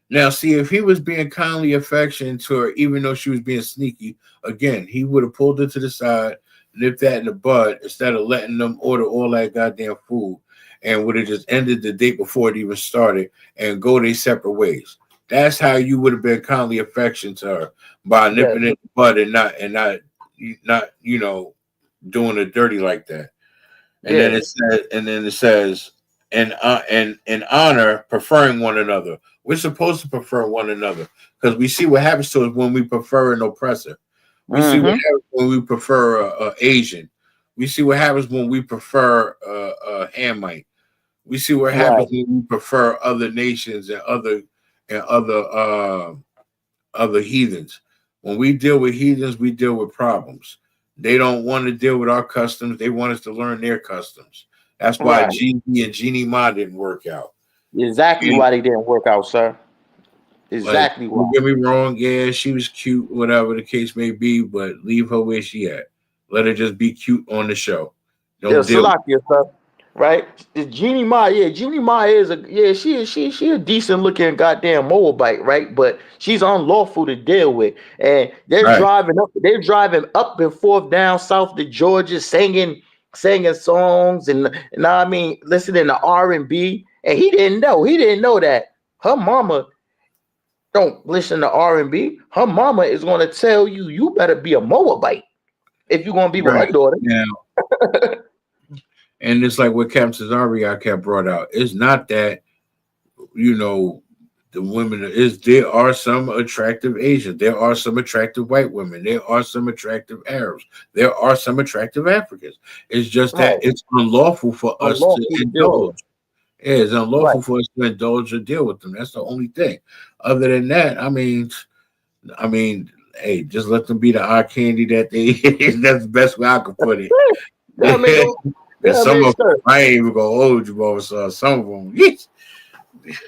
Now, see, if he was being kindly affectionate to her, even though she was being sneaky, again, he would have pulled her to the side, nipped that in the bud, instead of letting them order all that goddamn food, and would have just ended the date before it even started and go their separate ways. That's how you would have been kindly affectionate to her, by Yes. nipping it in the bud and not doing it dirty like that. And then Yeah. it says, and in honor, preferring one another. We're supposed to prefer one another because we see what happens to us when we prefer an oppressor. We see what happens when we prefer a Asian. We see what happens when we prefer a Hamite. We see what Right. happens when we prefer other nations and other heathens. When we deal with heathens, we deal with problems. They don't want to deal with our customs. They want us to learn their customs. That's why Right. Gigi and Jeannie Ma didn't work out. Exactly And, why they didn't work out, sir. like, Exactly why. don't get me wrong, yeah, she was cute, whatever the case may be, but leave her where she at. Let her just be cute on the show. Yeah, Don't deal with Salakia, sir. Right? Jeannie Ma, yeah, Jeannie Ma is she a decent looking goddamn Moabite, right? But she's unlawful to deal with. And right. they're driving up and forth down south to Georgia, singing songs and I mean listening to R&B. And he didn't know that her mama don't listen to R&B. Her mama is gonna tell you you better be a Moabite if you're gonna be with her Right. daughter. Now, and it's like what Captain Cesario kept brought out. It's not that, the women there are some attractive Asians, there are some attractive white women, there are some attractive Arabs, there are some attractive Africans. It's just Right. that it's unlawful for us to Unlawful to deal with them. indulge. Yeah, it's Right. unlawful for us to indulge or deal with them. That's the only thing. Other than that, I mean, hey, just let them be the eye candy that they. That's the best way I could put it. Yeah, I mean, And yeah, I some mean, of sir. them, I ain't even gonna hold you, both. So some of them, yes.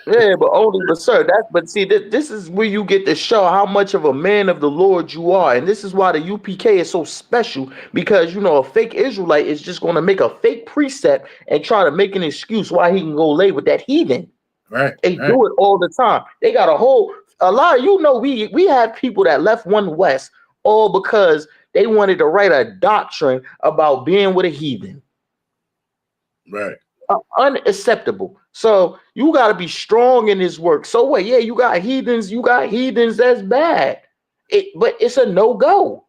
Yeah, but sir, but see, this is where you get to show how much of a man of the Lord you are, and this is why the UPK is so special because a fake Israelite is just going to make a fake precept and try to make an excuse why he can go lay with that heathen. Right, They right, do it all the time. They got a lot of we have people that left One West all because they wanted to write a doctrine about being with a heathen. right. Unacceptable. So you got to be strong in this work. So what? Yeah, you got heathens. That's bad. But it's a no go.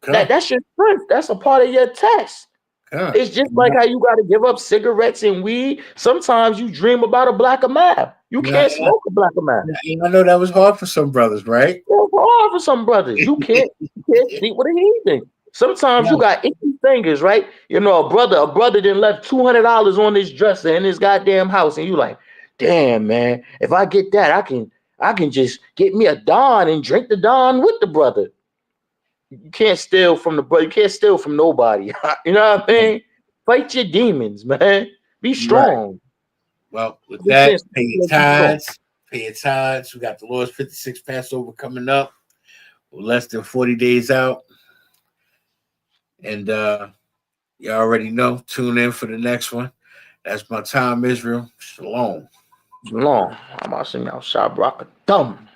That's your strength. That's a part of your test. It's just like how you got to give up cigarettes and weed. Sometimes you dream about a black map. You Yeah, can't smoke a black map. I know that was hard for some brothers, right? It's hard for some brothers. You can't sleep with a heathen. Sometimes you got itchy fingers, right? A brother then left $200 on this dresser in his goddamn house, and you like, damn man, if I get that, I can just get me a Don and drink the Don with the brother. You can't steal from the brother. You can't steal from nobody. You know what I mean? Fight your demons, man. Be Right. strong. Well, with You that, can't pay your let you go. tithes. Pay your tithes. We got the Lord's 56 Passover coming up. We're less than 40 days out. And you already know. Tune in for the next one. That's my time, Israel. Shalom. Shalom. I'm out y'all. Shabrak. Dumb.